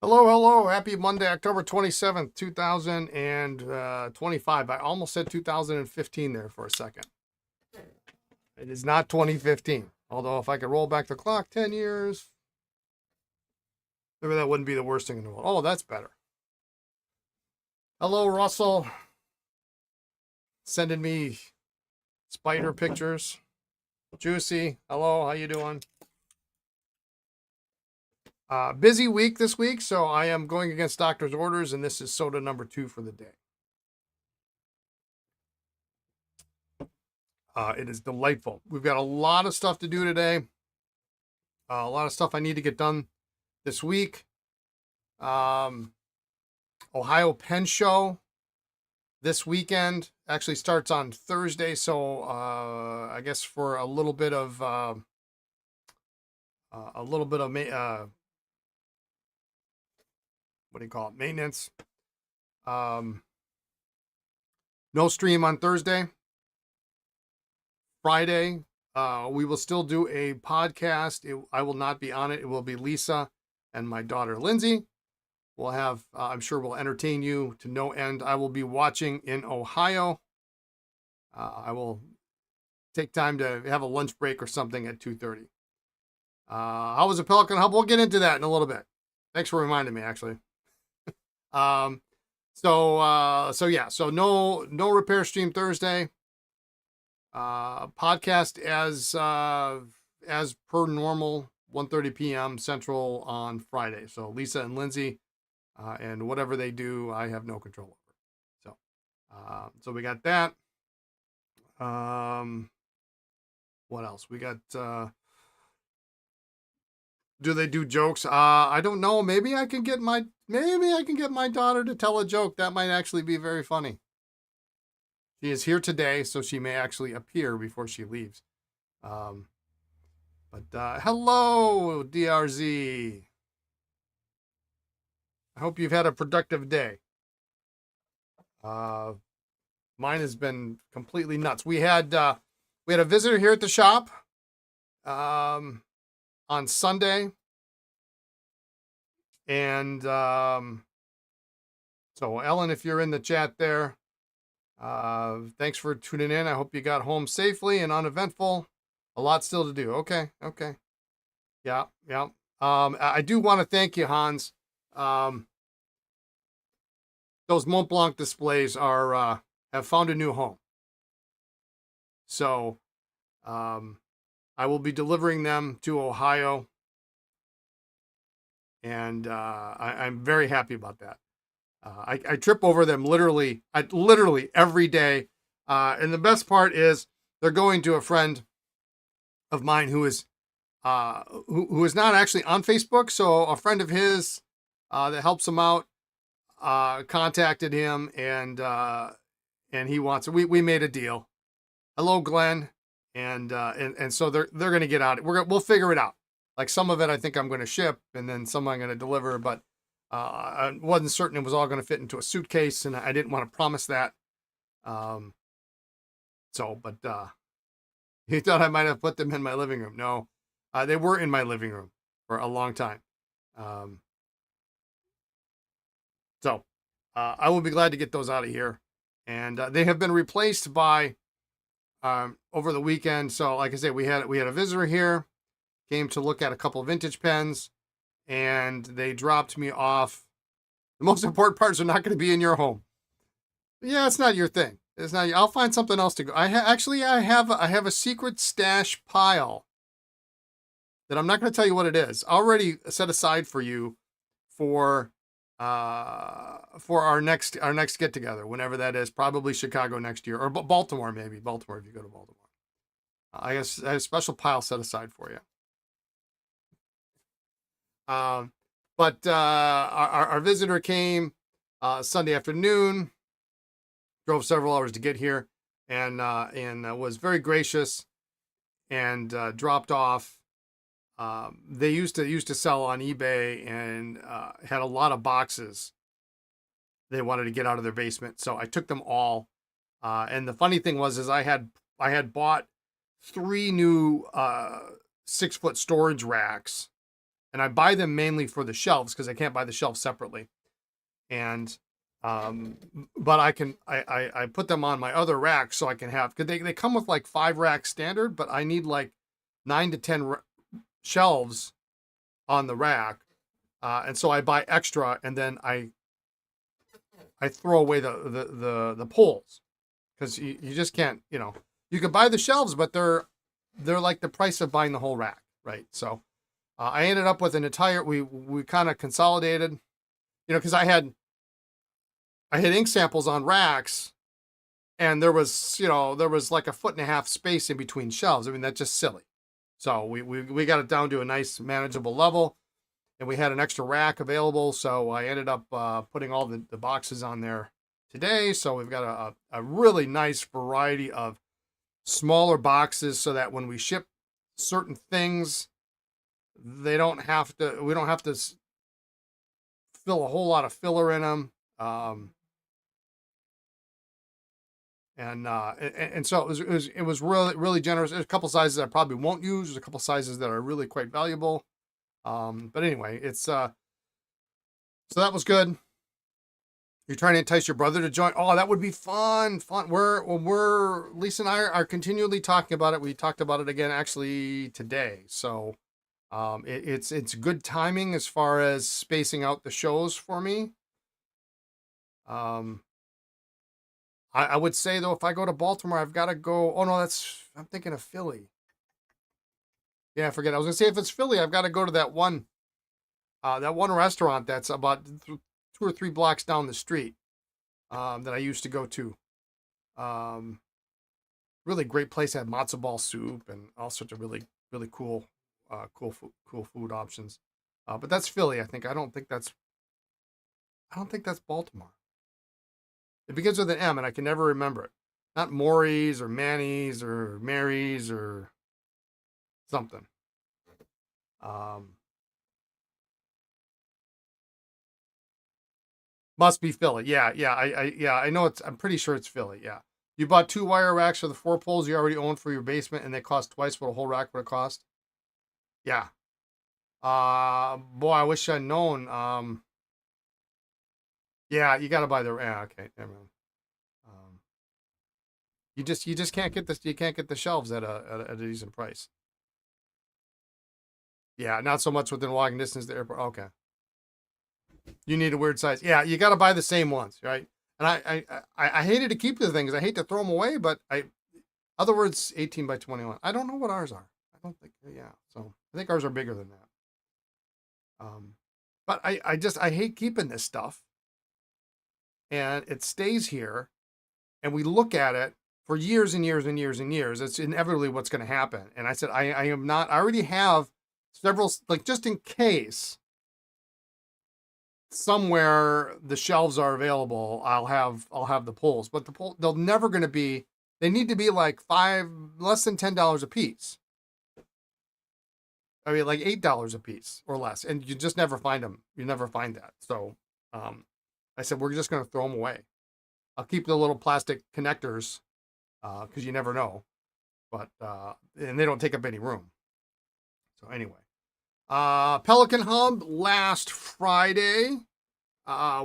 Hello, hello. Happy Monday, October 27th, 2025. I almost said 2015 there for a second. It is not 2015. Although, if I could roll back the clock 10 years, maybe that wouldn't be the worst thing in the world. Oh, that's better. Hello, Russell. Sending me spider pictures. Juicy. Hello, how you doing? Busy week this week, so I am going against doctor's orders, and this is soda number 2 for the day. It is delightful. We've got a lot of stuff to do today. A lot of stuff I need to get done this week. Ohio Pen Show this weekend actually starts on Thursday, so I guess for a little bit of what do you call it, maintenance. No stream on Thursday. Friday, we will still do a podcast. I will not be on it. It will be Lisa and my daughter Lindsay. We'll have, I'm sure we'll entertain you to no end. I will be watching in Ohio. I will take time to have a lunch break or something at 2:30. How was the Pelican Hub? We'll get into that in a little bit. Thanks for reminding me, actually. So yeah, so no repair stream Thursday. Podcast as per normal, 1:30 p.m. Central on Friday. So Lisa and Lindsay, and whatever they do, I have no control over. So we got that. What else? We got, do they do jokes? I don't know. Maybe I can get my daughter to tell a joke. That might actually be very funny. She is here today, so she may actually appear before she leaves. Hello, DRZ. I hope you've had a productive day. Mine has been completely nuts. We had a visitor here at the shop on Sunday, and so Ellen, if you're in the chat there, thanks for tuning in. I hope you got home safely and uneventful. A lot still to do. Okay. Yeah. I do want to thank you, Hans. Those Mont Blanc displays are have found a new home. So I will be delivering them to Ohio, and I'm very happy about that. I trip over them literally every day. And the best part is they're going to a friend of mine who is not actually on Facebook. So a friend of his that helps him out contacted him, and he wants it. We made a deal. Hello, Glenn. And so they're going to get out. We'll figure it out. Like some of it, I think I'm going to ship, and then some I'm going to deliver, but I wasn't certain it was all going to fit into a suitcase, and I didn't want to promise that. But he thought I might have put them in my living room. No, they were in my living room for a long time. So I will be glad to get those out of here. And they have been replaced by over the weekend. So like I said, we had a visitor here, came to look at a couple of vintage pens, and they dropped me off. The most important parts are not going to be in your home. Yeah, it's not your thing. It's not. I'll find something else to go. I have a secret stash pile that I'm not going to tell you what it is. Already set aside for you for our next get together, whenever that is. Probably Chicago next year, or Baltimore, maybe Baltimore if you go to Baltimore. I guess I have a special pile set aside for you. But our visitor came Sunday afternoon, drove several hours to get here, and was very gracious, and dropped off. They used to sell on eBay, and had a lot of boxes they wanted to get out of their basement. So I took them all. And the funny thing was I had bought 3 new 6-foot storage racks and I buy them mainly for the shelves because I can't buy the shelves separately. And but I put them on my other racks so I can have, because they come with like 5 racks standard, but I need like 9 to 10 shelves on the rack, and so I buy extra, and then I throw away the poles, because you just can't, you can buy the shelves, but they're like the price of buying the whole rack, right? So I ended up with an entire, we kind of consolidated, because I had ink samples on racks, and there was like a 1.5 foot space in between shelves. I mean, that's just silly. So we got it down to a nice manageable level, and we had an extra rack available. So I ended up putting all the boxes on there today. So we've got a really nice variety of smaller boxes, so that when we ship certain things, we don't have to fill a whole lot of filler in them. And so it was really, really generous. There's a couple sizes I probably won't use. There's a couple sizes that are really quite valuable. But anyway, it's so that was good. You're trying to entice your brother to join. Oh, that would be fun. We're Lisa and I are continually talking about it. We talked about it again actually today. So it's good timing as far as spacing out the shows for me. I would say, though, if I go to Baltimore, I've got to go. Oh, no, I'm thinking of Philly. Yeah, I forget. I was going to say, if it's Philly, I've got to go to that one restaurant that's about 2 or 3 blocks down the street, that I used to go to. Really great place. Had matzo ball soup and all sorts of really, really cool food options. But that's Philly, I think. I don't think that's Baltimore. It begins with an M, and I can never remember it. Not Maury's or Manny's or Mary's or something. Must be Philly. Yeah. I know I'm pretty sure it's Philly. Yeah. You bought 2 wire racks for the 4 poles you already owned for your basement, and they cost twice what a whole rack would have cost. Yeah. Boy, I wish I'd known. Yeah, you got to buy the. Yeah, okay, never mind. You just can't get this. You can't get the shelves at a decent price. Yeah, not so much within walking distance to the airport. Okay. You need a weird size. Yeah, you got to buy the same ones, right? And I hated to keep the things. I hate to throw them away, but other words, 18 by 21. I don't know what ours are. I don't think. Yeah, so I think ours are bigger than that. But I hate keeping this stuff, and it stays here, and we look at it for years and years and years and years. It's inevitably what's going to happen. And I said, I am not. I already have several, like, just in case somewhere the shelves are available, I'll have the poles, but they're never going to be. They need to be like less than $10 a piece. I mean, like $8 a piece or less, and you just never find them. You never find that. So, I said, we're just going to throw them away. I'll keep the little plastic connectors, because you never know, but and they don't take up any room. So anyway, Pelican Hub last Friday,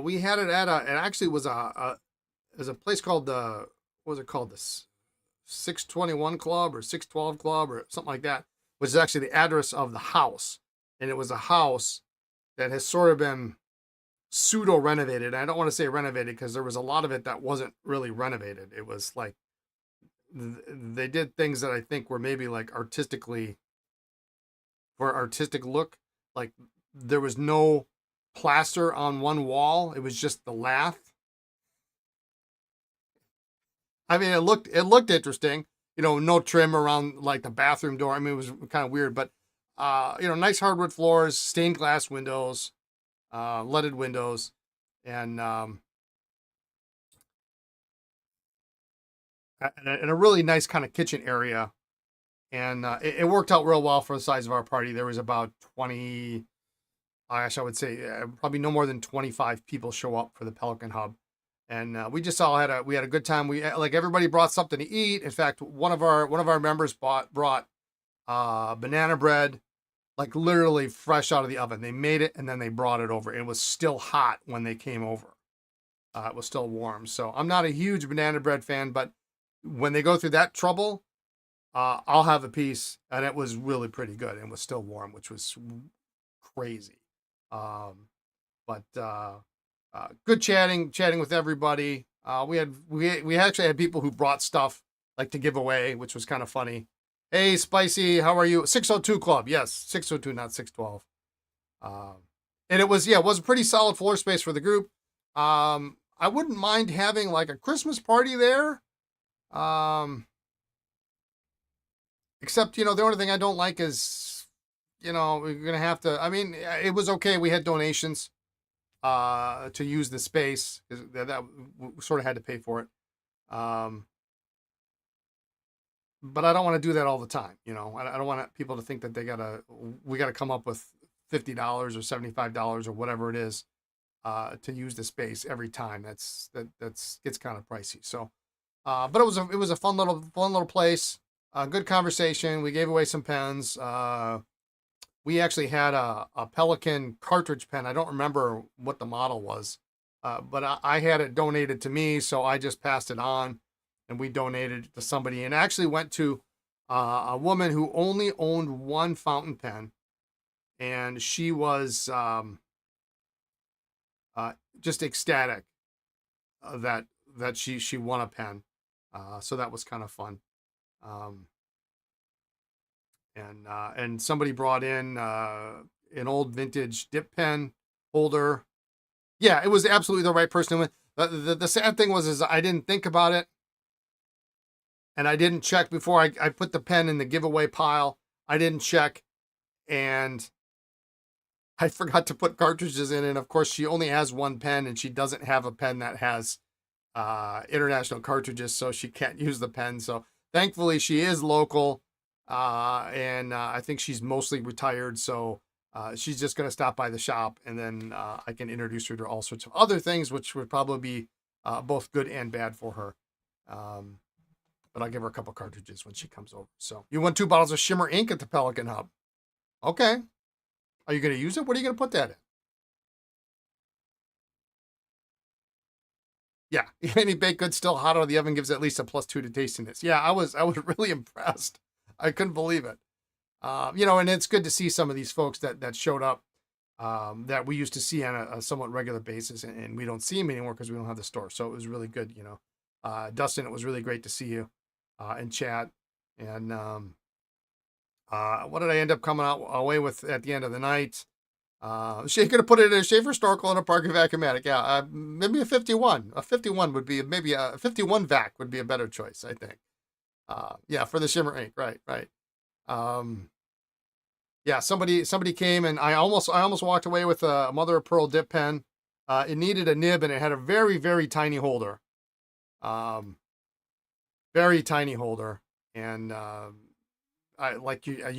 we had it at it actually was a place called what was it called, the 621 Club or 612 Club or something like that, which is actually the address of the house, and it was a house that has sort of been pseudo renovated. I don't want to say renovated because there was a lot of it that wasn't really renovated. It was like they did things that I think were maybe like artistic look. Like there was no plaster on one wall. It was just the lath. I mean, it looked interesting. No trim around like the bathroom door. I mean, it was kind of weird, but nice hardwood floors, stained glass windows, leaded windows, and a really nice kind of kitchen area. And it worked out real well for the size of our party. There was about 20, I would say probably no more than 25 people show up for the Pelican Hub. And we just all had a good time. We, like, everybody brought something to eat. In fact, one of our members brought banana bread, like literally fresh out of the oven. They made it and then they brought it over. It was still hot when they came over. It was still warm. So I'm not a huge banana bread fan, but when they go through that trouble, I'll have a piece, and it was really pretty good and was still warm, which was crazy. Um, but good chatting with everybody. We actually had people who brought stuff like to give away, which was kind of funny. Hey, Spicy, how are you? 602 Club, yes, 602, not 612. And it was a pretty solid floor space for the group. I wouldn't mind having like a Christmas party there. Except, the only thing I don't like is, we're gonna have to. I mean, it was okay. We had donations to use the space because that we sort of had to pay for it. But I don't want to do that all the time. I don't want people to think that we gotta come up with $50 or $75 or whatever it is to use the space every time. That gets kind of pricey. So, but it was a fun little place. Good conversation. We gave away some pens. We actually had a Pelican cartridge pen. I don't remember what the model was, but I had it donated to me, so I just passed it on, and we donated it to somebody. And actually went to a woman who only owned one fountain pen, and she was just ecstatic that she won a pen. So that was kind of fun. And somebody brought in an old vintage dip pen holder. Yeah, it was absolutely the right person. The sad thing was I didn't think about it, and I didn't check before I put the pen in the giveaway pile. I didn't check, and I forgot to put cartridges in. And of course, she only has one pen, and she doesn't have a pen that has international cartridges, so she can't use the pen. So thankfully, she is local. And I think she's mostly retired, so she's just going to stop by the shop, and then I can introduce her to all sorts of other things, which would probably be both good and bad for her. But I'll give her a couple cartridges when she comes over. So you won 2 bottles of Shimmer ink at the Pelican Hub. Okay. Are you going to use it? What are you going to put that in? Yeah, any baked good still hot out of the oven gives at least a +2 to tastiness. Yeah, I was really impressed. I couldn't believe it. And it's good to see some of these folks that showed up that we used to see on a somewhat regular basis, and we don't see them anymore because we don't have the store. So it was really good. Dustin, it was really great to see you and chat. And what did I end up coming away with at the end of the night? She could have put it in a Schaefer Storkel and a Parker vacumatic. Yeah, maybe a 51. A 51 would be maybe a 51 vac would be a better choice, I think. Yeah, for the Shimmer ink, right. Yeah, somebody came, and I almost walked away with a mother of pearl dip pen. It needed a nib, and it had a very, very tiny holder. Very tiny holder, and you're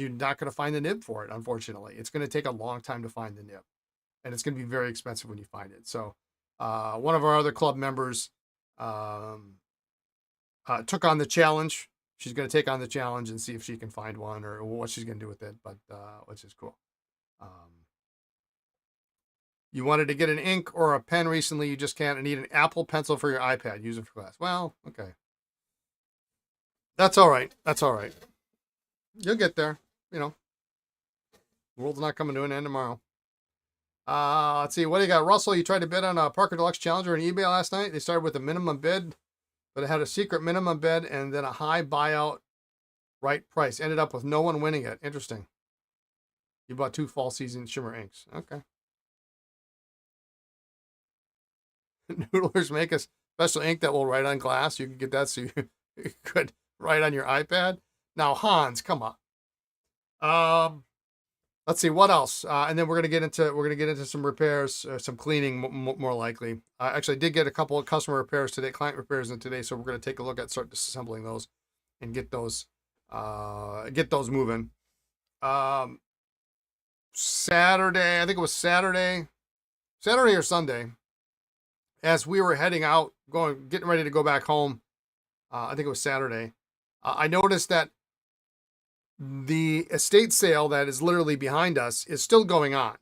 not going to find the nib for it. Unfortunately, it's going to take a long time to find the nib, and it's going to be very expensive when you find it. So, one of our other club members took on the challenge. She's going to take on the challenge and see if she can find one or what she's going to do with it, but which is cool. You wanted to get an ink or a pen recently, you just can't. Need an Apple Pencil for your iPad. Use it for class. Well, okay. That's all right. You'll get there. The world's not coming to an end tomorrow. Let's see. What do you got? Russell, you tried to bid on a Parker Deluxe Challenger on eBay last night. They started with a minimum bid, but it had a secret minimum bid and then a high buyout right price. Ended up with no one winning it. Interesting. You bought 2 fall season Shimmer inks. Okay. Noodlers make a special ink that will write on glass. You can get that so you could write on your iPad. Now, Hans, come on. Let's see what else, and then we're gonna get into some repairs, some cleaning, more likely. I actually did get a couple of customer repairs today, client repairs in today, so we're gonna take a look at start disassembling those and get those moving. Saturday, I think it was Saturday or Sunday, as we were heading out, getting ready to go back home. I think it was Saturday. I noticed that the estate sale that is literally behind us is still going on.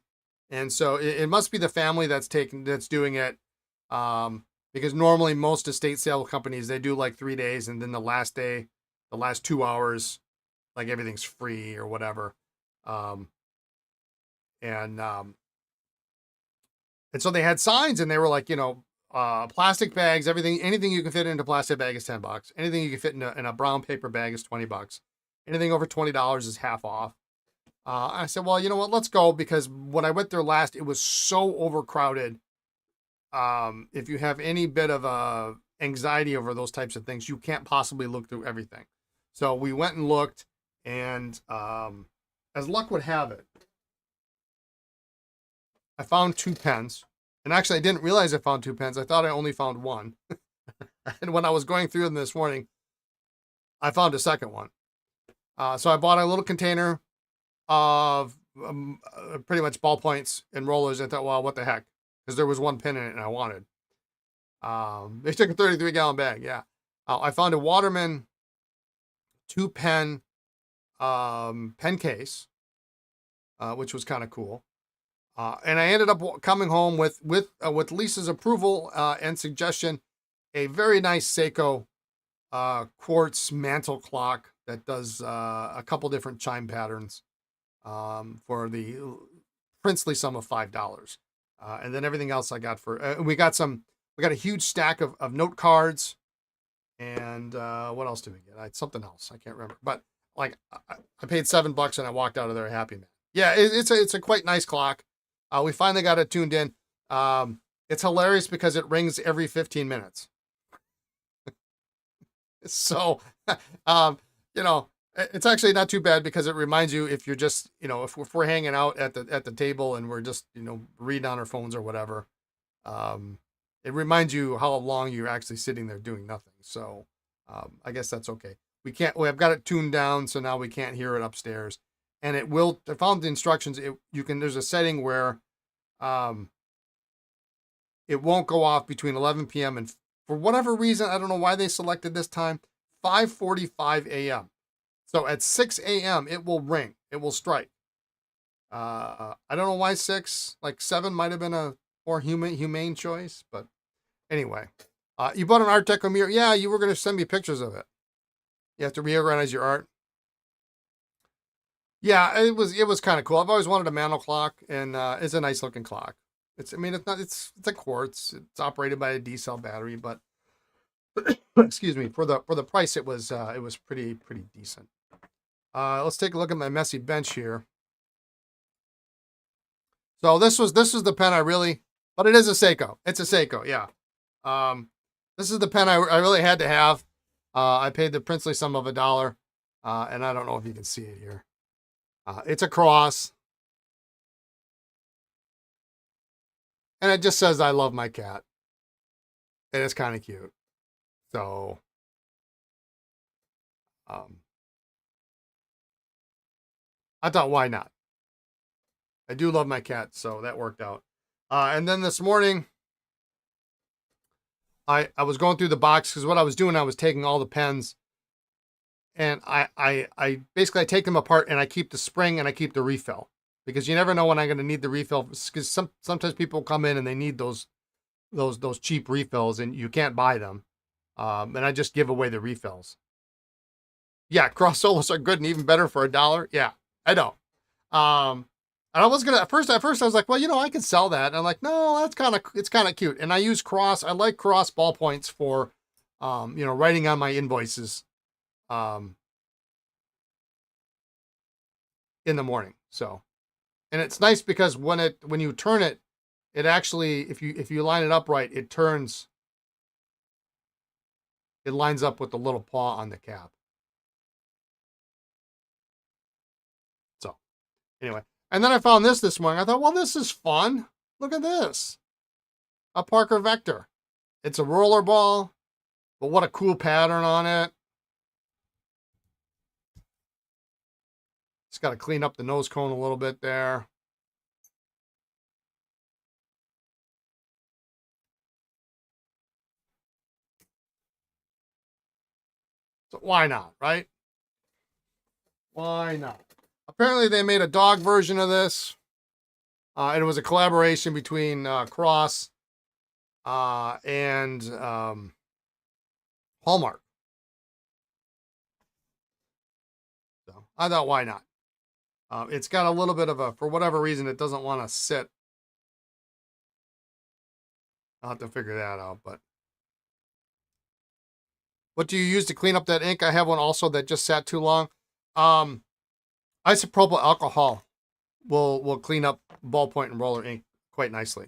And so it must be the family that's doing it. Because normally most estate sale companies, they do like 3 days, and then the last day, the last 2 hours, like everything's free or whatever. Um, and, um, and so they had signs, and they were like, plastic bags, anything you can fit into a plastic bag is $10. Anything you can fit in a brown paper bag is $20. Anything over $20 is half off. I said, well, you know what? Let's go, because when I went there last, it was so overcrowded. If you have any bit of anxiety over those types of things, you can't possibly look through everything. So we went and looked, and as luck would have it, I found 2 pens. And actually, I didn't realize I found 2 pens. I thought I only found one. And when I was going through them this morning, I found a second one. So I bought a little container of pretty much ballpoints and rollers. I thought, well, what the heck? Because there was one pen in it and I wanted. They took a 33-gallon bag. Yeah. I found a Waterman 2-pen pen case, which was kind of cool. And I ended up coming home with Lisa's approval and suggestion, a very nice Seiko quartz mantle clock that does a couple different chime patterns for the princely sum of $5. And then everything else I got we got a huge stack of note cards. And what else did we get? I had something else. I can't remember. But like I paid $7 and I walked out of there a happy man. Yeah, it's a quite nice clock. We finally got it tuned in. It's hilarious because it rings every 15 minutes. So, it's actually not too bad, because it reminds you, if you're just, if we're hanging out at the table and we're just, reading on our phones or whatever, it reminds you how long you're actually sitting there doing nothing. So, I guess that's okay. I've got it tuned down, so now we can't hear it upstairs. And I found the instructions. There's a setting where, it won't go off between 11 p.m. and, for whatever reason, I don't know why they selected this time, 5:45 a.m. So at 6 a.m. it will ring. It will strike. I don't know why 6, like 7 might have been a more humane choice, but anyway. You bought an Art Deco mirror? Yeah, you were going to send me pictures of it. You have to reorganize your art. Yeah, it was kind of cool. I've always wanted a mantle clock, and it's a nice looking clock. It's a quartz. It's operated by a D-cell battery, but excuse me, for the price, it was pretty decent. Let's take a look at my messy bench here. So this was the pen but it is a Seiko. It's a Seiko, yeah. This is the pen I really had to have. I paid the princely sum of $1, and I don't know if you can see it here. It's a cross. And it just says, "I love my cat." And it's kind of cute. So, I thought, why not? I do love my cat, so that worked out. And then this morning, I was going through the box, because what I was doing, I was taking all the pens, and I basically take them apart, and I keep the spring and I keep the refill, because you never know when I'm going to need the refill, because sometimes people come in and they need those cheap refills, and you can't buy them. And I just give away the refills. Yeah, cross solos are good and even better for $1. Yeah, I know. And I was gonna at first I was like, well, I can sell that. And I'm like, no, it's kind of cute. And I like cross ballpoints for, writing on my invoices, in the morning. So, and it's nice because when you turn it, it actually, if you line it up right, it lines up with the little paw on the cap. So, anyway. And then I found this morning. I thought, well, this is fun. Look at this. A Parker Vector. It's a roller ball, but what a cool pattern on it. Just got to clean up the nose cone a little bit there. So why not, right? Why not? Apparently they made a dog version of this. And it was a collaboration between Cross and Hallmark. So I thought, why not? It's got a little bit of a, for whatever reason, it doesn't want to sit. I'll have to figure that out. But what do you use to clean up that ink? I have one also that just sat too long. Isopropyl alcohol will clean up ballpoint and roller ink quite nicely.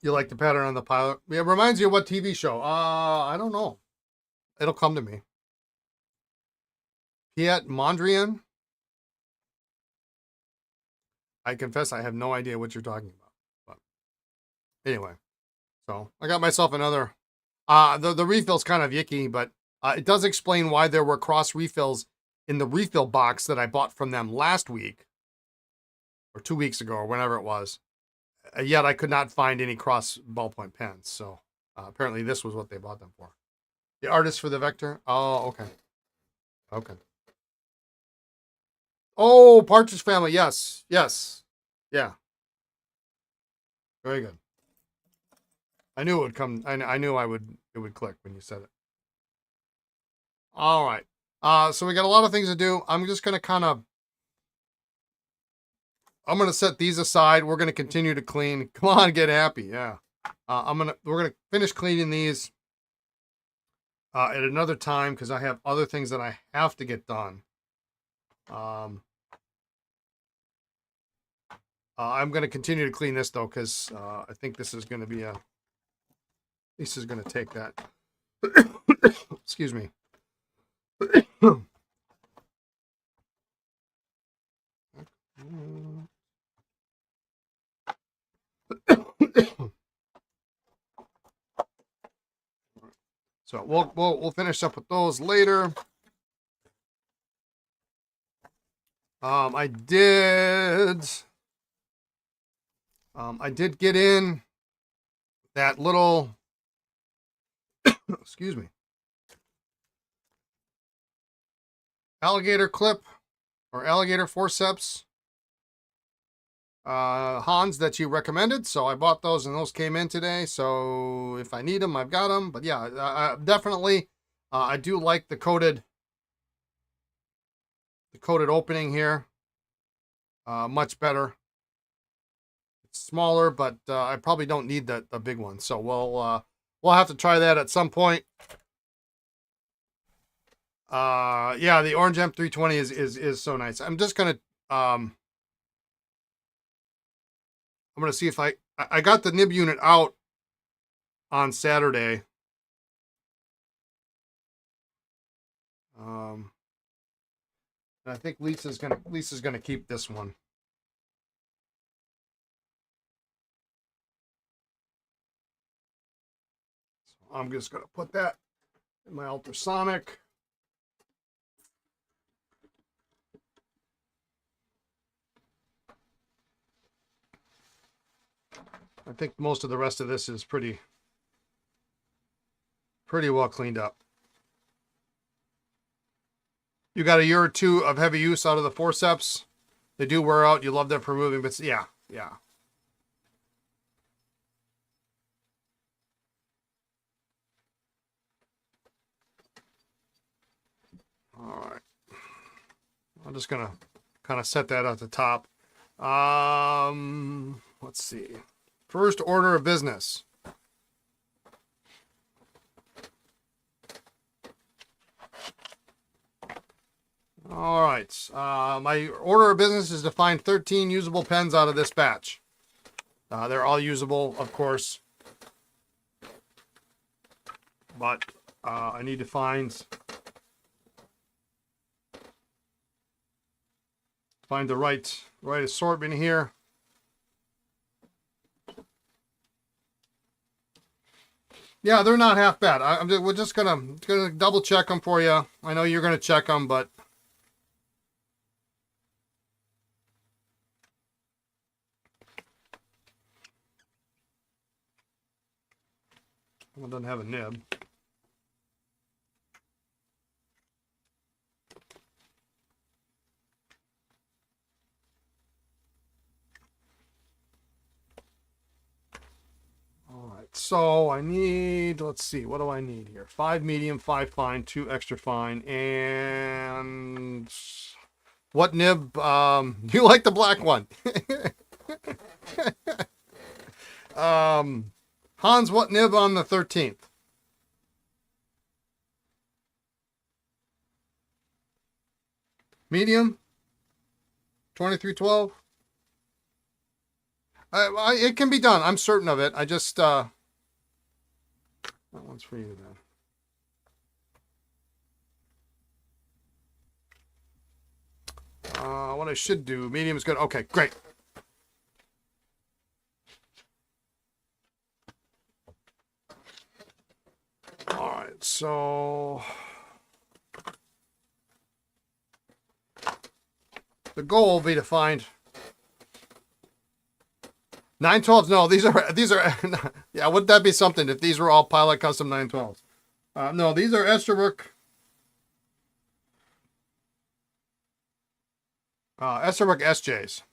You like the pattern on the pilot? It reminds you of what TV show? I don't know. It'll come to me. Piet Mondrian? I confess I have no idea what you're talking about. But anyway, so I got myself another. The refill's kind of yicky, but it does explain why there were cross refills in the refill box that I bought from them last week or 2 weeks ago or whenever it was. Yet I could not find any cross ballpoint pens. So apparently this was what they bought them for. The artist for the Vector. Oh, okay. Okay. Oh, Partridge Family. Yes. Yes. Yeah. Very good. I knew it would come. I knew it would click when you said it. All right. So we got a lot of things to do. I'm just going to I'm going to set these aside. We're going to continue to clean. Come on, get happy. Yeah. We're going to finish cleaning these at another time because I have other things that I have to get done. I'm going to continue to clean this though because I think this is going to be this is going to take that. Excuse me. So we'll finish up with those later. I did get in that little excuse me, alligator clip or alligator forceps Hans that you recommended, so I bought those and those came in today. So if I need them, I've got them. But yeah, definitely I do like the coated opening here. Much better. It's smaller, but I probably don't need the big one. So we'll have to try that at some point. Yeah, the orange M320 is so nice. I'm just gonna I'm gonna see if I got the nib unit out on Saturday. And I think Lisa's gonna keep this one. So I'm just gonna put that in my ultrasonic. I think most of the rest of this is pretty well cleaned up. You got a year or two of heavy use out of the forceps. They do wear out. You love them for moving, but yeah. All right. I'm just gonna kind of set that at the top. Let's see. First order of business. All right. My order of business is to find 13 usable pens out of this batch. They're all usable, of course. But I need to find the right assortment here. Yeah, they're not half bad. We're just gonna double check them for you. I know you're gonna check them, but one doesn't have a nib. So I need, let's see, what do I need here? 5 medium, 5 fine, 2 extra fine, and what nib? You like the black one. Hans, what nib on the 13th? Medium? 2312? It can be done. I'm certain of it. I just, that one's for you then. What I should do, medium is good. Okay, great. All right, so the goal will be to find 912s. No, these are yeah, wouldn't that be something if these were all Pilot Custom 912s? No, these are Esterbrook SJs.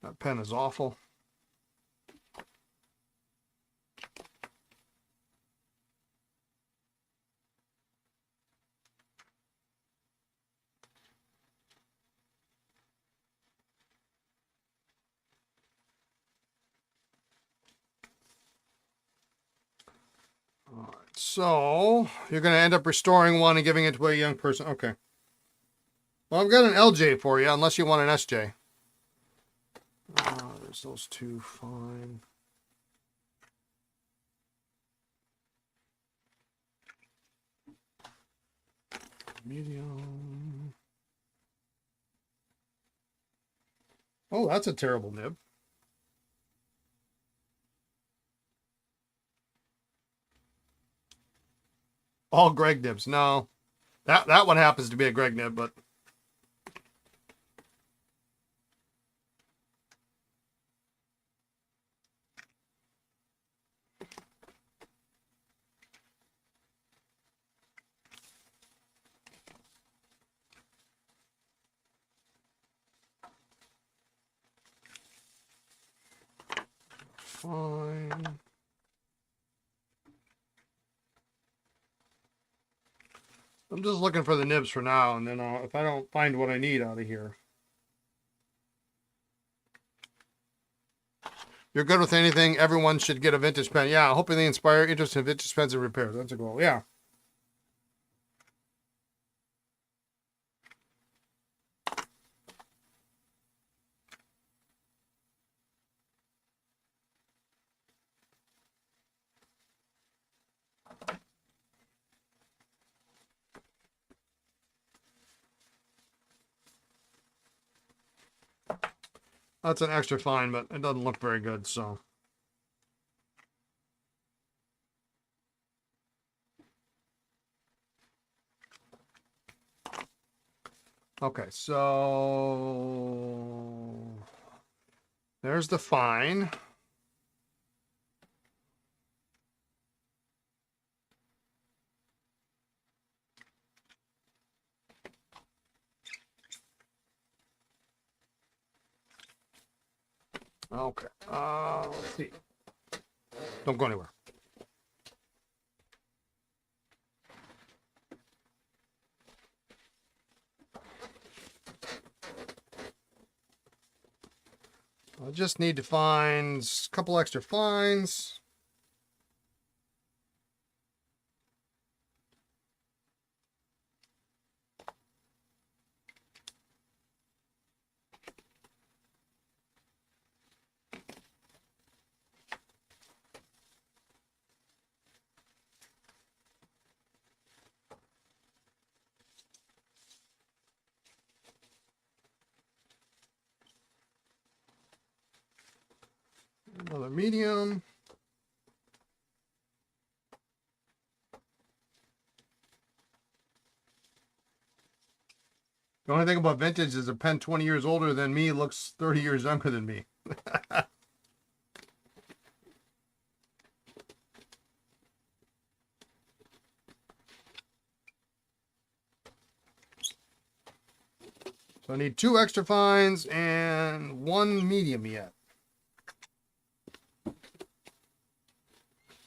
That pen is awful. All right, so you're going to end up restoring one and giving it to a young person. Okay. Well, I've got an LJ for you, unless you want an SJ. There's those two fine. Medium. Oh, that's a terrible nib. All Greg nibs. No. That one happens to be a Greg nib, but fine. I'm just looking for the nibs for now, and then if I don't find what I need out of here. You're good with anything. Everyone should get a vintage pen. Yeah, hoping they inspire interest in vintage pens and repairs. That's a goal. Yeah. That's an extra fine, but it doesn't look very good, so. Okay, so there's the fine. Okay, let's see. Don't go anywhere. I just need to find a couple extra fines. Another medium. The only thing about vintage is a pen 20 years older than me looks 30 years younger than me. So I need 2 extra fines and 1 medium yet.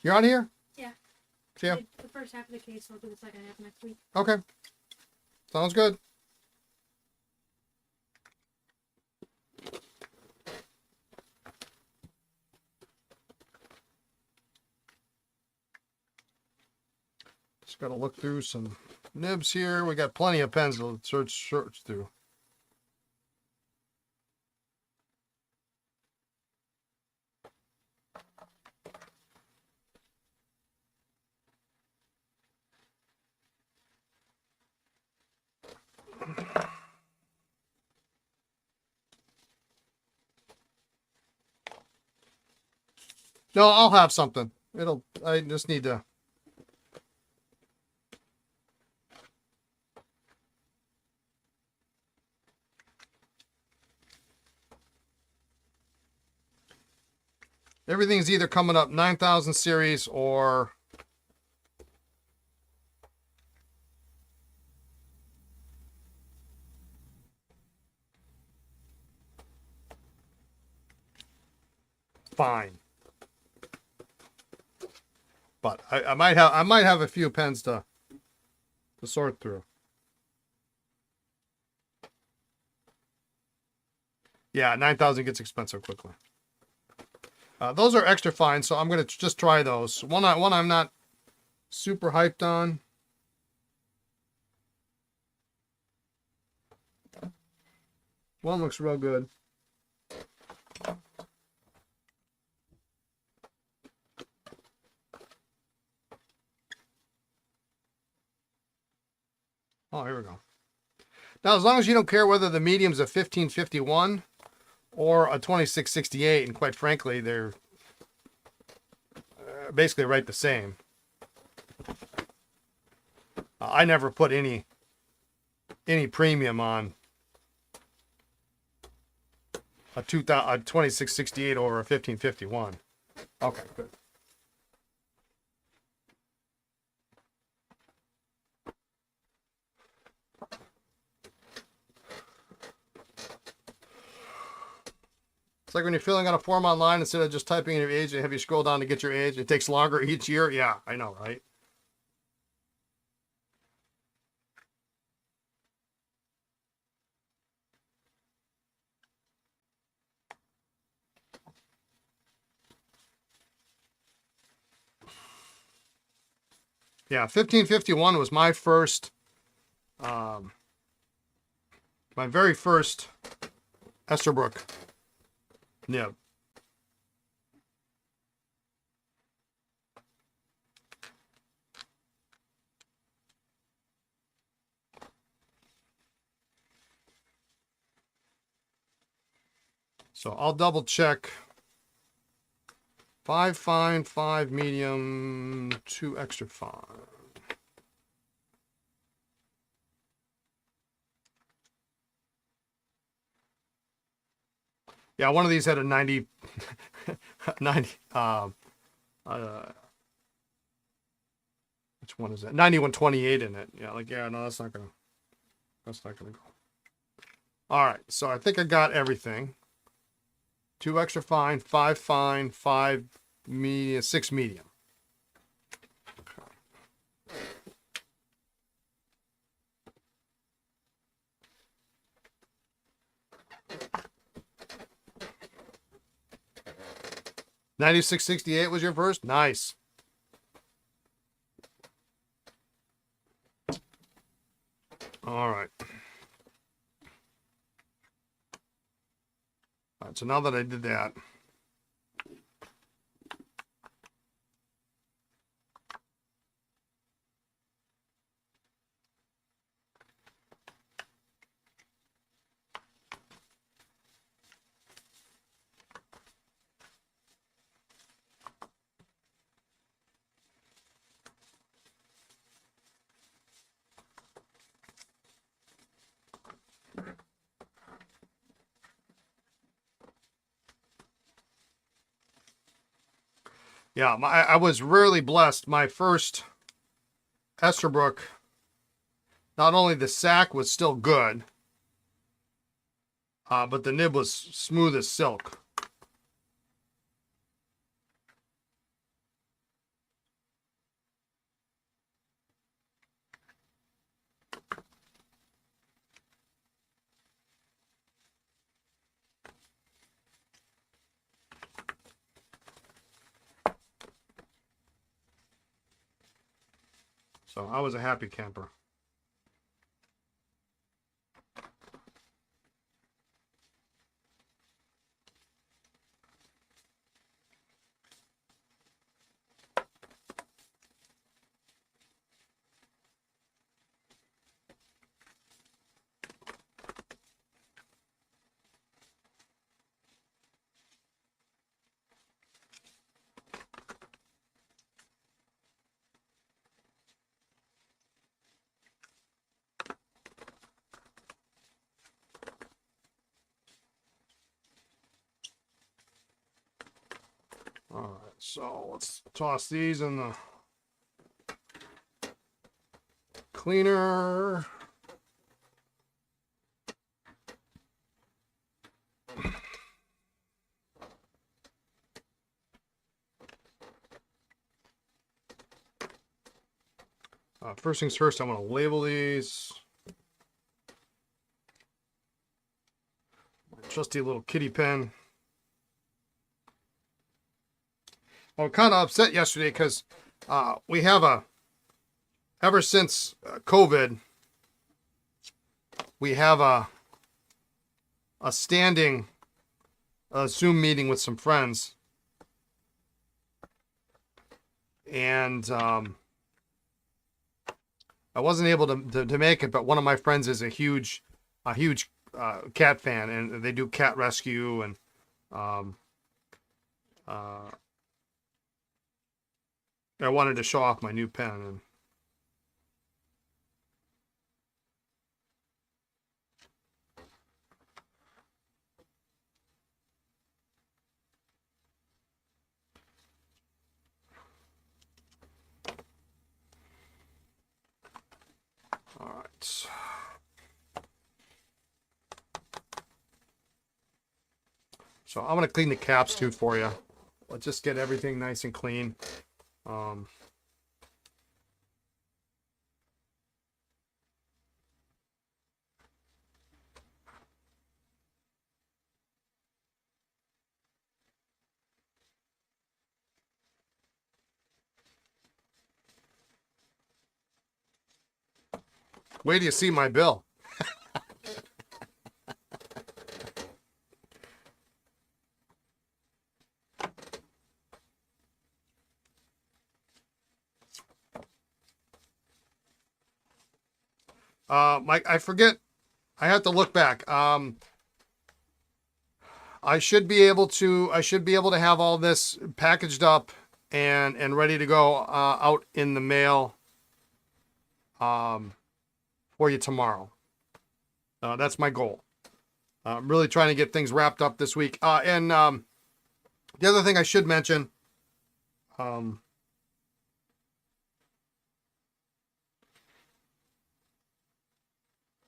You're on here? Yeah. Yeah. The first half of the case, I'll do the second half next week. Okay. Sounds good. Just got to look through some nibs here. We got plenty of pens to search through. No, I'll have something. I just need to. Everything's either coming up 9,000 series or fine. But I might have a few pens to sort through. Yeah, 9,000 gets expensive quickly. Those are extra fine, so I'm gonna just try those. One I'm not super hyped on. One looks real good. Oh, here we go. Now, as long as you don't care whether the medium's a 1551 or a 2668, and quite frankly, they're basically right the same. I never put any premium on a 2668 over a 1551. Okay, good. It's like when you're filling out a form online, instead of just typing in your age, they have you scroll down to get your age. It takes longer each year. Yeah, I know, right? Yeah, 1551 was my first, my very first Esterbrook nib. So I'll double check. 5 fine, 5 medium, 2 extra fine. Yeah, one of these had a 90, 90, which one is that? 9128 in it. Yeah, like, yeah, no, that's not gonna go. All right, so I think I got everything. 2 extra fine, 5 fine, 5 medium, 6 medium. Okay. 9668 was your first? Nice. All right. All right, so now that I did that, yeah, I was really blessed. My first Esterbrook, not only the sack was still good, but the nib was smooth as silk. So I was a happy camper. All right, so let's toss these in the cleaner. First things first, I want to label these. My trusty little kitty pen. I was kind of upset yesterday because we have ever since COVID, we have a standing Zoom meeting with some friends. And I wasn't able to make it, but one of my friends is a huge cat fan, and they do cat rescue, and I wanted to show off my new pen. And all right. So I'm going to clean the caps too for you. Let's just get everything nice and clean. Wait till you see my bill. Mike, I forget. I have to look back. I should be able to have all this packaged up and ready to go out in the mail for you tomorrow. That's my goal. I'm really trying to get things wrapped up this week. And the other thing I should mention,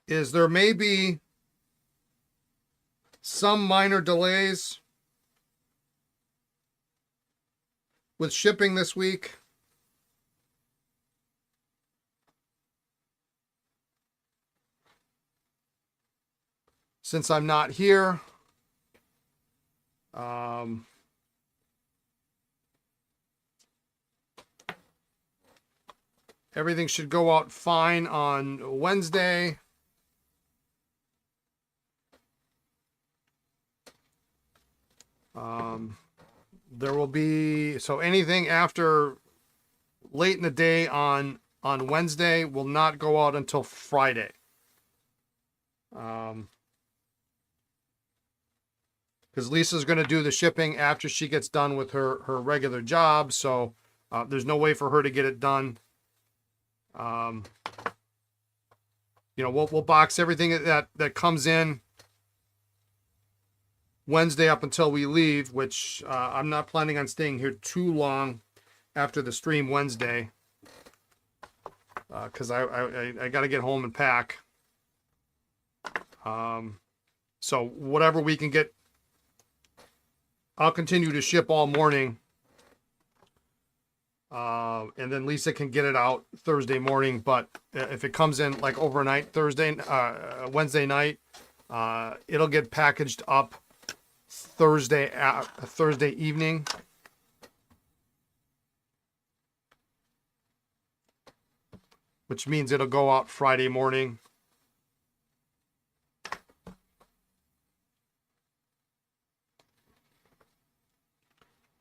is there may be some minor delays with shipping this week. Since I'm not here. Everything should go out fine on Wednesday. There will be, so anything after late in the day on Wednesday will not go out until Friday. Because Lisa's going to do the shipping after she gets done with her regular job, so there's no way for her to get it done. You know, we'll box everything that comes in Wednesday up until we leave, which I'm not planning on staying here too long after the stream Wednesday, because I got to get home and pack. So whatever we can get, I'll continue to ship all morning. And then Lisa can get it out Thursday morning. But if it comes in like overnight Wednesday night, it'll get packaged up Thursday evening. Which means it'll go out Friday morning.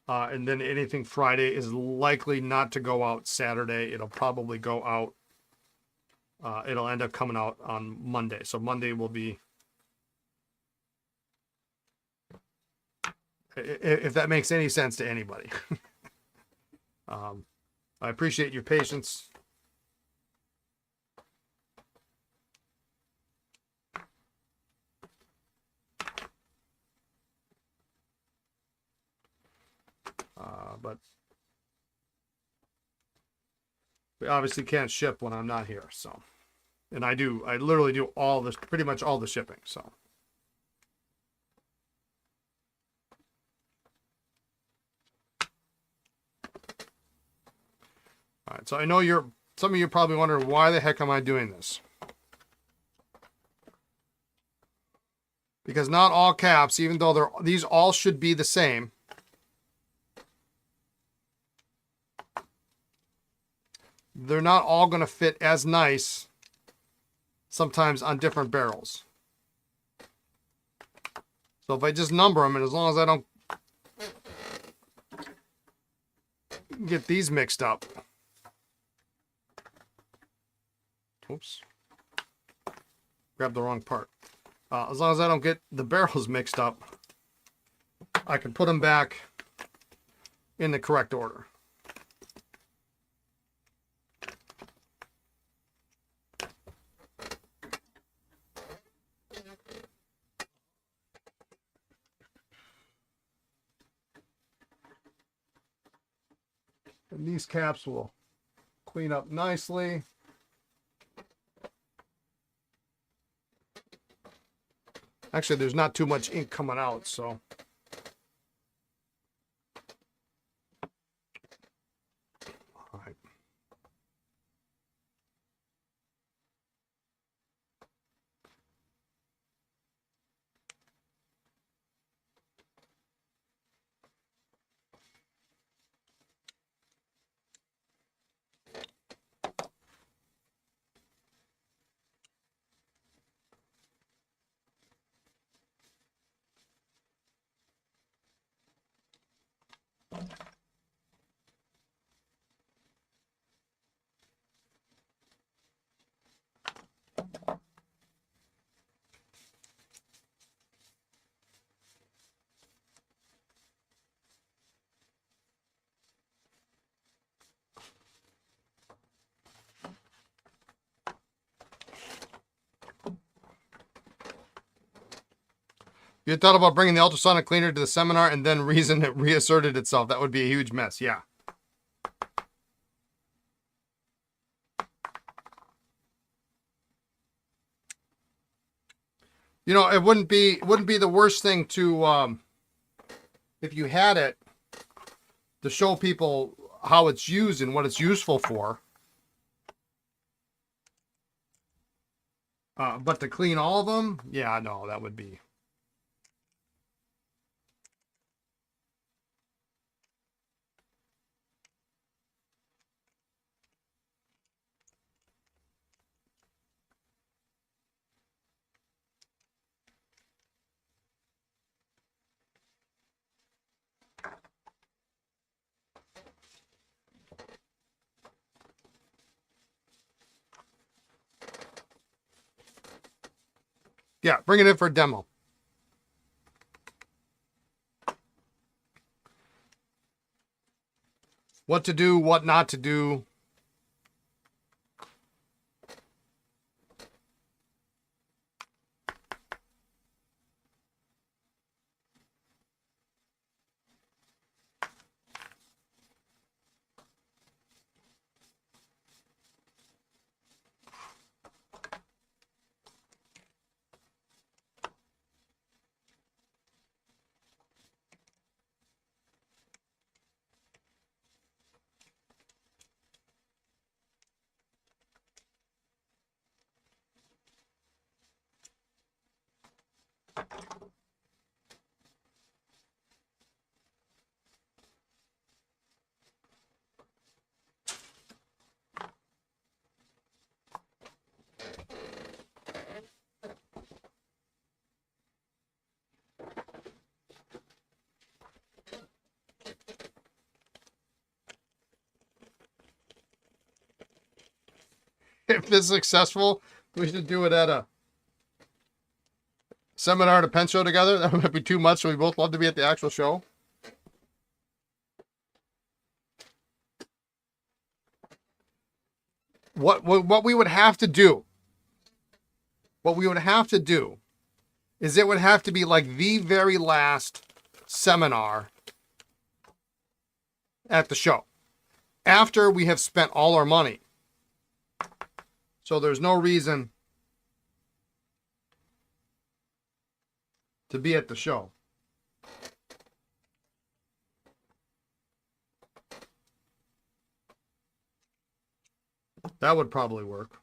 And then anything Friday is likely not to go out Saturday. It'll probably go out. It'll end up coming out on Monday. So Monday will be, if that makes any sense to anybody. I appreciate your patience. But we obviously can't ship when I'm not here. So, and I literally do all this, pretty much all the shipping. So. All right, so I know some of you probably wondering, why the heck am I doing this? Because not all caps, even though these all should be the same, they're not all going to fit as nice sometimes on different barrels. So if I just number them, and as long as I don't get these mixed up. Oops. Grabbed the wrong part. As long as I don't get the barrels mixed up, I can put them back in the correct order. And these caps will clean up nicely. Actually, there's not too much ink coming out, so. All right. You had thought about bringing the ultrasonic cleaner to the seminar and then reason it reasserted itself. That would be a huge mess. Yeah. You know, it wouldn't be the worst thing to, if you had it, to show people how it's used and what it's useful for. But to clean all of them, yeah, no, that would be. Yeah, bring it in for a demo. What to do, what not to do. if this is successful, we should do it at a seminar and a pen show together. That might be too much, so we both love to be at the actual show. What we would have to do, is it would have to be like the very last seminar at the show, after we have spent all our money. So there's no reason to be at the show. That would probably work.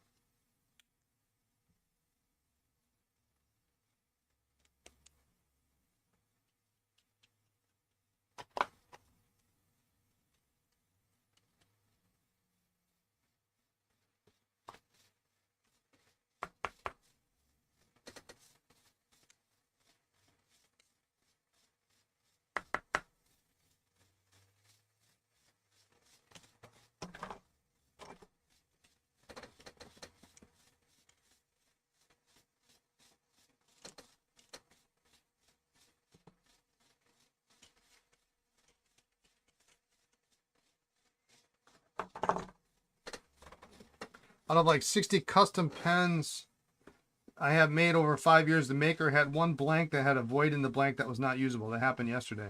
Out of like 60 custom pens I have made over 5 years, the maker had one blank that had a void in the blank that was not usable. That happened yesterday.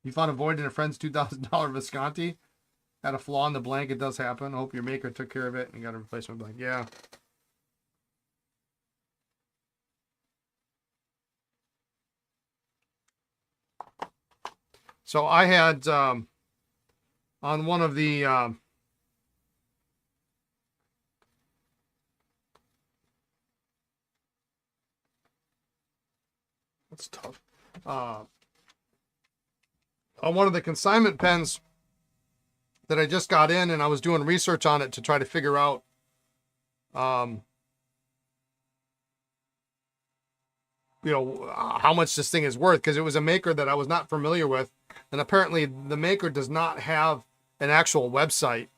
You found a void in a friend's $2,000 Visconti? Had a flaw in the blank. It does happen. I hope your maker took care of it and got a replacement blank. Yeah. So I had on one of the that's tough. On one of the consignment pens that I just got in, and I was doing research on it to try to figure out you know, how much this thing is worth, because it was a maker that I was not familiar with, and apparently the maker does not have an actual website.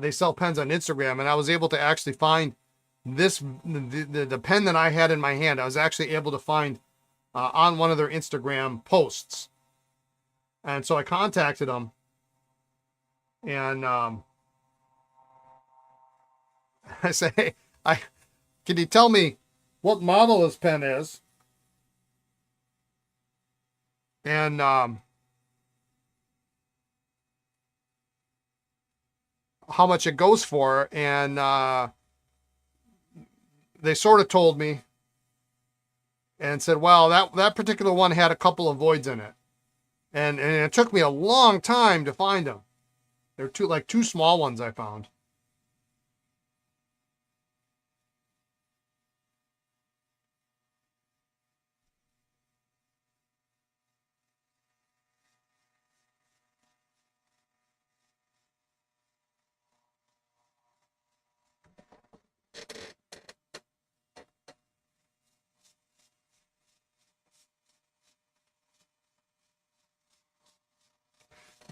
They sell pens on Instagram, and I was able to actually find this the pen that I had in my hand. I was actually able to find on one of their Instagram posts, and so I contacted them, and I say, hey, can you tell me what model this pen is, and how much it goes for? And they sort of told me and said, well, that particular one had a couple of voids in it, and it took me a long time to find them. They're two small ones I found.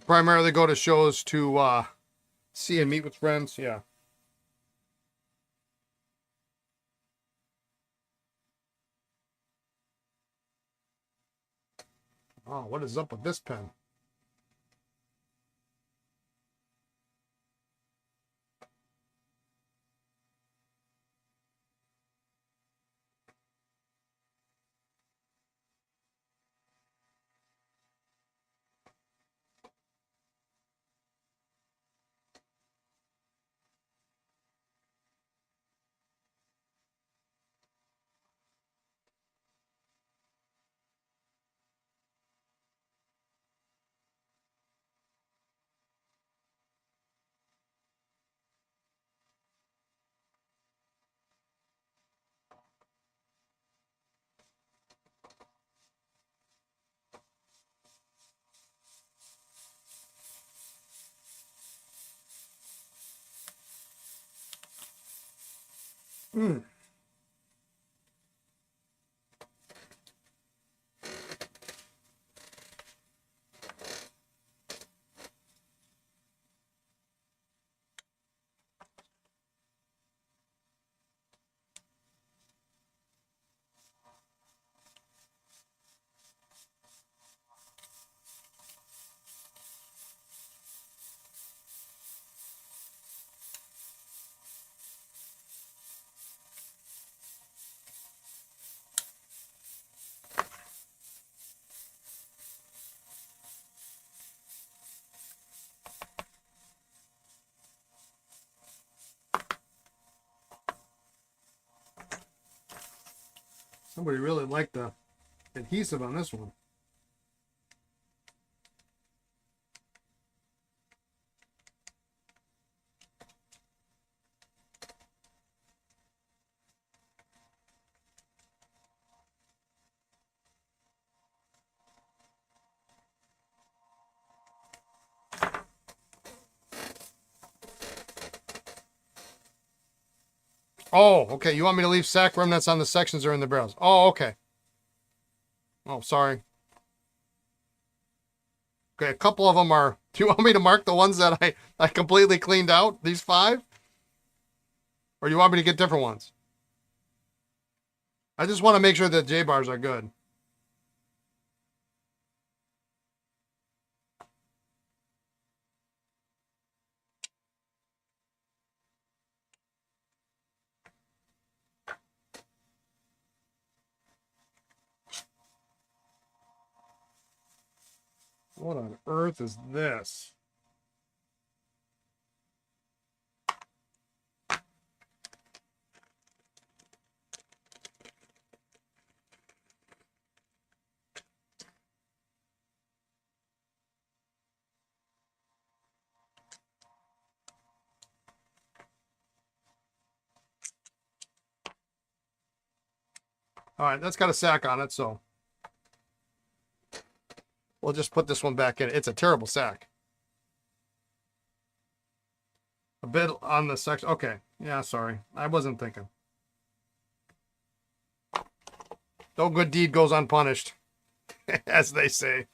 Primarily go to shows to see and meet with friends. Yeah. Oh, what is up with this pen? Mm. Somebody really liked the adhesive on this one. Oh, okay. You want me to leave sack remnants on the sections or in the barrels? Oh, okay. Oh, sorry. Okay, a couple of them are... Do you want me to mark the ones that I completely cleaned out? These 5? Or do you want me to get different ones? I just want to make sure that J-bars are good. What on earth is this? All right, that's got a sack on it, so we'll just put this one back in. It's a terrible sack. A bit on the section. Okay. Yeah, sorry. I wasn't thinking. No good deed goes unpunished, as they say.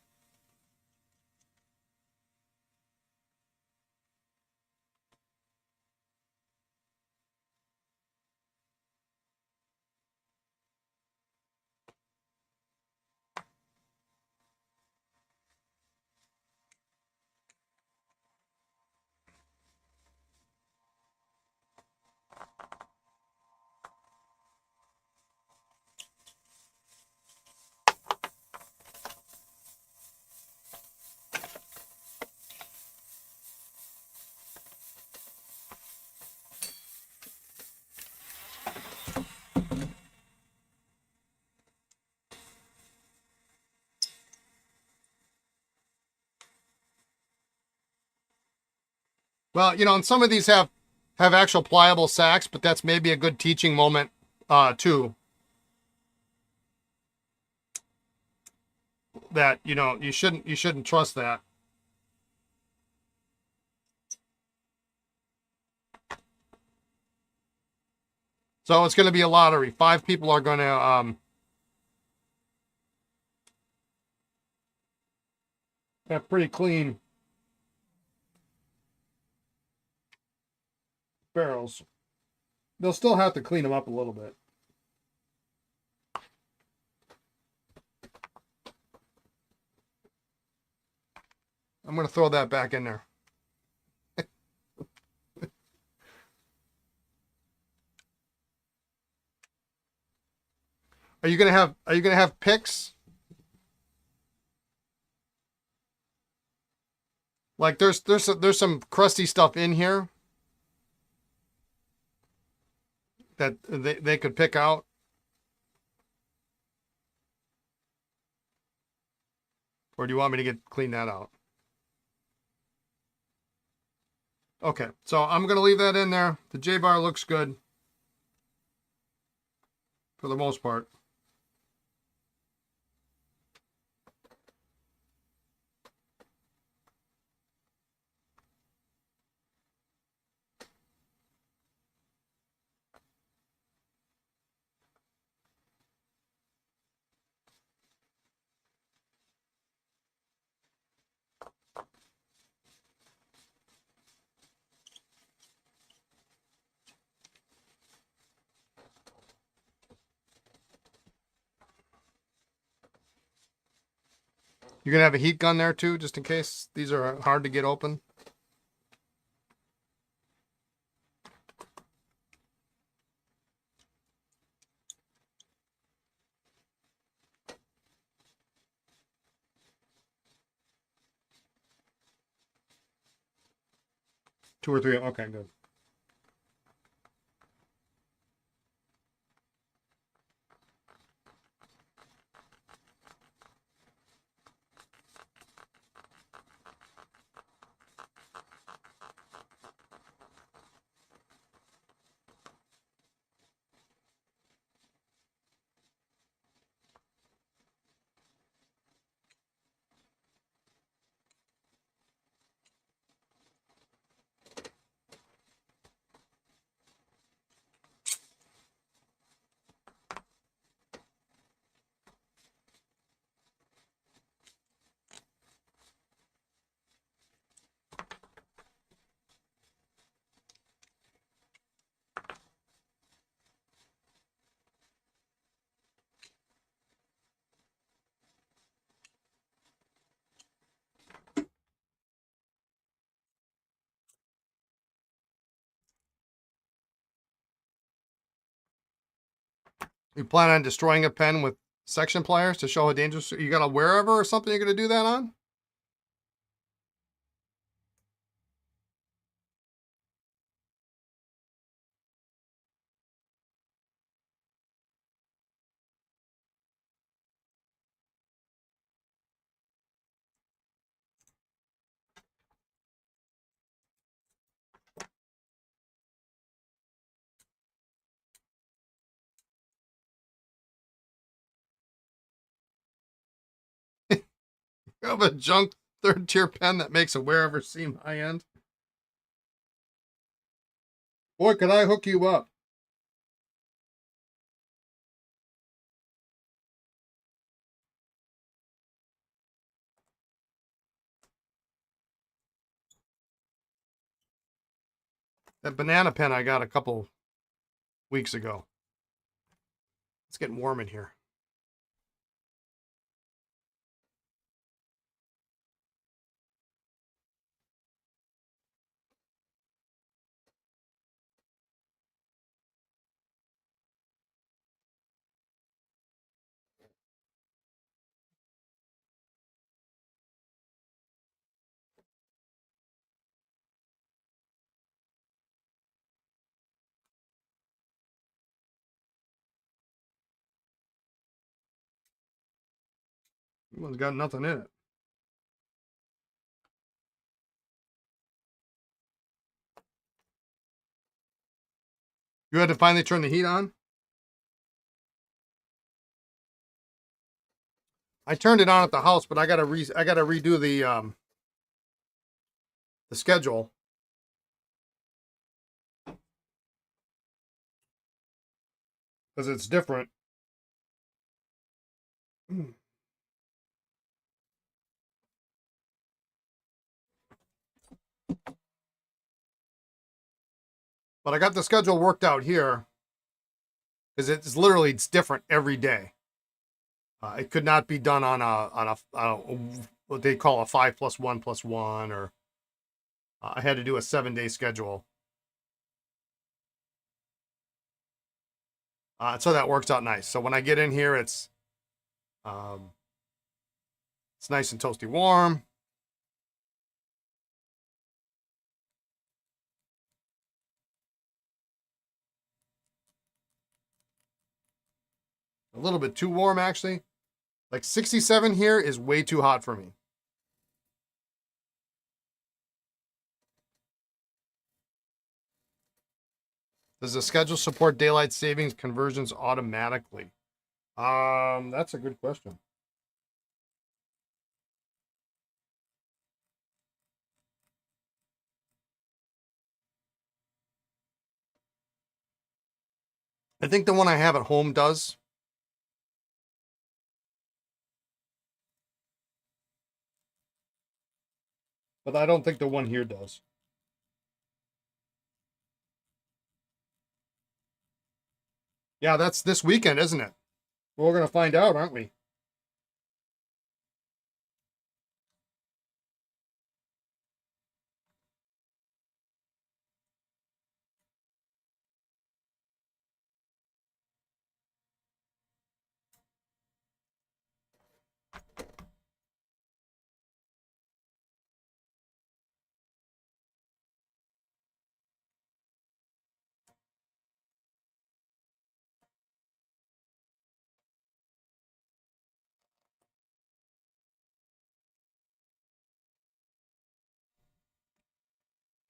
Well, you know, and some of these have actual pliable sacks, but that's maybe a good teaching moment too. That, you know, you shouldn't trust that. So it's going to be a lottery. 5 people are going to have pretty clean barrels. They'll still have to clean them up a little bit. I'm going to throw that back in there. Are you going to have picks? Like there's some crusty stuff in here that they could pick out. Or do you want me to clean that out? Okay, so I'm going to leave that in there. The J-bar looks good for the most part. You're going to have a heat gun there too, just in case these are hard to get open. Two or three. Okay, good. You plan on destroying a pen with section pliers to show how dangerous? You got a wherever or something you're going to do that on? You have a junk third tier pen that makes a wherever seem high end. Boy, could I hook you up. That banana pen I got a couple weeks ago. It's getting warm in here. This one's got nothing in it. You had to finally turn the heat on? I turned it on at the house, but I gotta redo the schedule. Because it's different. But I got the schedule worked out here. Because it's different every day. It could not be done on a what they call a 5+1+1, or I had to do a 7-day schedule. So that works out nice. So when I get in here, it's nice and toasty warm. A little bit too warm, actually. Like 67 here is way too hot for me. Does the schedule support daylight savings conversions automatically? That's a good question. I think the one I have at home does. But I don't think the one here does. Yeah, that's this weekend, isn't it? Well, we're going to find out, aren't we?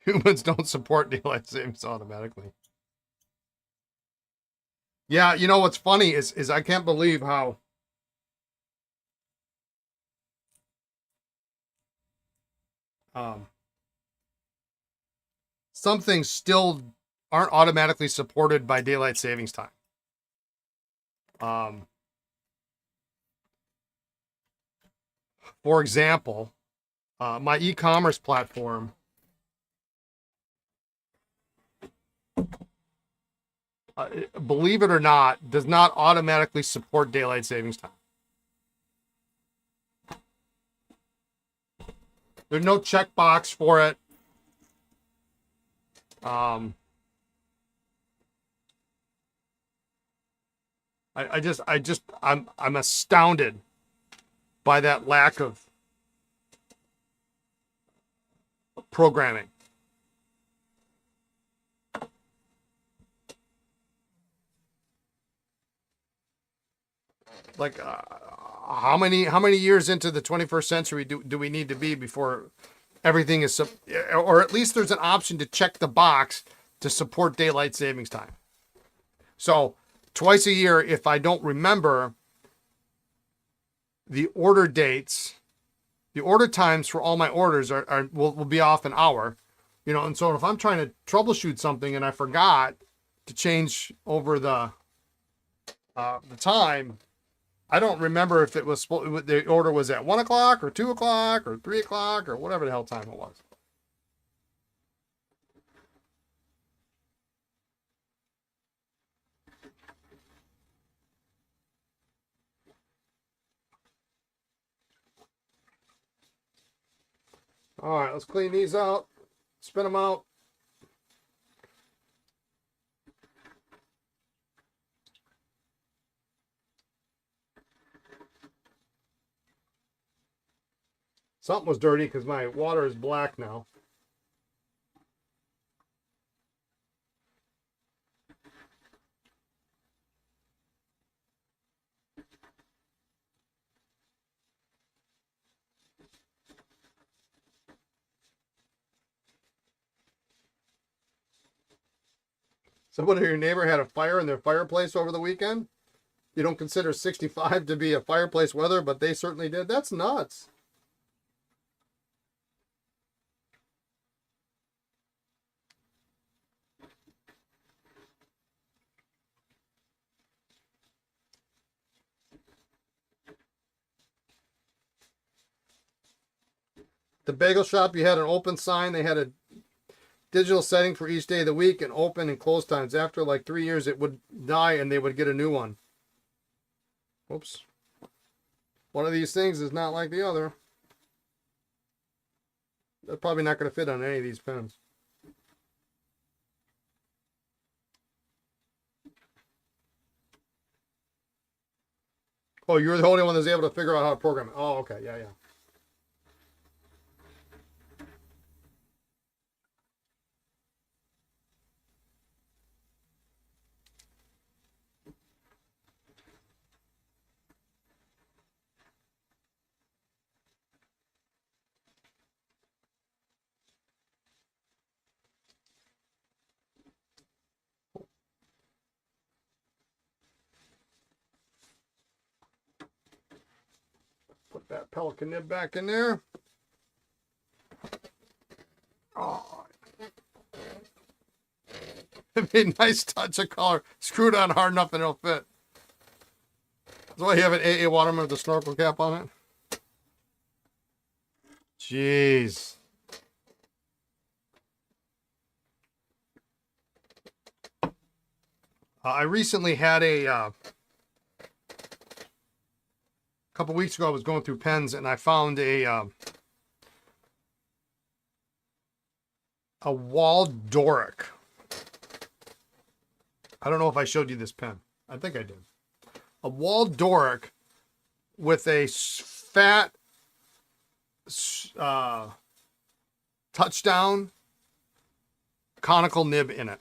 Humans don't support daylight savings automatically. Yeah, you know what's funny is I can't believe how some things still aren't automatically supported by daylight savings time. For example, my e-commerce platform, believe it or not, does not automatically support daylight savings time. There's no checkbox for it. I'm astounded by that lack of programming. Like, how many years into the 21st century do we need to be before everything is, or at least there's an option to check the box to support daylight savings time. So twice a year, if I don't remember the order dates, the order times for all my orders will be off an hour, you know. And so if I'm trying to troubleshoot something and I forgot to change over the time, I don't remember if it was the order was at 1 o'clock or 2 o'clock or 3 o'clock or whatever the hell time it was. All right, let's clean these out, spin them out. Something was dirty because my water is black now. Somebody, your neighbor had a fire in their fireplace over the weekend. You don't consider 65 to be a fireplace weather, but they certainly did. That's nuts. The bagel shop, you had an open sign. They had a digital setting for each day of the week and open and close times. After like 3 years, it would die and they would get a new one. Oops. One of these things is not like the other. They're probably not going to fit on any of these pens. Oh, you're the only one that's able to figure out how to program it. Oh, okay. Yeah, yeah. Put that Pelican nib back in there. Oh. It made a nice touch of color. Screwed on hard enough and it'll fit. That's why you have an AA Waterman with a snorkel cap on it. Jeez. I recently had a couple weeks ago. I was going through pens and I found a Waldorf. I don't know if I showed you this pen. I think I did. A Waldorf with a fat touchdown conical nib in it.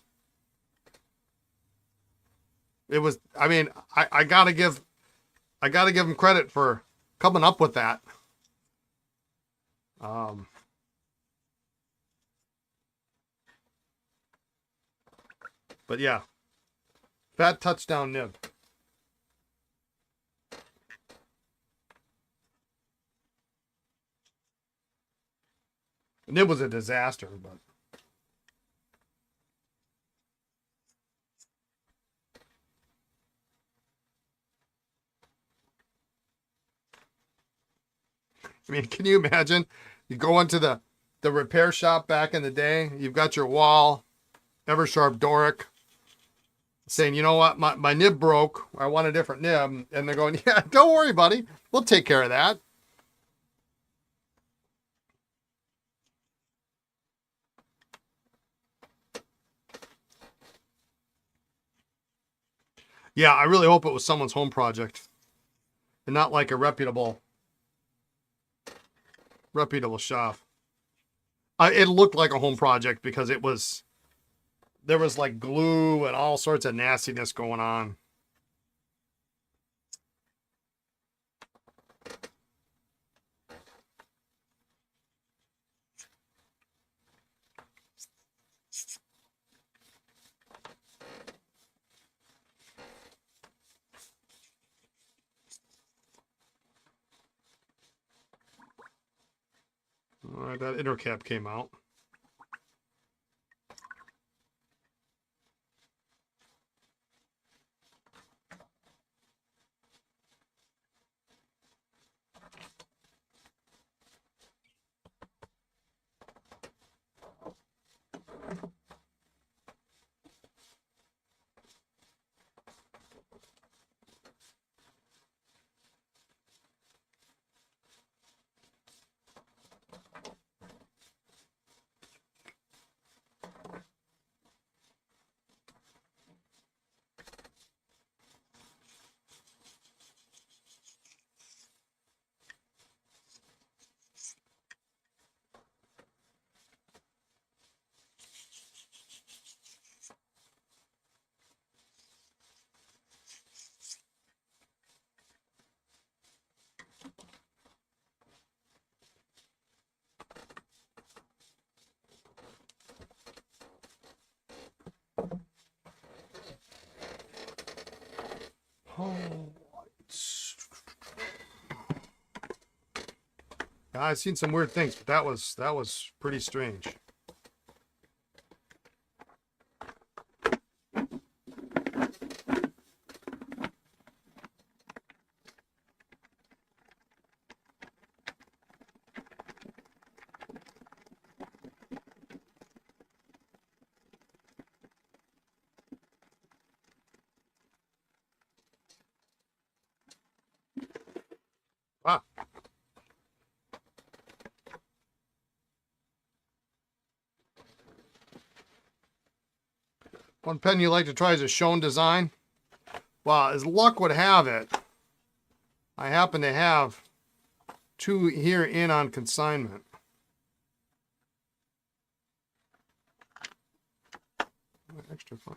It was, I mean, I gotta give him credit for coming up with that. But yeah, fat touchdown nib. Nib was a disaster, but I mean, can you imagine? You go into the repair shop back in the day. You've got your wall, Eversharp Doric, saying, you know what, my nib broke. I want a different nib. And they're going, yeah, don't worry, buddy. We'll take care of that. Yeah, I really hope it was someone's home project and not like a reputable shop. It looked like a home project because there was like glue and all sorts of nastiness going on. All right, that inner cap came out. Oh, yeah, I've seen some weird things, but that was pretty strange. Ah, one pen you like to try is a Shown design. Well, as luck would have it, I happen to have two here in on consignment. Extra fun.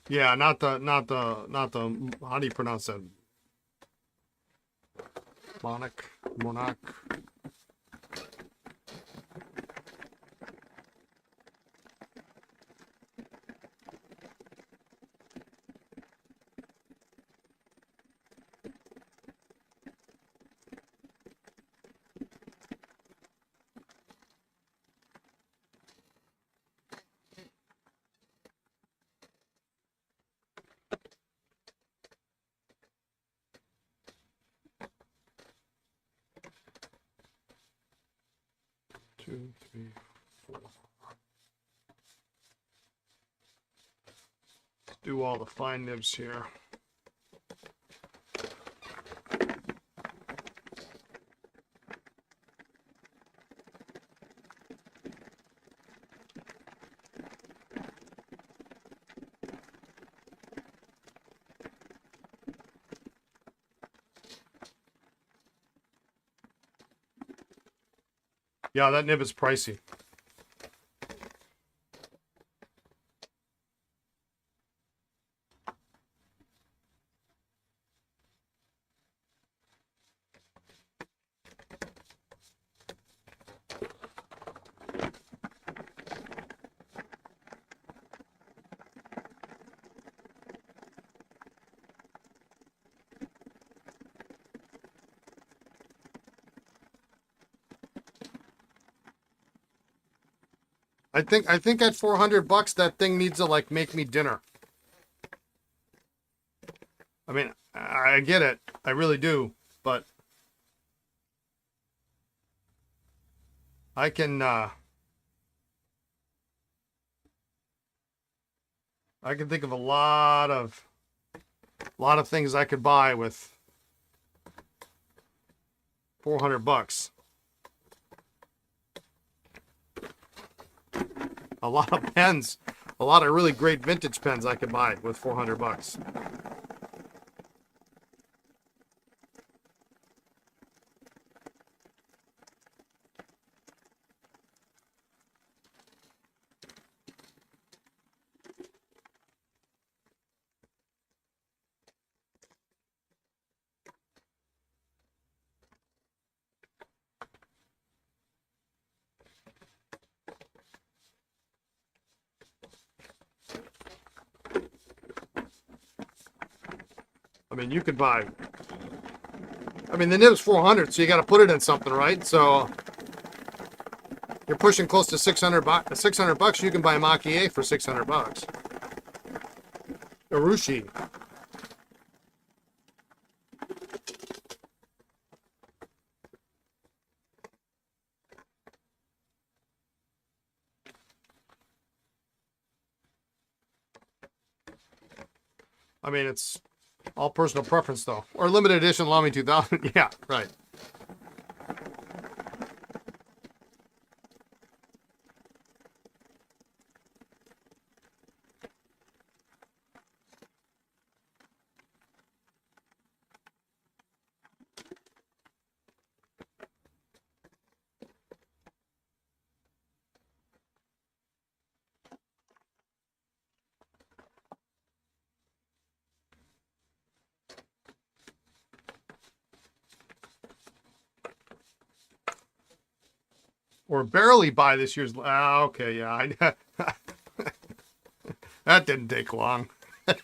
Yeah, not the. How do you pronounce that? Monarch. Two, three, four. Let's do all the fine nibs here. Yeah, that nib is pricey. I think at $400 that thing needs to like make me dinner. I mean, I get it. I really do, but I can think of a lot of things I could buy with $400. A lot of pens, a lot of really great vintage pens I could buy with $400. I mean, you could buy. I mean, the nib's 400, so you got to put it in something, right? So you're pushing close to $600. You can buy Maki-E for $600. Urushi. I mean, it's all personal preference, though. Or limited edition Lamy 2000. Yeah, right. Or barely buy this year's. Okay, yeah. That didn't take long. I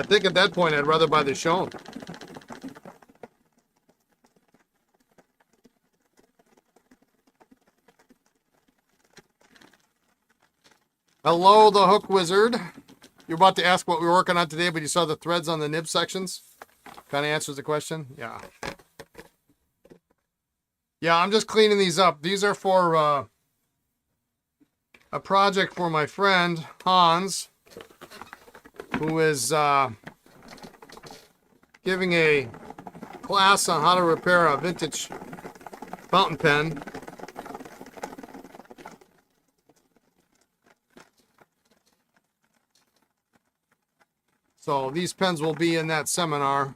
think at that point I'd rather buy the Shown. Hello, the Hook Wizard. You're about to ask what we were working on today, but you saw the threads on the nib sections. Kind of answers the question. Yeah. Yeah, I'm just cleaning these up. These are for a project for my friend Hans, who is giving a class on how to repair a vintage fountain pen. So these pens will be in that seminar.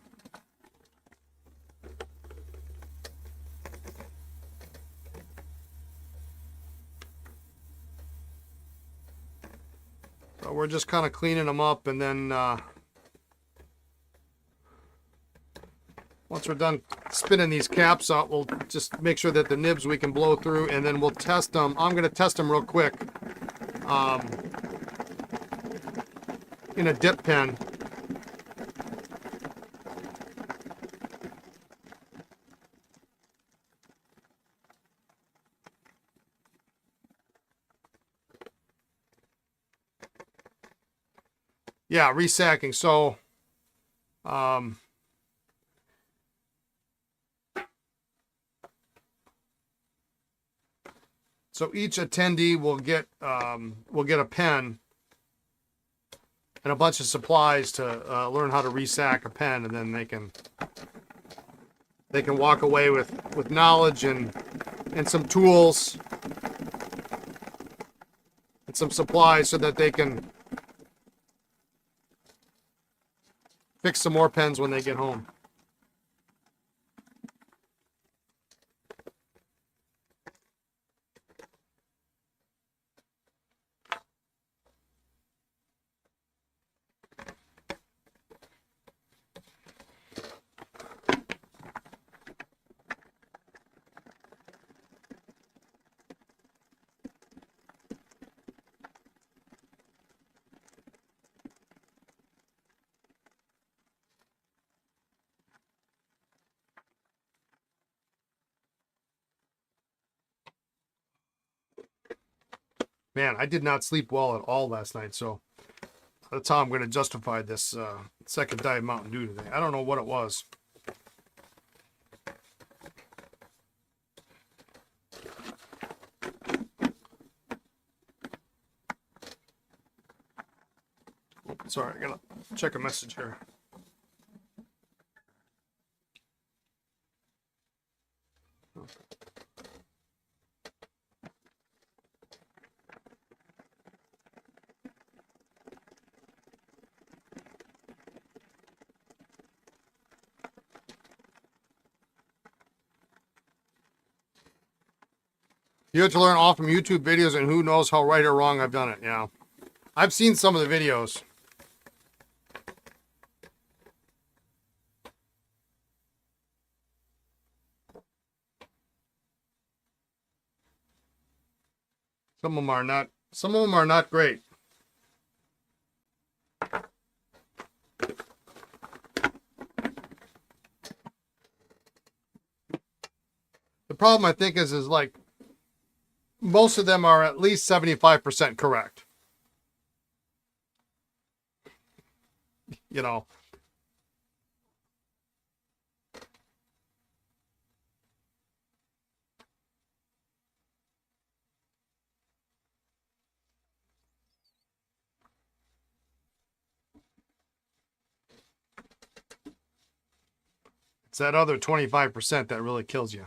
So we're just kind of cleaning them up, and then once we're done spinning these caps out, we'll just make sure that the nibs we can blow through, and then we'll test them. I'm going to test them real quick in a dip pen. Yeah, resacking. So, so each attendee will get a pen and a bunch of supplies to learn how to resack a pen, and then they can walk away with knowledge and some tools and some supplies so that they can fix some more pens when they get home. Man, I did not sleep well at all last night, so that's how I'm going to justify this second Diet Mountain Dew today. I don't know what it was. Sorry, I gotta check a message here. You have to learn all from YouTube videos, and who knows how right or wrong I've done it. Yeah, I've seen some of the videos. Some of them are not. Some of them are not great. The problem I think is like most of them are at least 75% correct. You know. It's that other 25% that really kills you.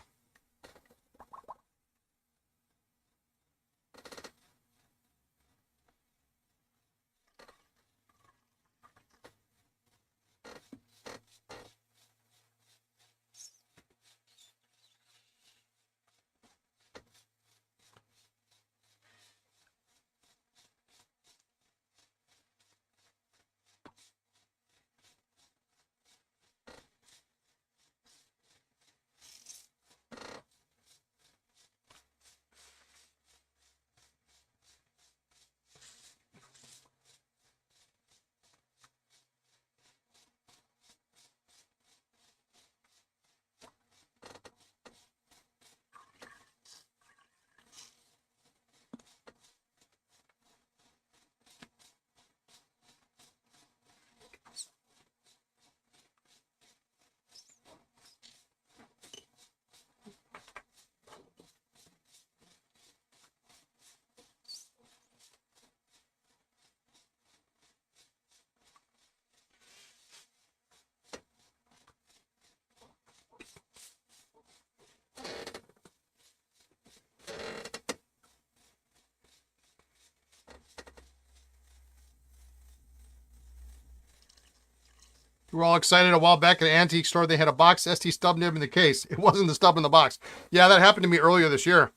We were all excited a while back at an antique store. They had a box ST stub nib in the case. It wasn't the stub in the box. Yeah, that happened to me earlier this year.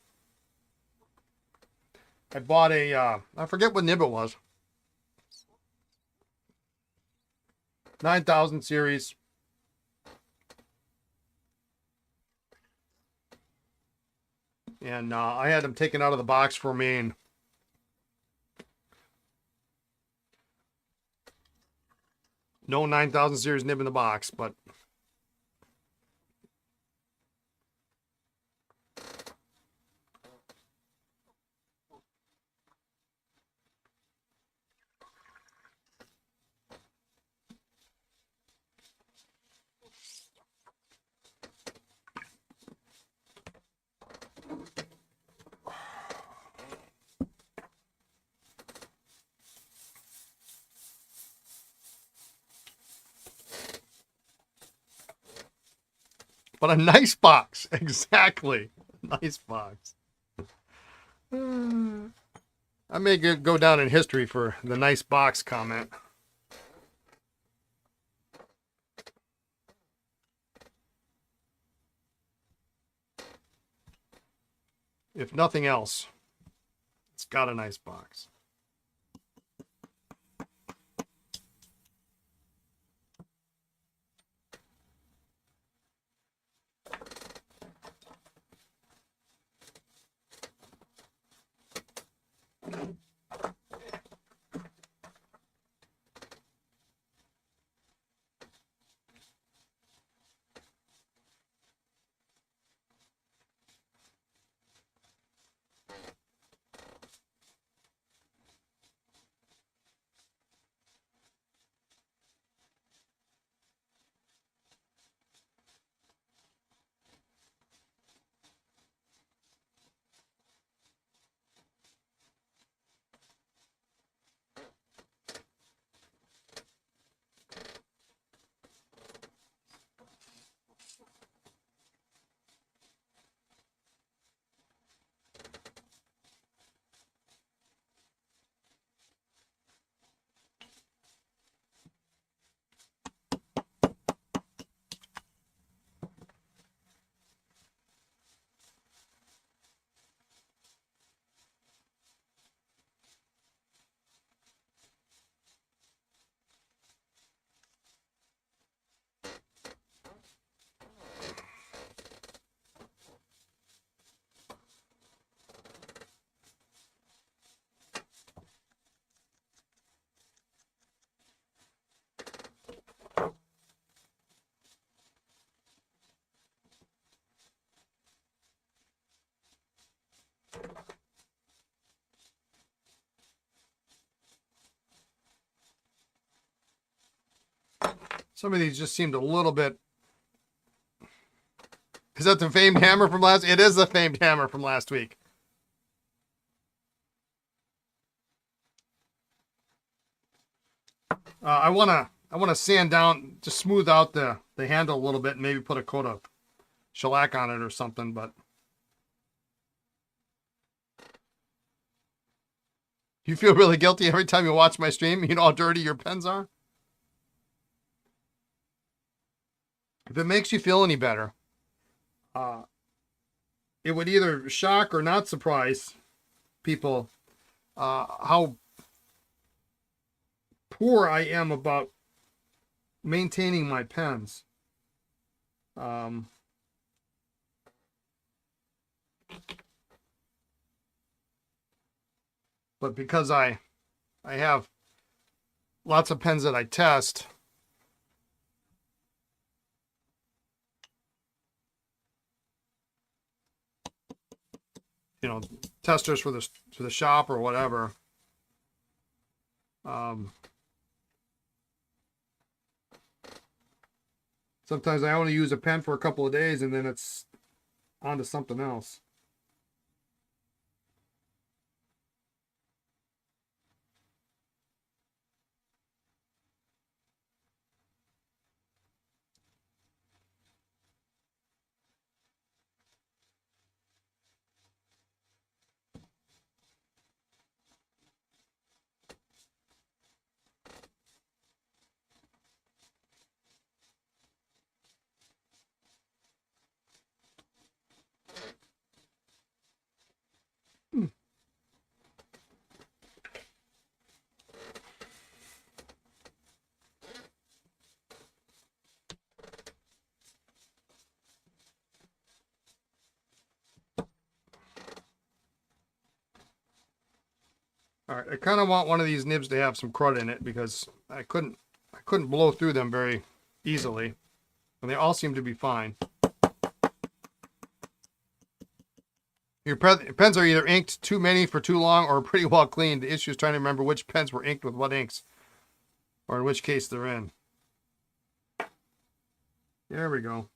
I bought a, I forget what nib it was. 9000 series. And I had them taken out of the box for me. And no 9000 series nib in the box, but a nice box. Exactly. Nice box. I may go down in history for the nice box comment. If nothing else, it's got a nice box. Some of these just seemed a little bit. Is that the famed hammer from last? It is the famed hammer from last week. I wanna sand down, just smooth out the handle a little bit, and maybe put a coat of shellac on it or something. But you feel really guilty every time you watch my stream. You know how dirty your pens are. If it makes you feel any better, it would either shock or not surprise people how poor I am about maintaining my pens. But because I have lots of pens that I test, you know, testers for the shop or whatever. Sometimes I only use a pen for a couple of days and then it's on to something else. All right, I kind of want one of these nibs to have some crud in it because I couldn't blow through them very easily, and they all seem to be fine. Your pens are either inked too many for too long or pretty well cleaned. The issue is trying to remember which pens were inked with what inks, or in which case they're in. There we go.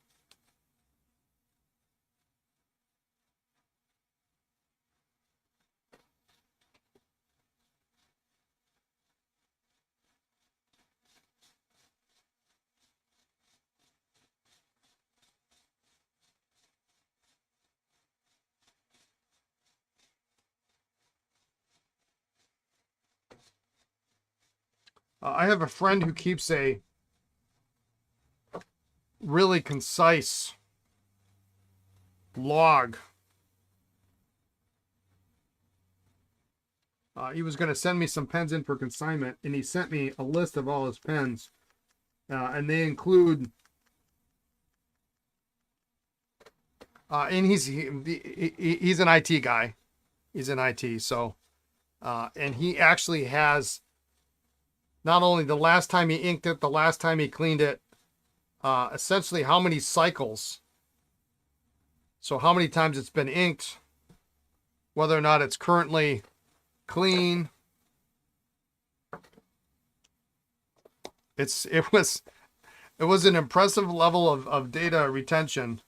I have a friend who keeps a really concise log. He was going to send me some pens in for consignment, and he sent me a list of all his pens, and they include. And he's an IT guy. He's in IT, so and he actually has not only the last time he inked it, the last time he cleaned it, essentially how many cycles. So how many times it's been inked, whether or not it's currently clean. It was an impressive level of data retention.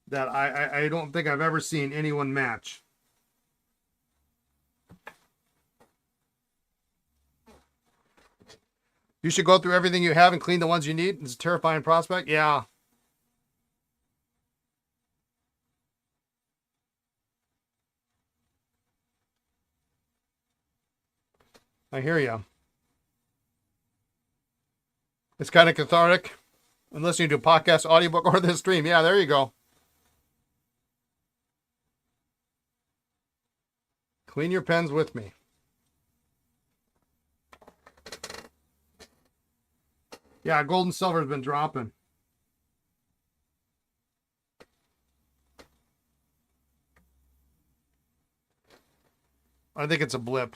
That I don't think I've ever seen anyone match. You should go through everything you have and clean the ones you need. It's a terrifying prospect. Yeah. I hear you. It's kind of cathartic. I'm listening to a podcast, audiobook, or this stream. Yeah, there you go. Clean your pens with me. Yeah, gold and silver has been dropping. I think it's a blip.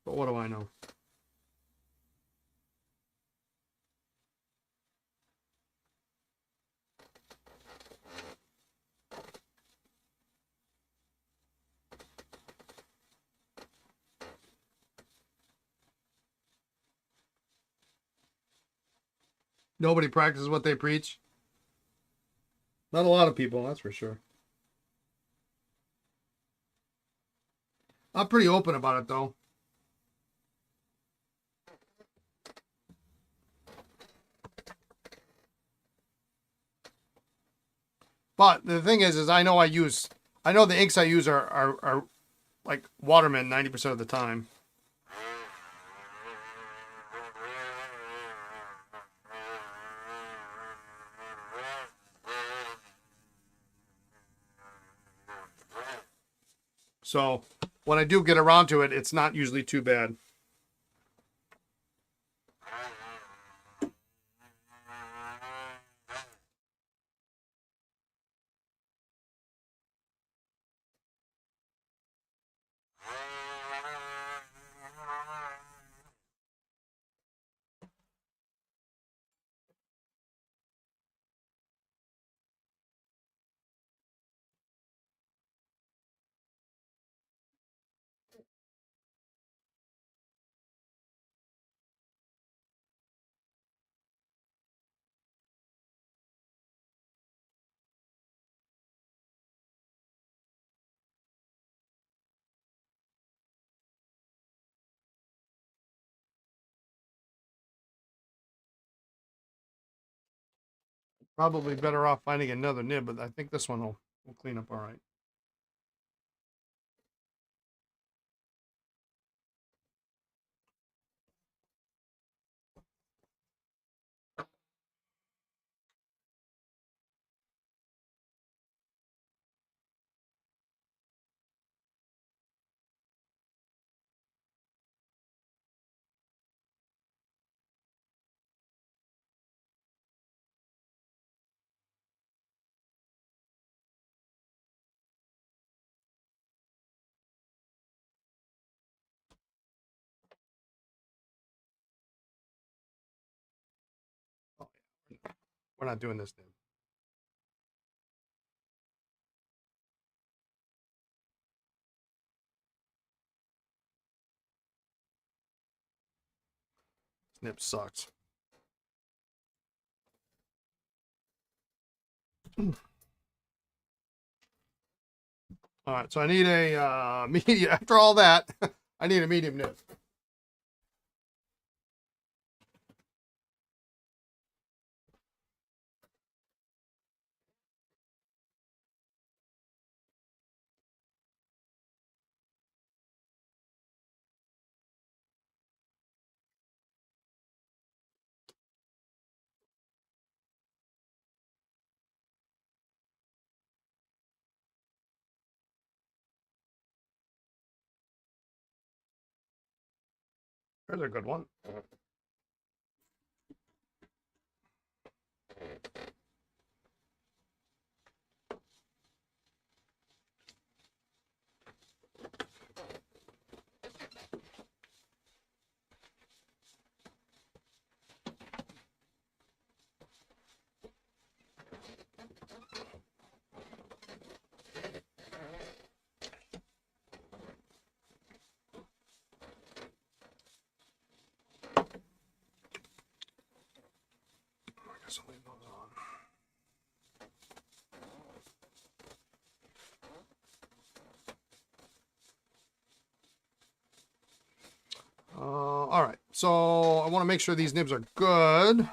But what do I know? Nobody practices what they preach. Not a lot of people, that's for sure. I'm pretty open about it, though. But the thing is I know the inks I use are like Waterman 90% of the time. So when I do get around to it, it's not usually too bad. Probably better off finding another nib, but I think this one will clean up all right. Oh, yeah. We're not doing this nib. This nib sucks. All right, so I need a medium. After all that, I need a medium nib. There's a good one. I guess I'll leave those on. All right, so I want to make sure these nibs are good.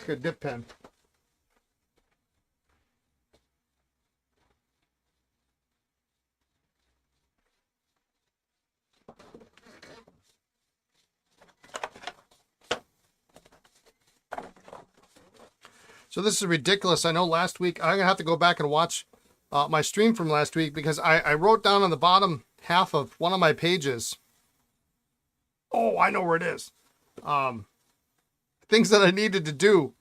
Good dip pen. So this is ridiculous. I know last week, I'm going to have to go back and watch my stream from last week because I wrote down on the bottom half of one of my pages. Oh, I know where it is. Things that I needed to do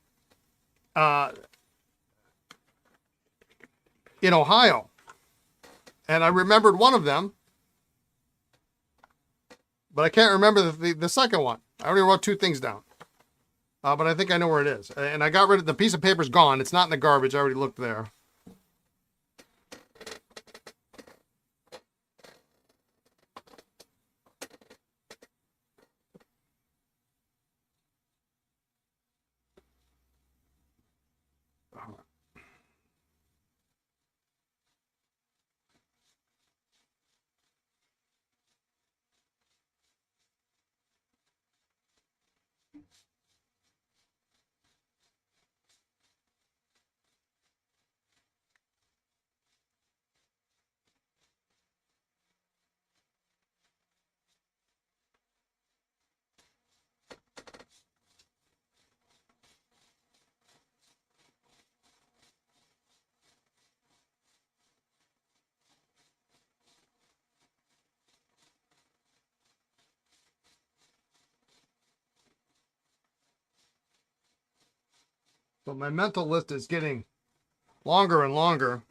in Ohio. And I remembered one of them, but I can't remember the second one. I only wrote two things down. but I think I know where it is. And I got rid of the piece of paper's gone. It's not in the garbage. I already looked there. So my mental list is getting longer and longer.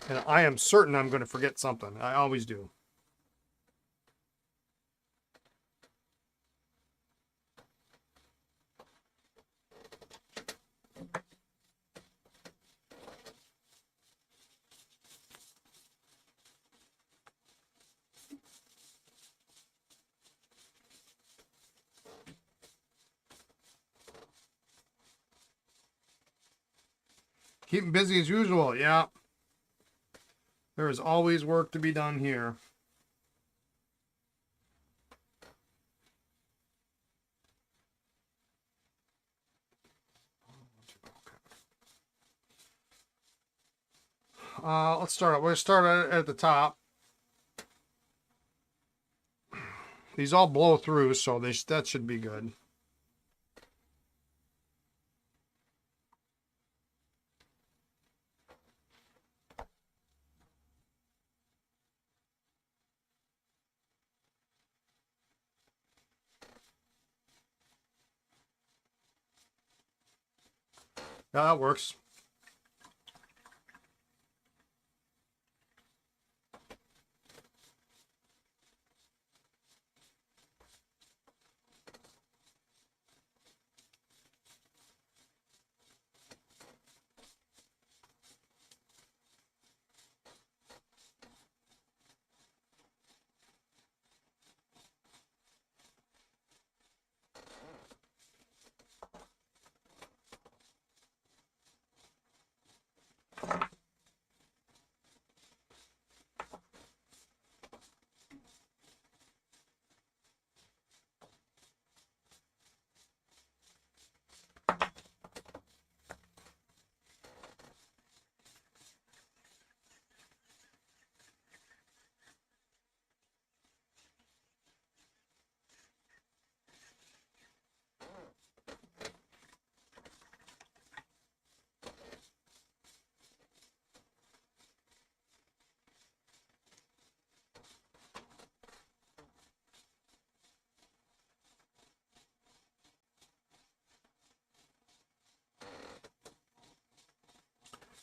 And I am certain I'm going to forget something. I always do. Keeping busy as usual. Yeah. There is always work to be done here. Let's start. We'll start at the top. These all blow through, so that should be good. Yeah, that works.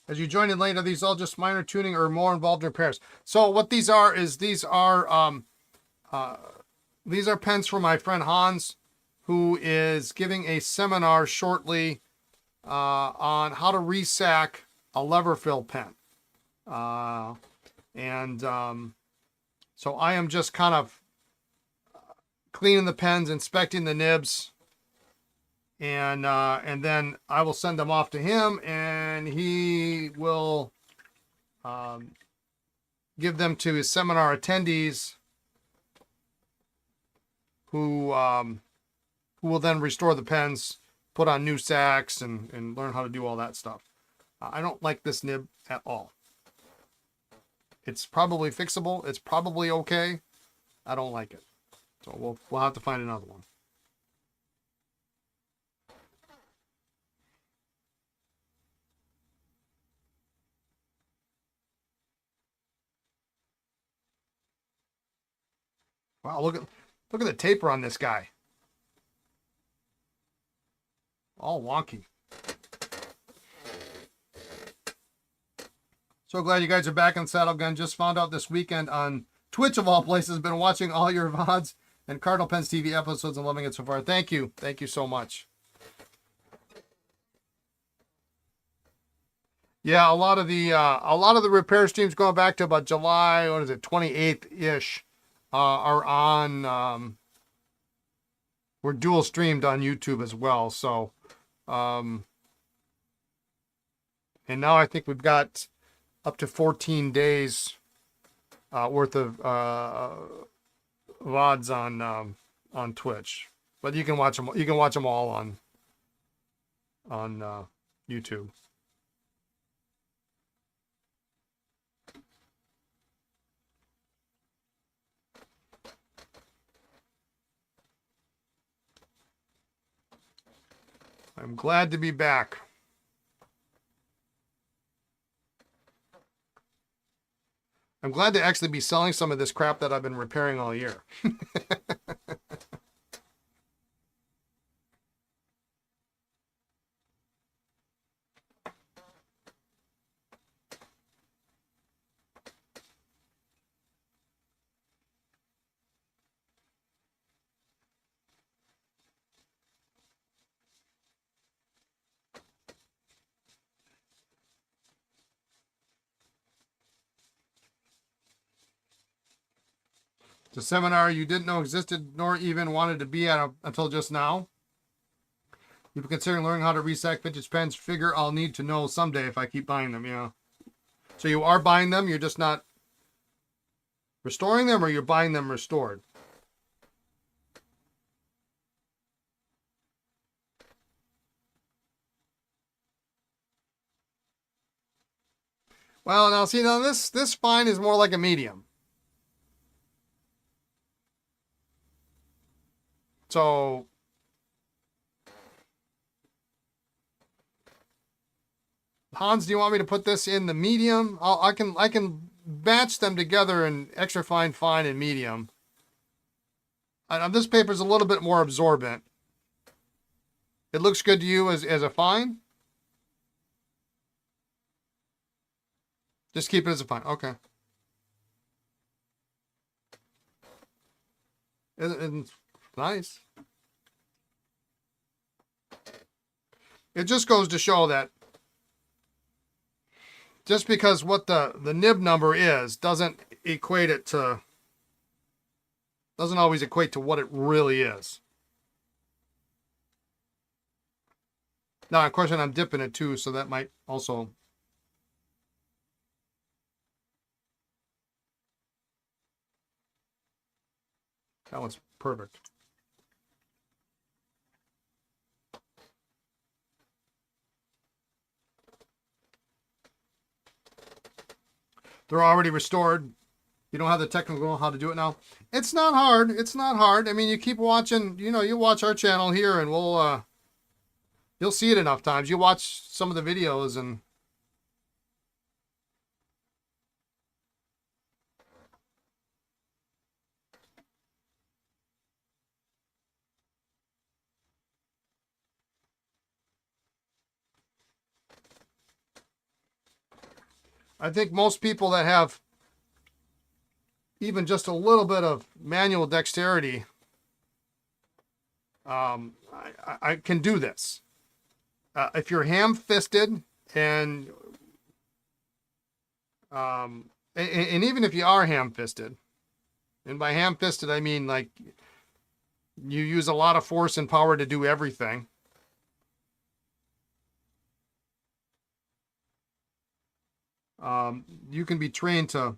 As you join in later, these all just minor tuning or more involved repairs. So what these are is these are pens for my friend Hans, who is giving a seminar shortly on how to resack a lever fill pen. So I am just kind of cleaning the pens, inspecting the nibs, and then I will send them off to him, and he will give them to his seminar attendees, who will then restore the pens, put on new sacks, and learn how to do all that stuff. I don't like this nib at all. It's probably fixable. It's probably okay. I don't like it. So we'll have to find another one. Wow, look at the taper on this guy. All wonky. So glad you guys are back in the saddle again. Just found out this weekend on Twitch, of all places. Been watching all your VODs and Cardinal Pens TV episodes and loving it so far. Thank you. Thank you so much. Yeah, a lot of the repair streams going back to about July, 28th-ish, are on, we're dual streamed on YouTube as well. So, and now I think we've got up to 14 days worth of VODs on Twitch, but you can watch them. You can watch them all on YouTube. I'm glad to be back. I'm glad to actually be selling some of this crap that I've been repairing all year. The seminar you didn't know existed nor even wanted to be at until just now. You've been considering learning how to resack vintage pens. Figure I'll need to know someday if I keep buying them. Yeah. So you are buying them. You're just not restoring them, or you're buying them restored. Well, now see, now this fine is more like a medium. So Hans, do you want me to put this in the medium? I can batch them together in extra fine and medium. And this paper is a little bit more absorbent. It looks good to you as a fine? Just keep it as a fine. Okay. It's nice. It just goes to show that just because what the nib number is doesn't always equate to what it really is. Now, of course, I'm dipping it too, so that might also. That one's perfect. They're already restored. You don't have the technical know how to do it now. It's not hard. It's not hard. I mean, you keep watching, you watch our channel here and you'll see it enough times. You watch some of the videos and I think most people that have even just a little bit of manual dexterity, I can do this. If you're ham-fisted and even if you are ham-fisted, and by ham-fisted I mean like you use a lot of force and power to do everything. You can be trained to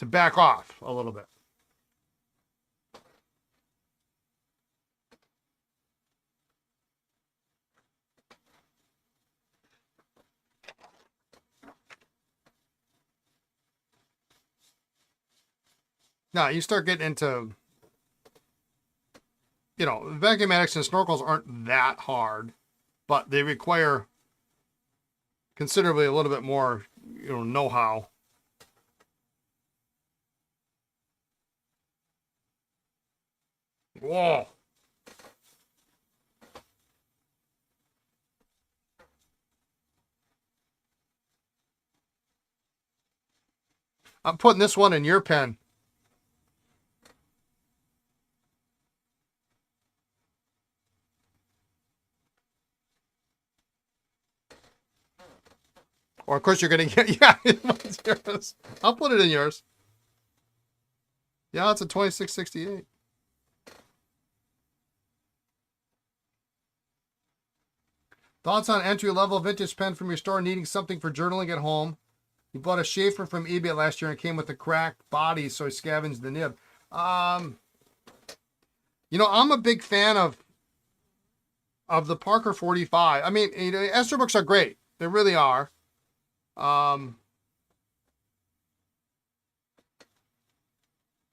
back off a little bit. Now you start getting into, vacuumatics and snorkels aren't that hard, but they require considerably a little bit more, know-how. Whoa. I'm putting this one in your pen. Or of course you're gonna get, yeah, it's yours. I'll put it in yours. Yeah, it's a 2668. Thoughts on entry-level vintage pen from your store needing something for journaling at home? You bought a Schaefer from eBay last year and it came with a cracked body, so I scavenged the nib. You know, I'm a big fan of the Parker 45. I mean, you know, Esterbrook's are great. They really are.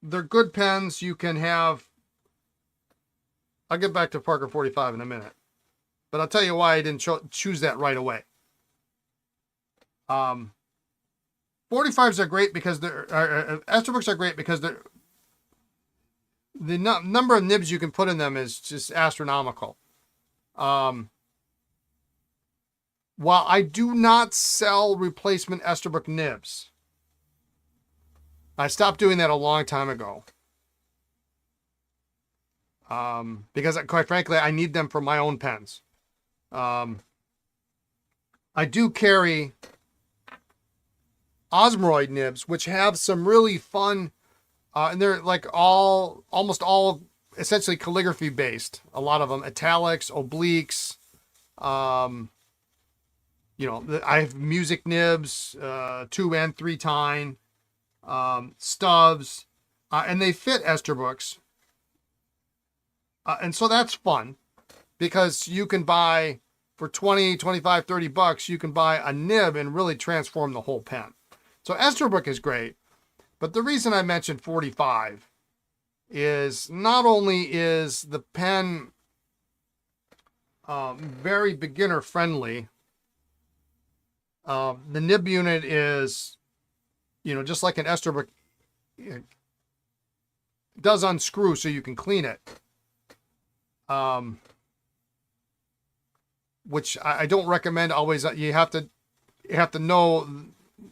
They're good pens. You can have. I'll get back to Parker 45 in a minute, but I'll tell you why I didn't choose that right away. 45s are great because they're Esterbrook's are great because they're the number of nibs you can put in them is just astronomical. While I do not sell replacement Esterbrook nibs, I stopped doing that a long time ago. Because quite frankly, I need them for my own pens. I do carry Osmoroid nibs, which have some really fun, and they're like almost all essentially calligraphy based. A lot of them italics, obliques. You know, I have music nibs, 2 and 3 tine, stubs, and they fit Esterbrook's. And so that's fun because you can buy for 20, 25, 30 bucks, you can buy a nib and really transform the whole pen. So Esterbrook is great. But the reason I mentioned 45 is not only is the pen very beginner friendly, the nib unit is, you know, just like an Esterbrook, it does unscrew so you can clean it. Which I don't recommend always. You have to know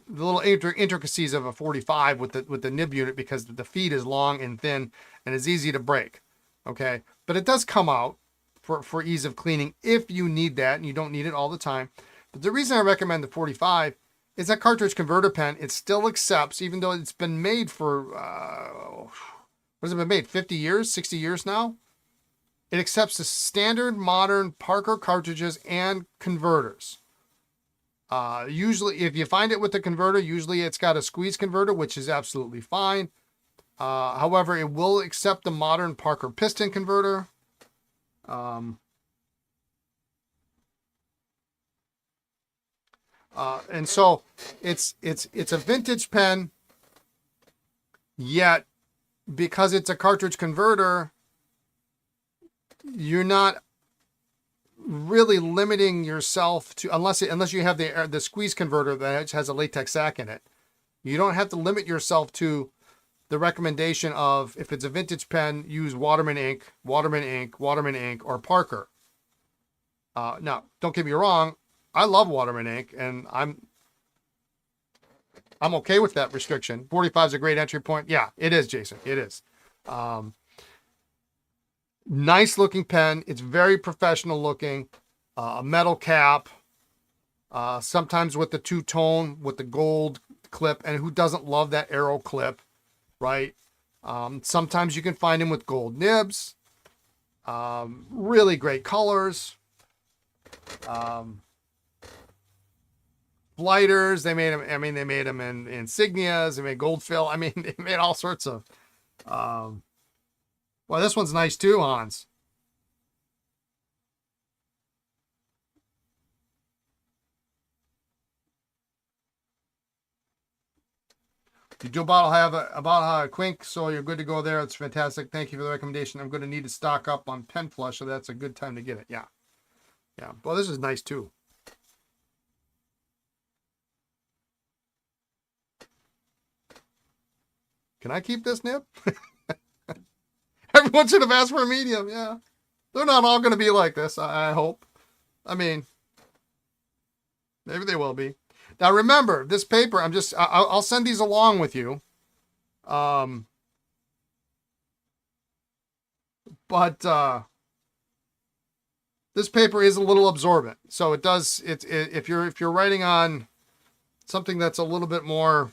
the little intricacies of a 45 with the nib unit because the feed is long and thin and it's easy to break. Okay, but it does come out for ease of cleaning if you need that, and you don't need it all the time. But the reason I recommend the 45 is that cartridge converter pen. It still accepts, even though it's been made for what has it been made? 50 years, 60 years now. It accepts the standard modern Parker cartridges and converters. Usually, if you find it with the converter, usually it's got a squeeze converter, which is absolutely fine. However, it will accept the modern Parker piston converter. And so it's a vintage pen, yet because it's a cartridge converter, you're not really limiting yourself to, unless you have the squeeze converter that has a latex sac in it. You don't have to limit yourself to the recommendation of, if it's a vintage pen, use Waterman ink, or Parker. Now, don't get me wrong, I love Waterman ink, and I'm okay with that restriction. 45 is a great entry point. Yeah, it is, Jason. It is. Nice looking pen. It's very professional looking. A metal cap. Sometimes with the two-tone, with the gold clip. And who doesn't love that arrow clip, right? Sometimes you can find them with gold nibs. Really great colors. Blighters. They made them. I mean, they made them in insignias. They made gold fill. I mean, they made all sorts of. Well, this one's nice too, Hans. You do have a quink, so you're good to go there. It's fantastic. Thank you for the recommendation. I'm going to need to stock up on pen flush, so that's a good time to get it. Yeah. Yeah. Well, this is nice too. Can I keep this nib? Everyone should have asked for a medium. Yeah. They're not all going to be like this, I hope. I mean, maybe they will be. Now remember, this paper, I'll send these along with you. But this paper is a little absorbent. So if you're writing on something that's a little bit more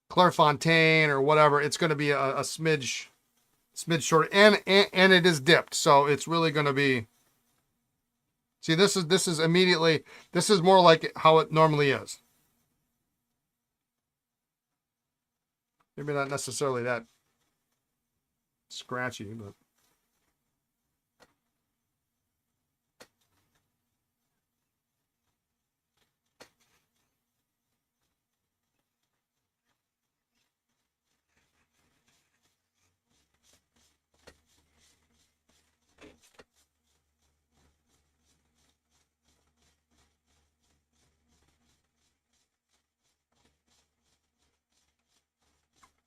Clairefontaine or whatever, it's going to be a smidge shorter, and it is dipped, so it's really going to be. See, this is immediately. This is more like how it normally is. Maybe not necessarily that scratchy, but.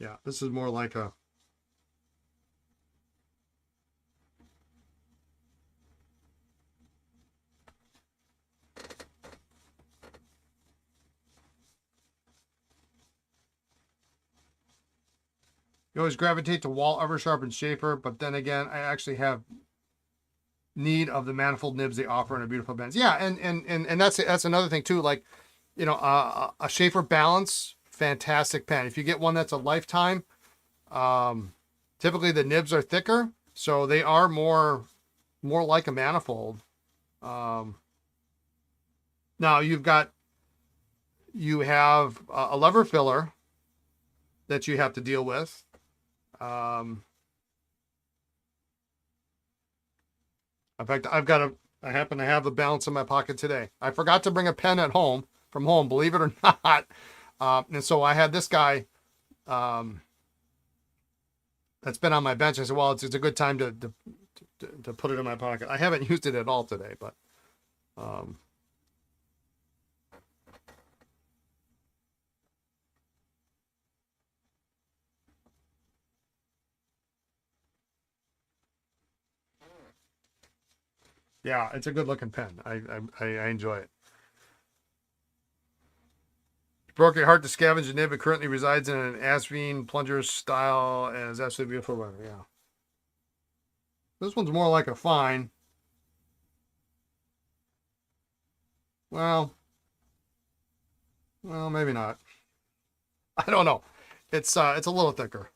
Yeah, this is more like a. You always gravitate to Wall, Eversharp, and Schaefer, but then again, I actually have need of the manifold nibs they offer in a beautiful bends. Yeah, and that's another thing too. Like, a Schaefer Balance, fantastic pen. If you get one that's a lifetime, typically the nibs are thicker, so they are more like a manifold. Now you have a lever filler that you have to deal with. In fact, I happen to have the Balance in my pocket today. I forgot to bring a pen from home, believe it or not. And so I had this guy that's been on my bench. I said, well, it's a good time to put it in my pocket. I haven't used it at all today, but yeah, it's a good looking pen. I enjoy it. Broke your heart to scavenge a nib. It currently resides in an Asvine plunger style and is absolutely beautiful. Yeah. This one's more like a fine. Well, maybe not. I don't know. It's a little thicker.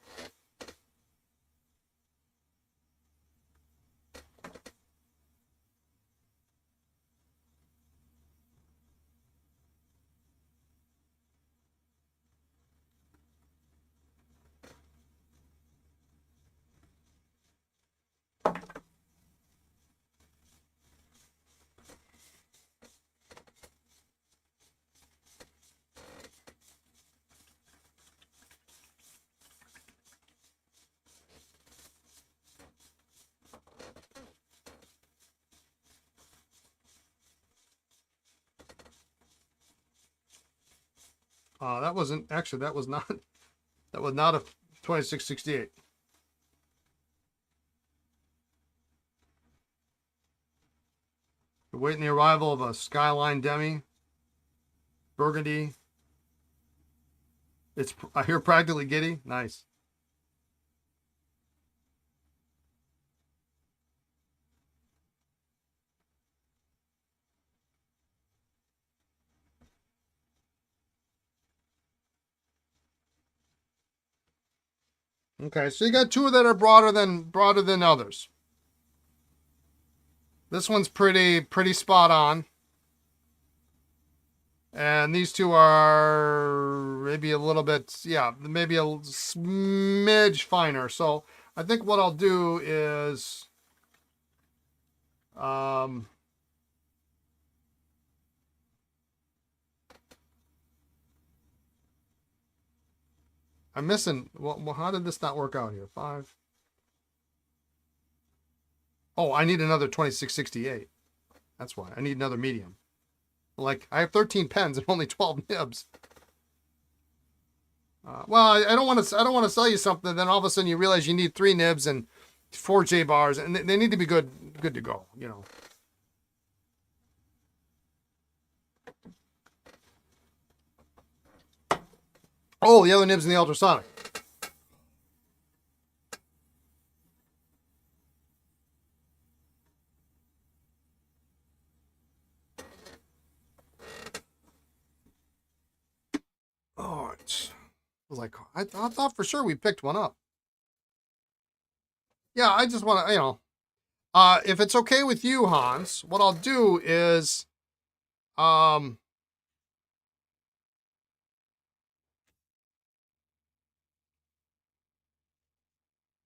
That wasn't actually. That was not. That was not a 2668. We're waiting the arrival of a Skyline Demi. Burgundy. I hear practically giddy. Nice. Okay, so you got two that are broader than others. This one's pretty spot on. And these two are maybe a little bit, yeah, maybe a smidge finer. So I think what I'll do is, I'm missing. Well, how did this not work out here? 5. Oh, I need another 2668. That's why I need another medium. Like, I have 13 pens and only 12 nibs. Well, I don't want to. I don't want to sell you something. Then all of a sudden you realize you need 3 nibs and 4 J bars, and they need to be good to go. You know. Oh, the other nibs in the ultrasonic. Oh, I was like, I thought for sure we picked one up. Yeah, I just want to, if it's okay with you, Hans, what I'll do is,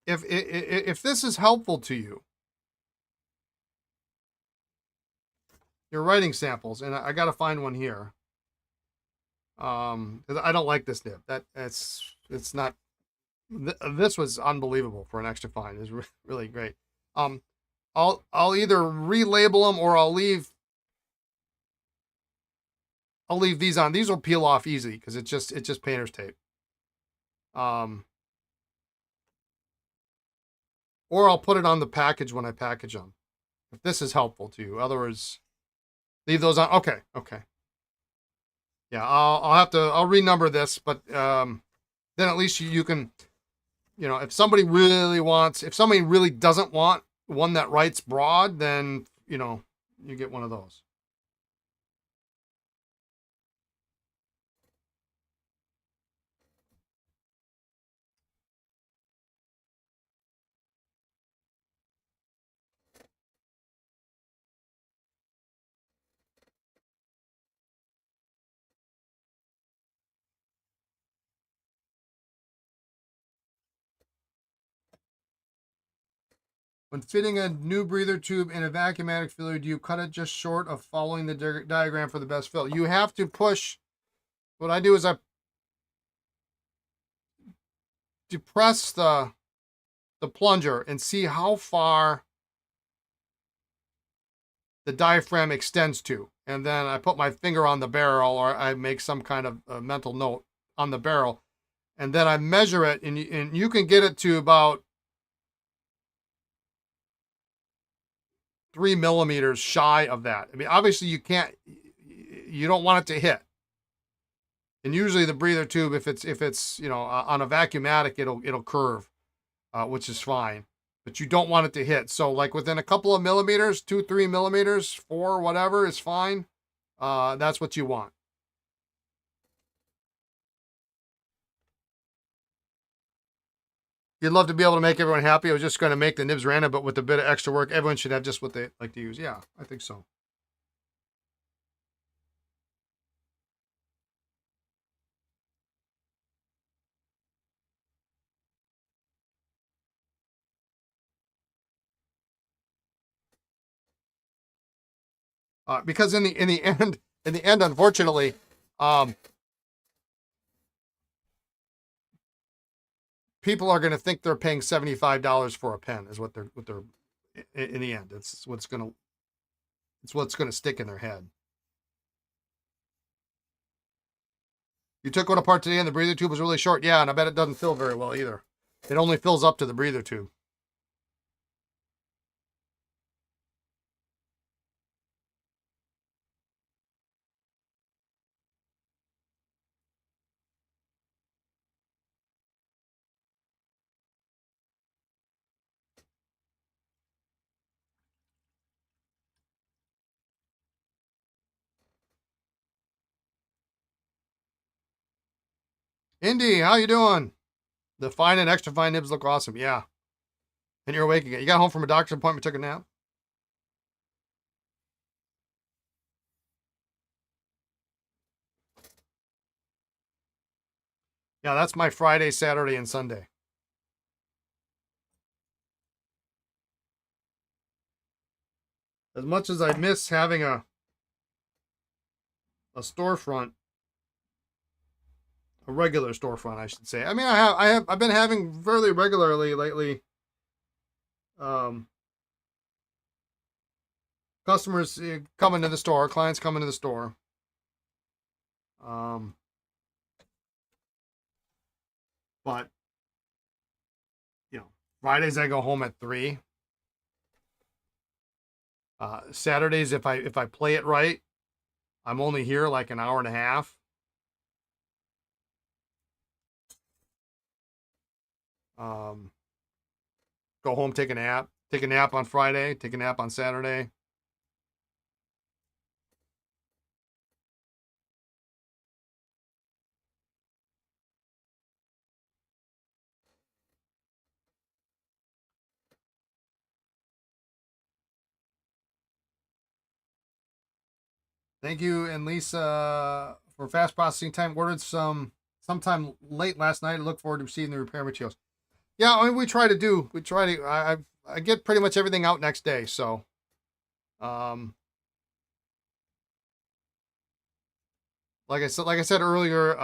if this is helpful to you, your writing samples, and I got to find one here. 'Cause I don't like this nib. It's not. This was unbelievable for an extra fine. It's really great. I'll either relabel them or I'll leave these on. These will peel off easy because it's just painter's tape. Or I'll put it on the package when I package them. If this is helpful to you, otherwise, leave those on. Okay. Yeah, I'll renumber this, but then at least you can, if somebody really doesn't want one that writes broad, then you get one of those. When fitting a new breather tube in a vacuumatic filler, do you cut it just short of following the diagram for the best fill? You have to push. What I do is I depress the plunger and see how far the diaphragm extends to. And then I put my finger on the barrel, or I make some kind of a mental note on the barrel. And then I measure it, and you can get it to about 3 millimeters shy of that. I mean, obviously you don't want it to hit. And usually the breather tube, if it's on a vacuumatic, it'll curve, which is fine. But you don't want it to hit. So like within a couple of millimeters, 2-3 millimeters, 4, whatever is fine. That's what you want. You'd love to be able to make everyone happy. I was just going to make the nibs random, but with a bit of extra work, everyone should have just what they like to use. Yeah, I think so. Because in the end, unfortunately, people are going to think they're paying $75 for a pen. Is what they're in the end. It's what's going to stick in their head. You took one apart today, and the breather tube was really short. Yeah, and I bet it doesn't fill very well either. It only fills up to the breather tube. Indy, how you doing? The fine and extra fine nibs look awesome. Yeah. And you're awake again. You got home from a doctor's appointment, took a nap? Yeah, that's my Friday, Saturday, and Sunday. As much as I miss having a storefront, a regular storefront, I should say. I mean, I've been having fairly regularly lately. Customers come into the store, clients come into the store. But, Fridays I go home at 3. Saturdays, if I play it right, I'm only here like an hour and a half. Um, Go home, take a nap. Take a nap on Friday. Take a nap on Saturday. Thank you, and Lisa, for fast processing time. Ordered sometime late last night. I look forward to receiving the repair materials. Yeah, I mean, we try to do. We try to. I get pretty much everything out next day. So, um, like I said earlier,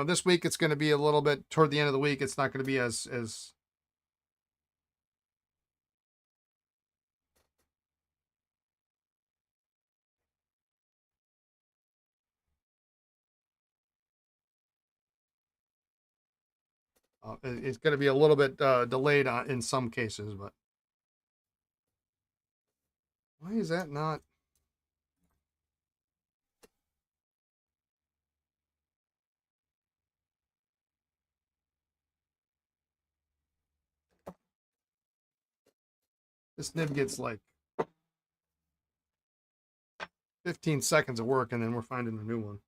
this week it's going to be a little bit toward the end of the week. It's not going to be as it's going to be a little bit delayed in some cases. But why is that not? This nib gets like 15 seconds of work, and then we're finding a new one.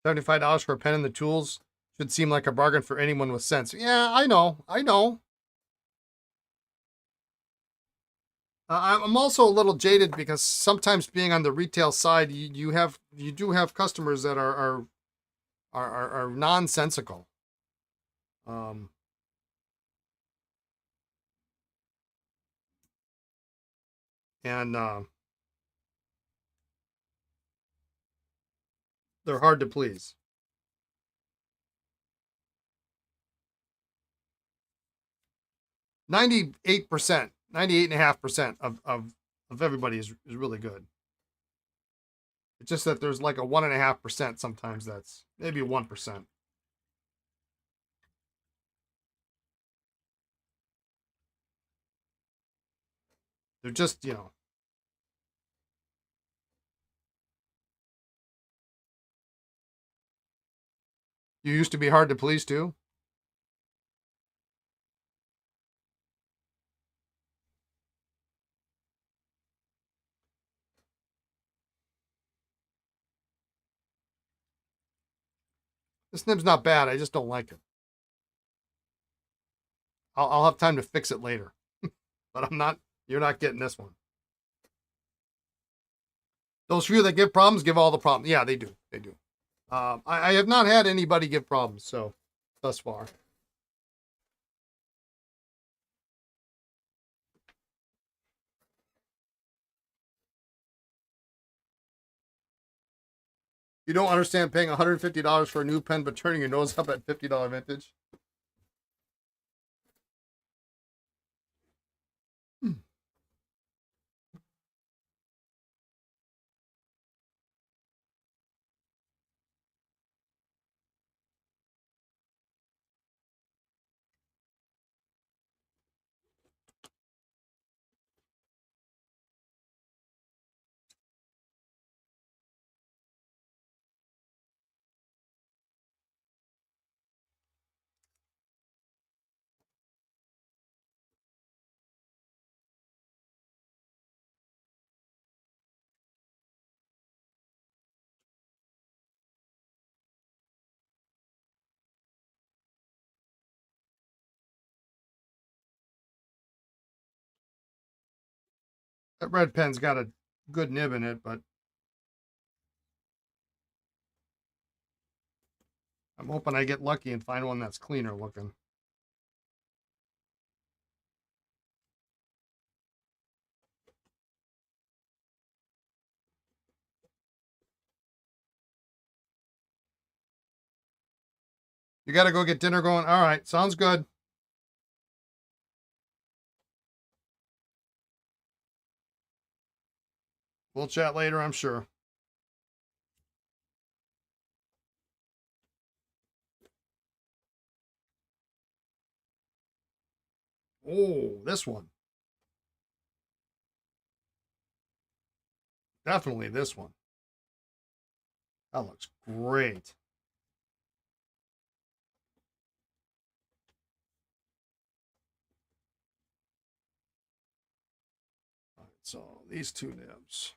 $75 for a pen and the tools should seem like a bargain for anyone with sense. Yeah, I know. I know. I'm also a little jaded because sometimes being on the retail side, you do have customers that are nonsensical. Um, and they're hard to please. 98%, 98.5% of everybody is really good. It's just that there's like a 1.5% sometimes that's maybe 1%. They're just, you used to be hard to please too. This nib's not bad. I just don't like it. I'll have time to fix it later, but I'm not. You're not getting this one. Those few that give problems give all the problems. Yeah, they do. They do. I have not had anybody give problems so thus far. You don't understand paying $150 for a new pen, but turning your nose up at $50 vintage. That red pen's got a good nib in it, but I'm hoping I get lucky and find one that's cleaner looking. You got to go get dinner going. All right. Sounds good. We'll chat later, I'm sure. Oh, this one. Definitely this one. That looks great. All right, so these two nibs.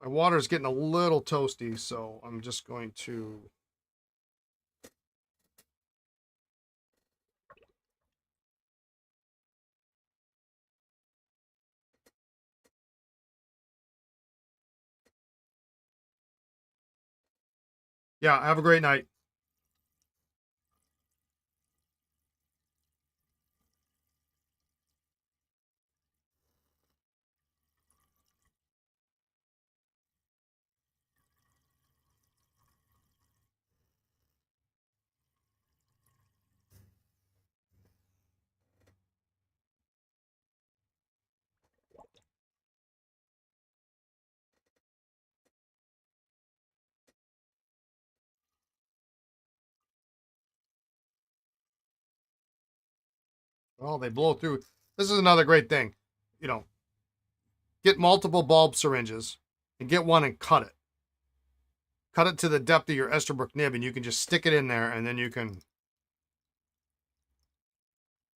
My water's getting a little toasty, so I'm just going to. Yeah, have a great night. Oh, they blow through. This is another great thing. You know, get multiple bulb syringes and get one and cut it. Cut it to the depth of your Esterbrook nib, and you can just stick it in there, and then you can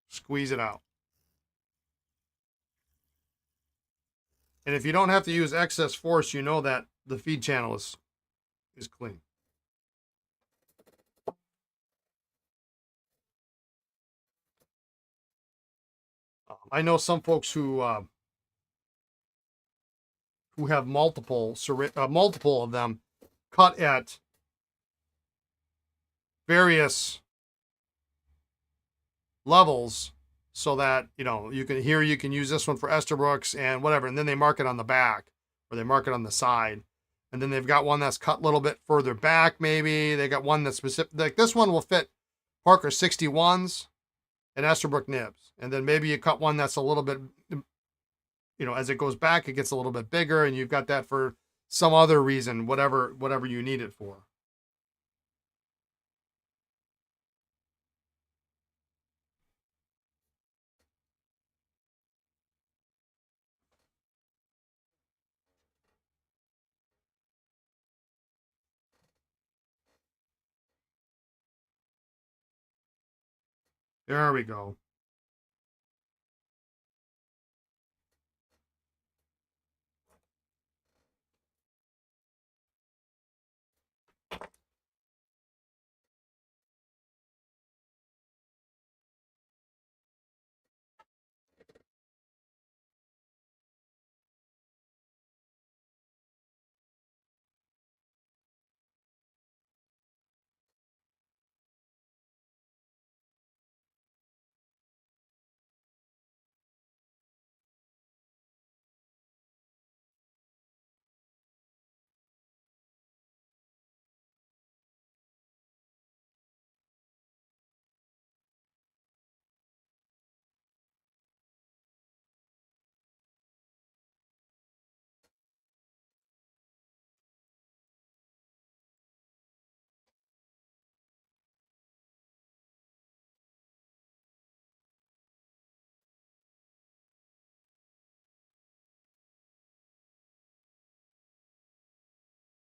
squeeze it out. And if you don't have to use excess force, you know that the feed channel is clean. I know some folks who have multiple of them cut at various levels, so that you can use this one for Esterbrook's and whatever, and then they mark it on the back or they mark it on the side, and then they've got one that's cut a little bit further back. Maybe they got one that's specific, like this one will fit Parker 61s and Esterbrook nibs, and then maybe you cut one that's a little bit, as it goes back, it gets a little bit bigger, and you've got that for some other reason, whatever you need it for. There we go.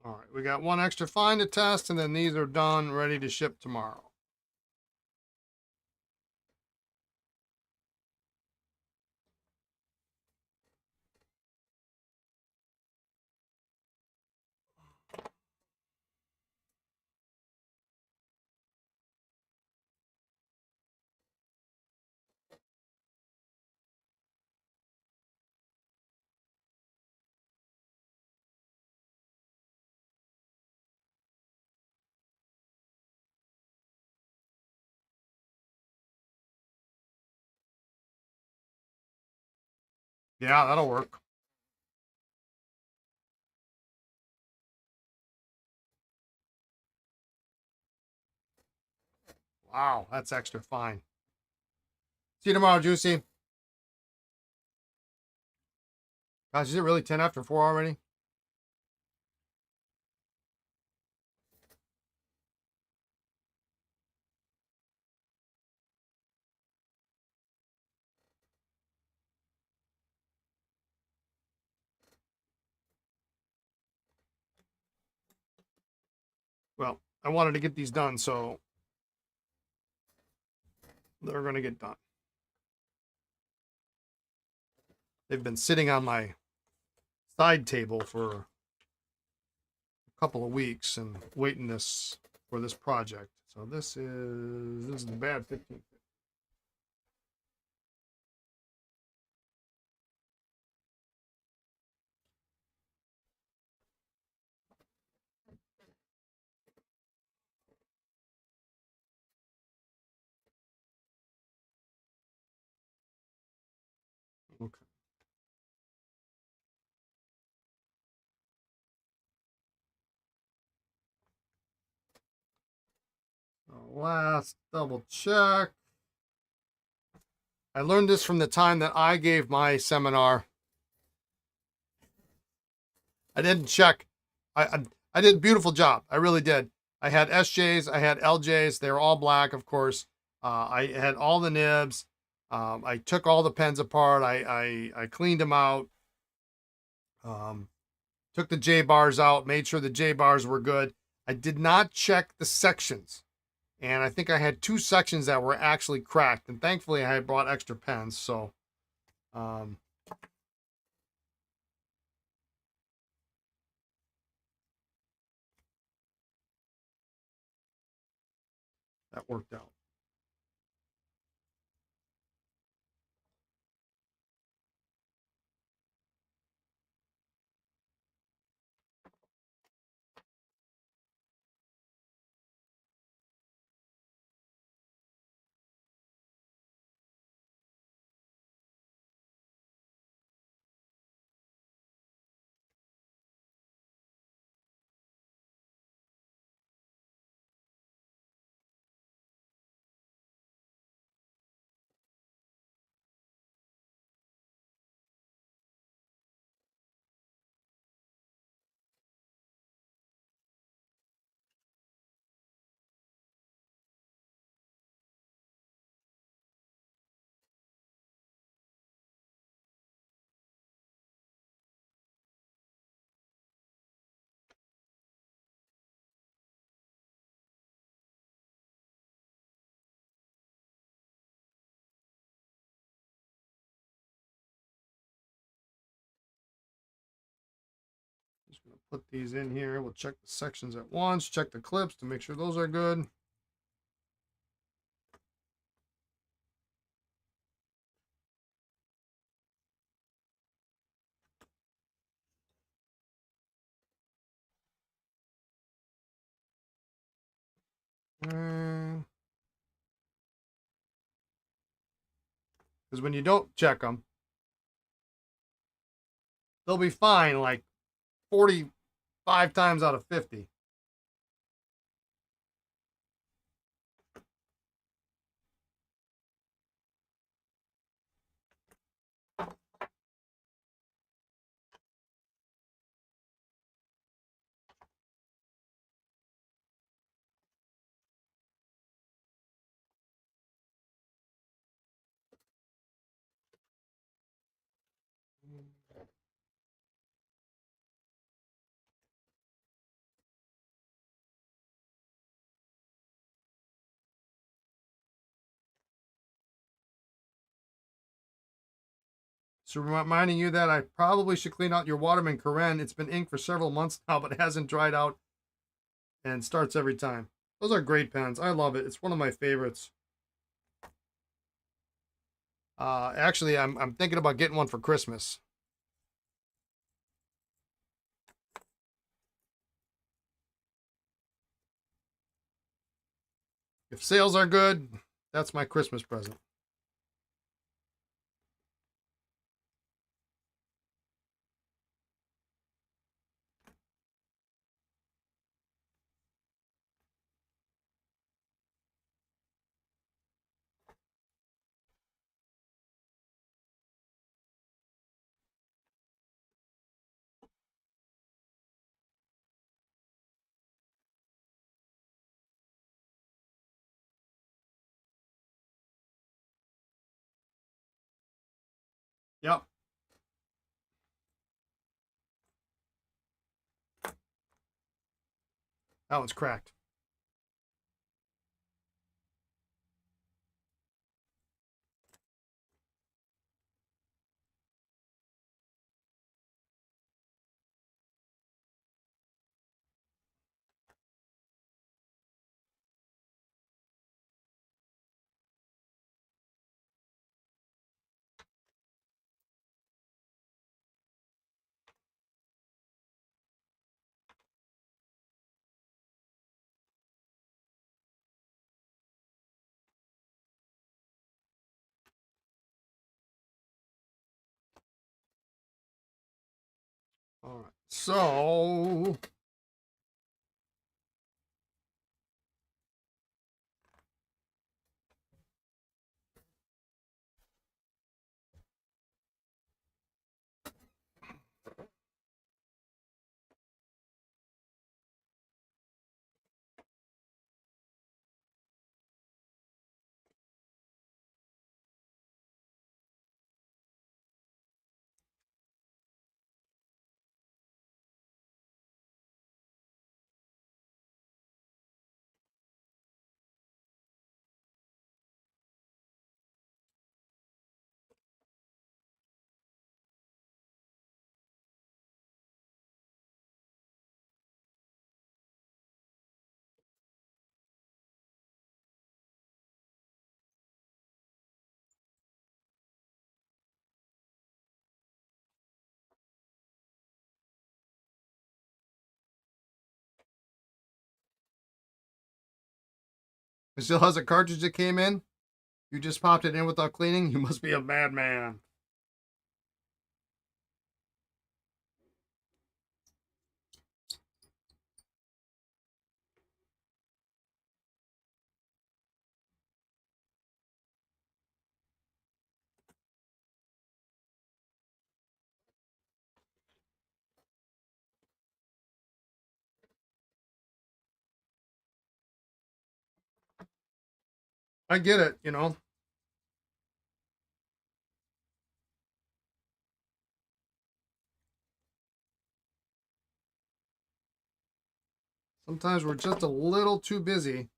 All right, we got one extra fine to test, and then these are done, ready to ship tomorrow. Yeah, that'll work. Wow, that's extra fine. See you tomorrow, Juicy. Gosh, is it really 10 after 4 already? Well, I wanted to get these done, so they're going to get done. They've been sitting on my side table for a couple of weeks and waiting this for this project. So this is the bad 15. Okay. Last double check. I learned this from the time that I gave my seminar. I didn't check. I did a beautiful job. I really did. I had SJs, I had LJs. They were all black, of course. I had all the nibs. I took all the pens apart. I cleaned them out. Um, took the J bars out. Made sure the J bars were good. I did not check the sections, and I think I had 2 sections that were actually cracked. And thankfully, I had brought extra pens, so um, that worked out. Just gonna put these in here. We'll check the sections at once. Check the clips to make sure those are good. Because when you don't check them, they'll be fine like 45 times out of 50. So reminding you that I probably should clean out your Waterman Karen. It's been inked for several months now, but it hasn't dried out and starts every time. Those are great pens. I love it. It's one of my favorites. Actually, I'm thinking about getting one for Christmas. If sales are good, that's my Christmas present. Yep. That one's cracked. All right. So it still has a cartridge that came in. You just popped it in without cleaning. You must be a madman. I get it, you know. Sometimes we're just a little too busy.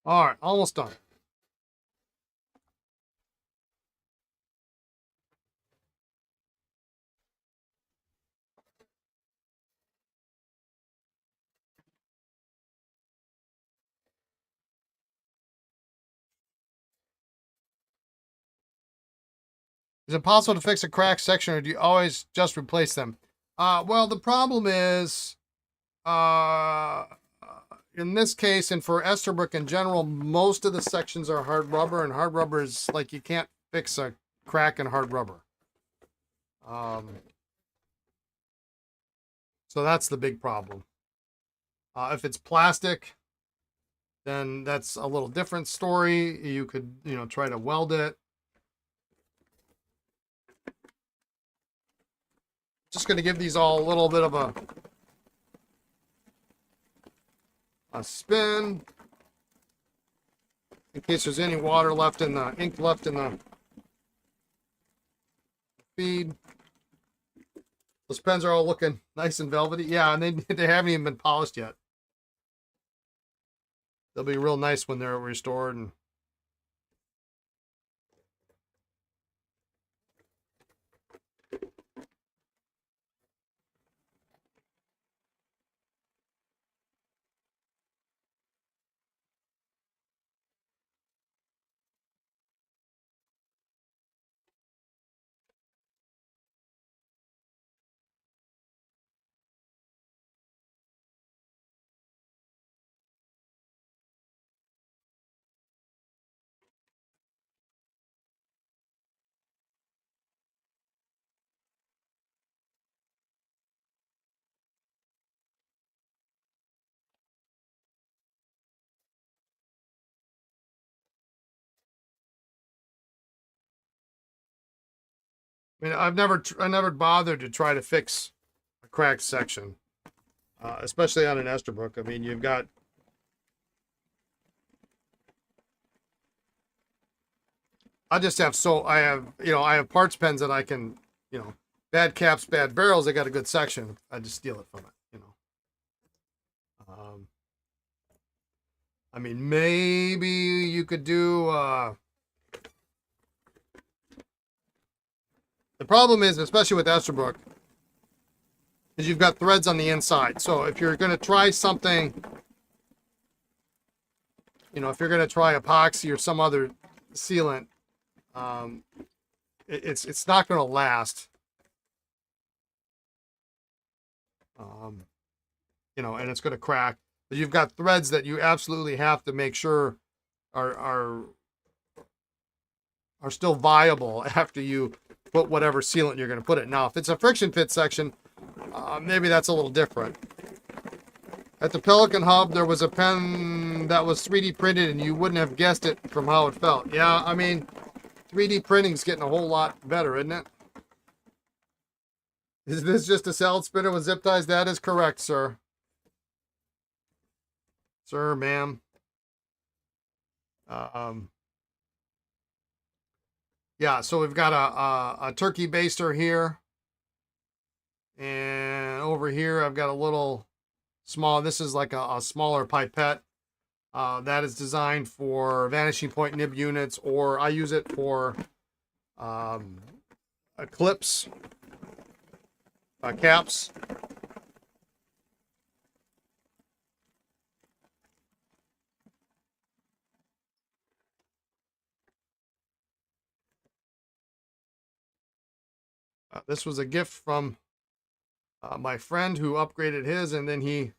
All right, almost done. Is it possible to fix a cracked section, or do you always just replace them? Well, the problem is, uh, in this case, and for Esterbrook in general, most of the sections are hard rubber, and hard rubber is like you can't fix a crack in hard rubber. So that's the big problem. If it's plastic, then that's a little different story. You could, try to weld it. Just going to give these all a little bit of a spin in case there's any water left in the ink left in the feed. Those pens are all looking nice and velvety. Yeah, and they haven't even been polished yet. They'll be real nice when they're restored. And I mean, I never bothered to try to fix a cracked section, especially on an Esterbrook. I mean, you've got, I have parts pens that I can, bad caps, bad barrels. They got a good section. I just steal it from it. I mean, maybe you could do, the problem is, especially with Esterbrook, is you've got threads on the inside. So if you're going to try something, if you're going to try epoxy or some other sealant, it's not going to last. And it's going to crack. But you've got threads that you absolutely have to make sure are still viable after you put whatever sealant you're going to put it. Now, if it's a friction fit section, maybe that's a little different. At the Pelican Hub, there was a pen that was 3D printed, and you wouldn't have guessed it from how it felt. Yeah, I mean, 3D printing's getting a whole lot better, isn't it? Is this just a salad spinner with zip ties? That is correct, sir. Sir, ma'am. Yeah, so we've got a turkey baster here. And over here, I've got a little small, this is like a smaller pipette. That is designed for vanishing point nib units, or I use it for clips, caps. This was a gift from my friend who upgraded his, and then he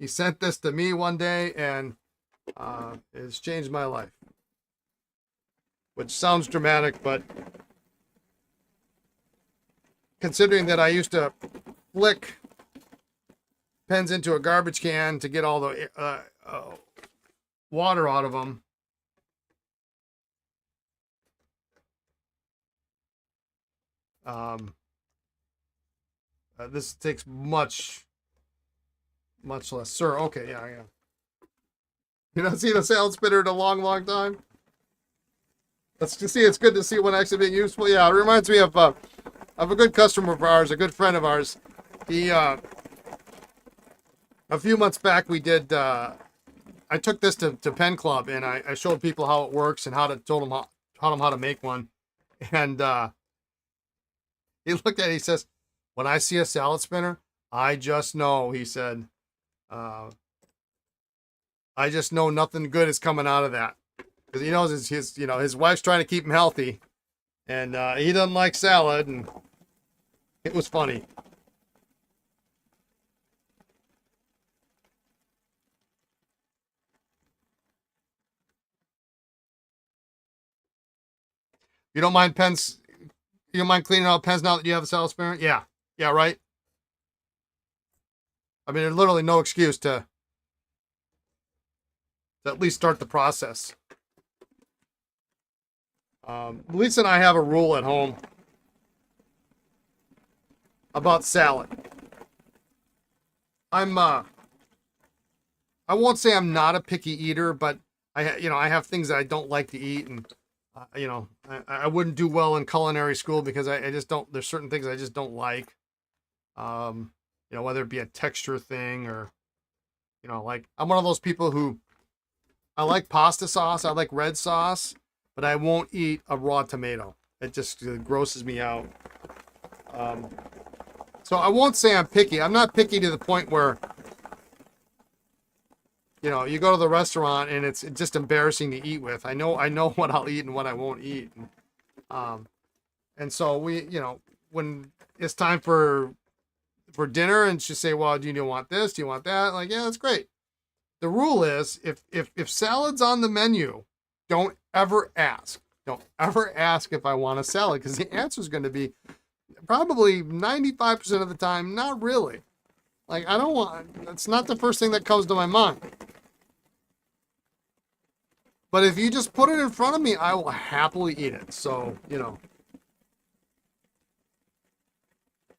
sent this to me one day, and it's changed my life. Which sounds dramatic, but considering that I used to flick pens into a garbage can to get all the water out of them, this takes much less. Sir, okay, yeah. You not seen a salad spinner in a long time? Let's see. It's good to see one actually being useful. Yeah, it reminds me of a good customer of ours, a good friend of ours. He a few months back we did. I took this to Pen Club, and I showed people how it works and taught them how to make one. And he looked at it. He says, "When I see a salad spinner, I just know," he said, "I just know nothing good is coming out of that." Because he knows his wife's trying to keep him healthy, and he doesn't like salad, and it was funny. You don't mind pens? You don't mind cleaning out pens now that you have a salad spinner? Yeah, right. I mean, there's literally no excuse to at least start the process. Lisa and I have a rule at home about salad. I won't say I'm not a picky eater, but I have things that I don't like to eat, and I wouldn't do well in culinary school because I just don't. There's certain things I just don't like. Whether it be a texture thing or, like I'm one of those people who I like pasta sauce, I like red sauce, but I won't eat a raw tomato. It just grosses me out. So I won't say I'm picky. I'm not picky to the point where, you go to the restaurant and it's just embarrassing to eat with. I know what I'll eat and what I won't eat. And so when it's time for dinner and she say, well, do you want this? Do you want that? Like, yeah, that's great. The rule is if salad's on the menu, don't ever ask. Don't ever ask if I want a salad, because the answer is going to be probably 95% of the time, not really. Like, I don't want, that's not the first thing that comes to my mind. But if you just put it in front of me, I will happily eat it. So,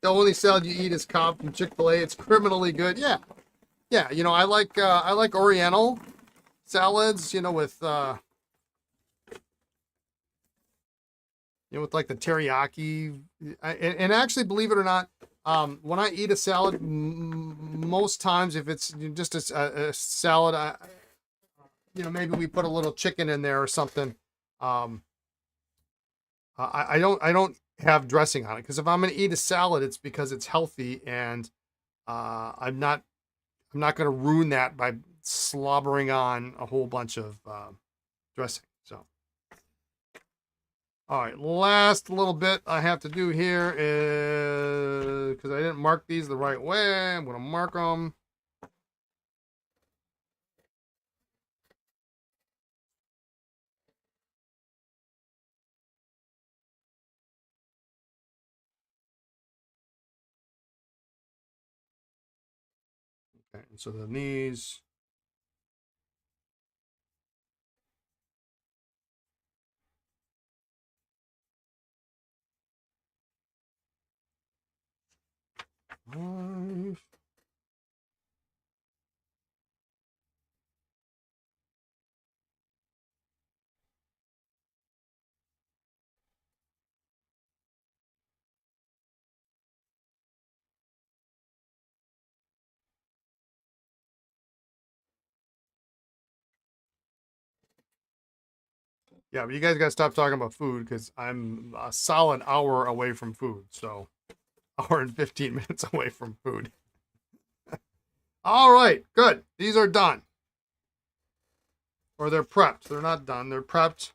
the only salad you eat is Cobb from Chick-fil-A. It's criminally good. Yeah. Yeah, you know, I like Oriental salads, you know, with with like the teriyaki. And actually, believe it or not, when I eat a salad, most times if it's just a salad, maybe we put a little chicken in there or something. Um, I don't have dressing on it because if I'm going to eat a salad, it's because it's healthy, and I'm not going to ruin that by slobbering on a whole bunch of dressing. So, all right, last little bit I have to do here is because I didn't mark these the right way. I'm going to mark them. Okay, and so then these. Five. Yeah, but you guys got to stop talking about food because I'm a solid hour away from food. So, hour and 15 minutes away from food. All right, good. These are done. Or they're prepped. They're not done. They're prepped.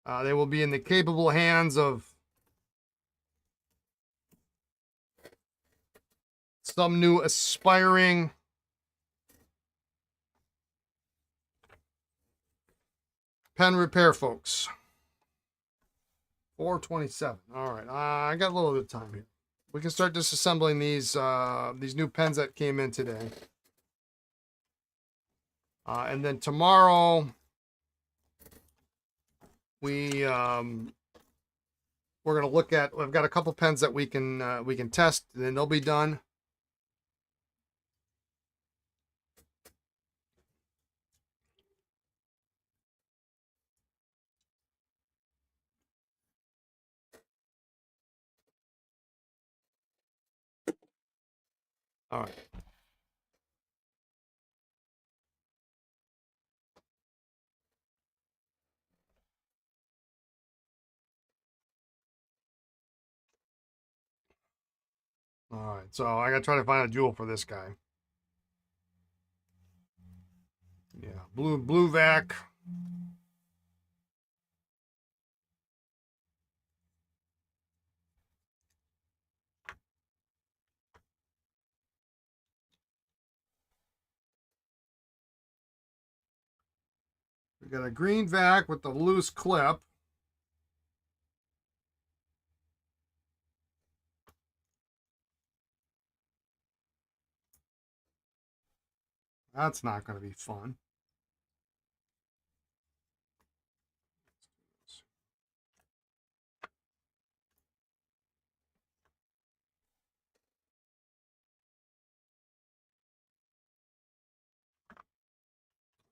They will be in the capable hands of some new aspiring pen repair folks. 427. All right, I got a little bit of time here. We can start disassembling these new pens that came in today. And then tomorrow we're gonna look at. I've got a couple pens that we can test, and then they'll be done. All right. All right. So I gotta try to find a jewel for this guy. Yeah, blue vac. We got a green vac with the loose clip. That's not going to be fun.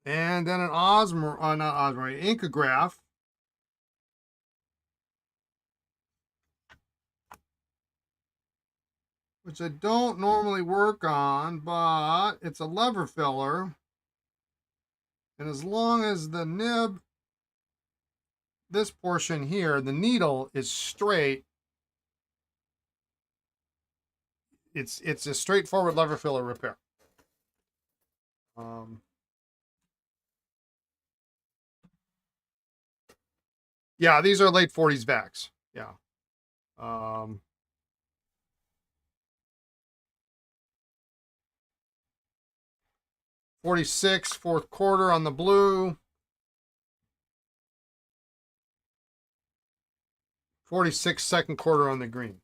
And then an not Osmo, Inkograph. Which I don't normally work on, but it's a lever filler. And as long as the nib, this portion here, the needle is straight, it's a straightforward lever filler repair. Yeah, these are late 40s vacs. Yeah. 46, fourth quarter on the blue. 46, second quarter on the green.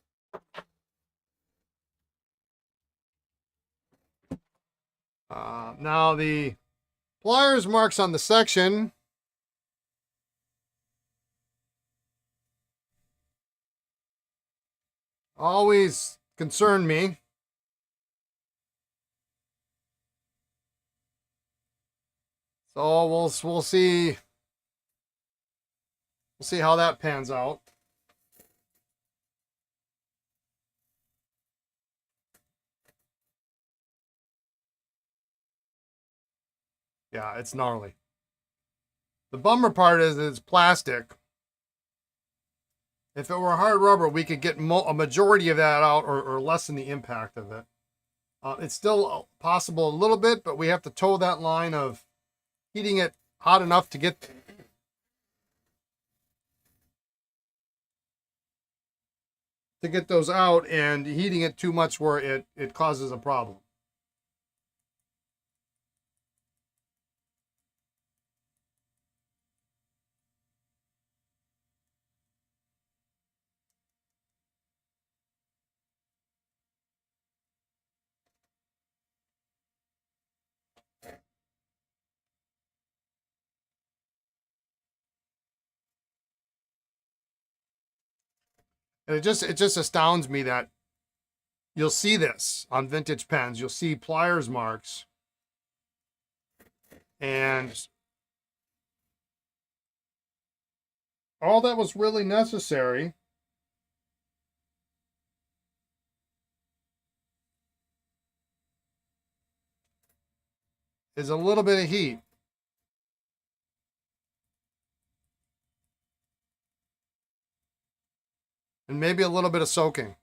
Now the pliers marks on the section always concern me. So we'll see. We'll see how that pans out. Yeah, it's gnarly. The bummer part is it's plastic. If it were hard rubber, we could get a majority of that out or lessen the impact of it. It's still possible a little bit, but we have to toe that line of heating it hot enough to get those out, and heating it too much where it causes a problem. And it just astounds me that you'll see this on vintage pens. You'll see pliers marks, and all that was really necessary is a little bit of heat. And maybe a little bit of soaking.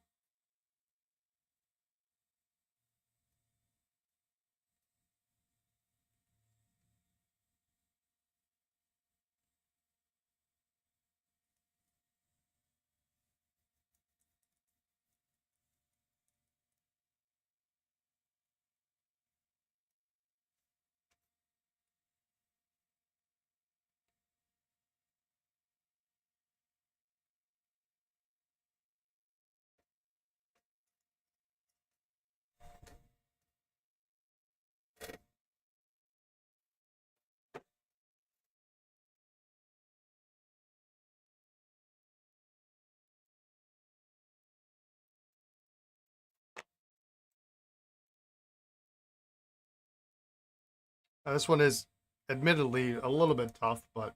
This one is admittedly a little bit tough, but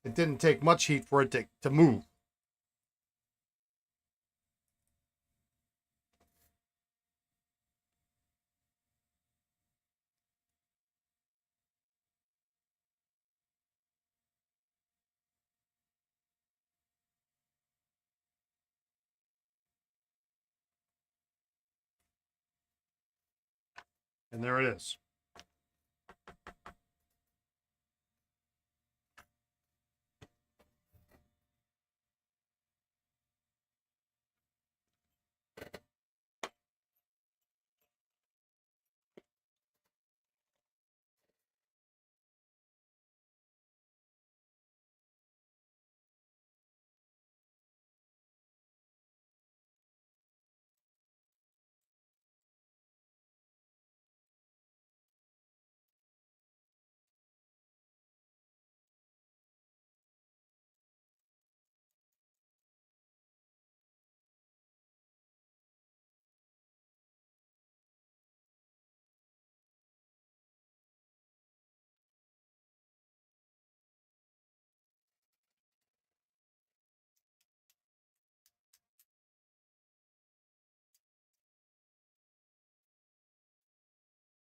it didn't take much heat for it to move. And there it is.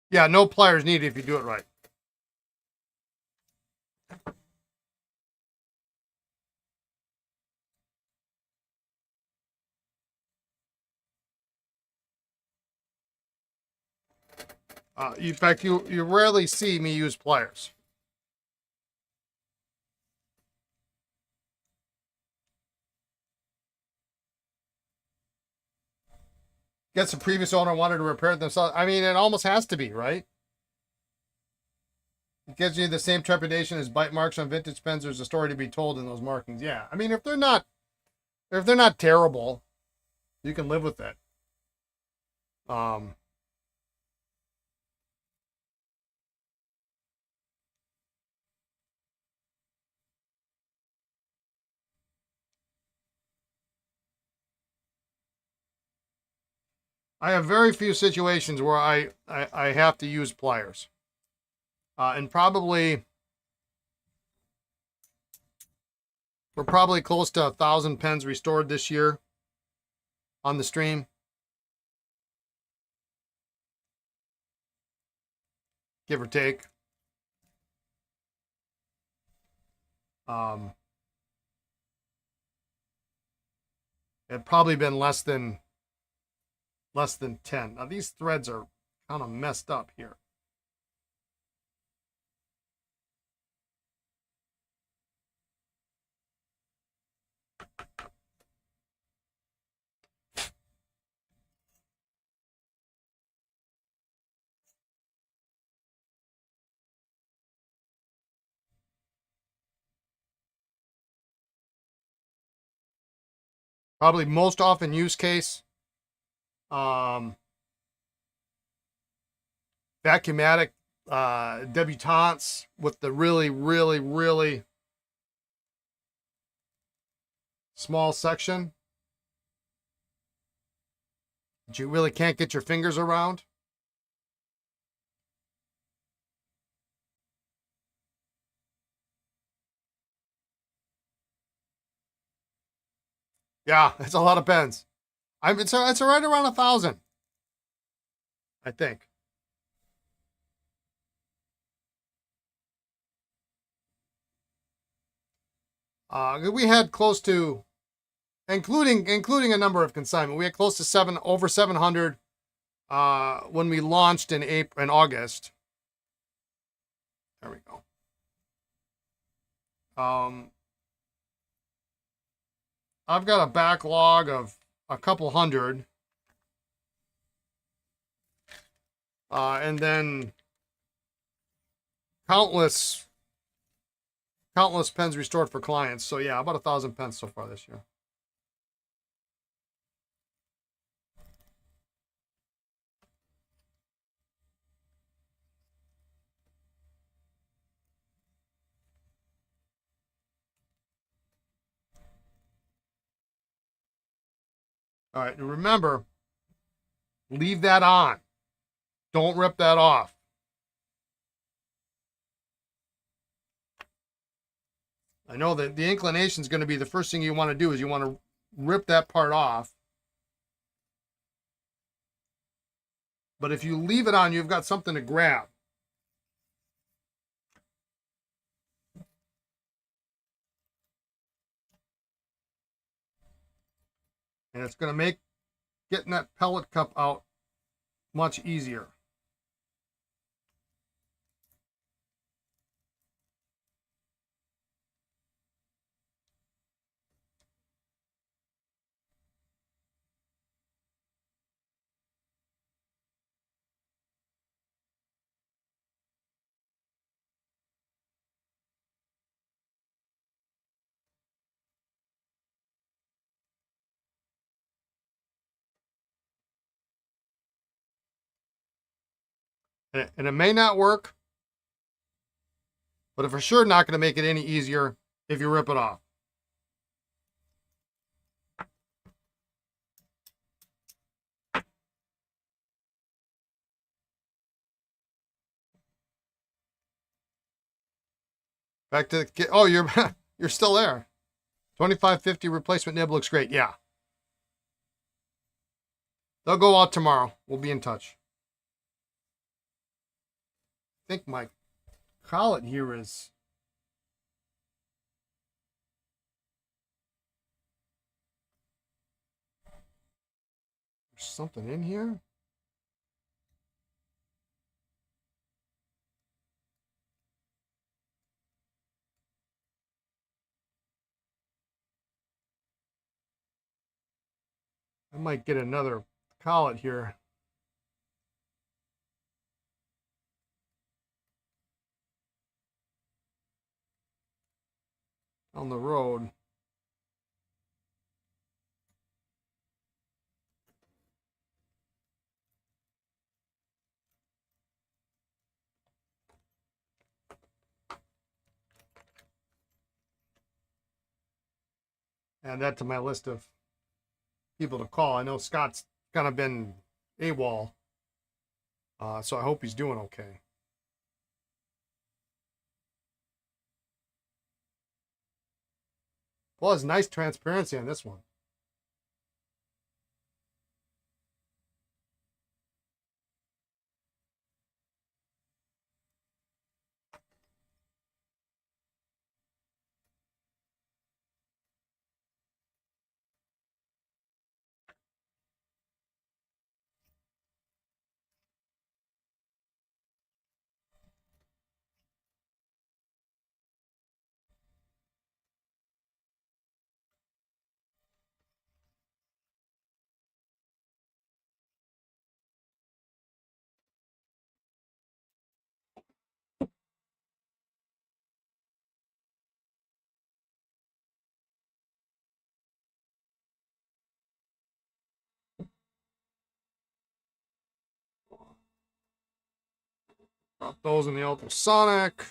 Yeah, no pliers needed if you do it right. In fact, you rarely see me use pliers. Guess the previous owner wanted to repair it themselves. I mean, it almost has to be, right? It gives you the same trepidation as bite marks on vintage pens. There's a story to be told in those markings. Yeah, I mean, if they're not terrible, you can live with it. I have very few situations where I have to use pliers. And probably, we're probably close to 1,000 pens restored this year on the stream. Give or take. It probably been less than 10. Now these threads are kind of messed up here. Probably most often use case. Vacumatic debutantes with the really, really, really small section that you really can't get your fingers around. Yeah, it's a lot of pens. It's right around 1,000, I think. We had close to, including a number of consignment, we had close to over 700 when we launched in August. There we go. I've got a backlog of a couple hundred. And then countless pens restored for clients. So yeah, about 1,000 pens so far this year. All right, and remember, leave that on. Don't rip that off. I know that the inclination is going to be the first thing you want to do is you want to rip that part off. But if you leave it on, you've got something to grab. And it's going to make getting that pellet cup out much easier. And it may not work, but for sure not going to make it any easier if you rip it off. Back to the, oh, you're still there. 2550 replacement nib looks great. Yeah. They'll go out tomorrow. We'll be in touch. I think my collet here is there's something in here. I might get another collet here. On the road. Add that to my list of people to call. I know Scott's kind of been AWOL. So I hope he's doing okay. Well, it's nice transparency on this one. Drop those in the ultrasonic.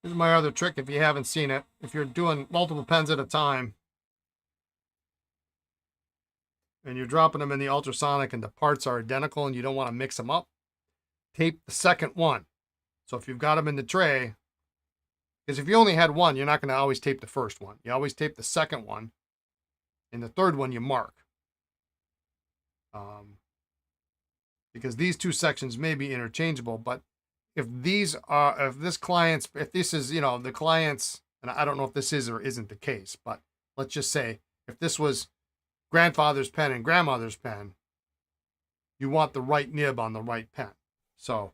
Here's my other trick if you haven't seen it. If you're doing multiple pens at a time and you're dropping them in the ultrasonic and the parts are identical and you don't want to mix them up, tape the second one. So if you've got them in the tray, because if you only had one, you're not going to always tape the first one. You always tape the second one, and the third one you mark. Because these two sections may be interchangeable, but if this is, you know, the client's, and I don't know if this is or isn't the case, but let's just say if this was grandfather's pen and grandmother's pen, you want the right nib on the right pen. So,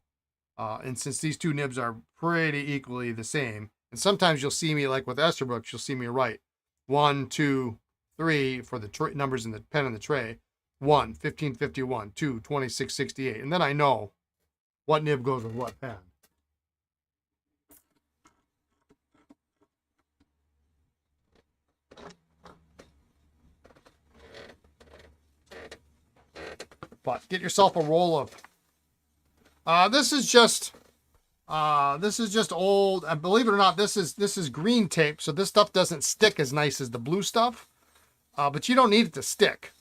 and since these two nibs are pretty equally the same, and sometimes you'll see me, like with Esterbrook, you'll see me write 1, 2, 3 for the numbers in the pen in the tray, 1, 1551, 2, 2668, and then I know what nib goes with what pen. But get yourself a roll of. This is just old. Believe it or not, this is green tape, so this stuff doesn't stick as nice as the blue stuff. But you don't need it to stick.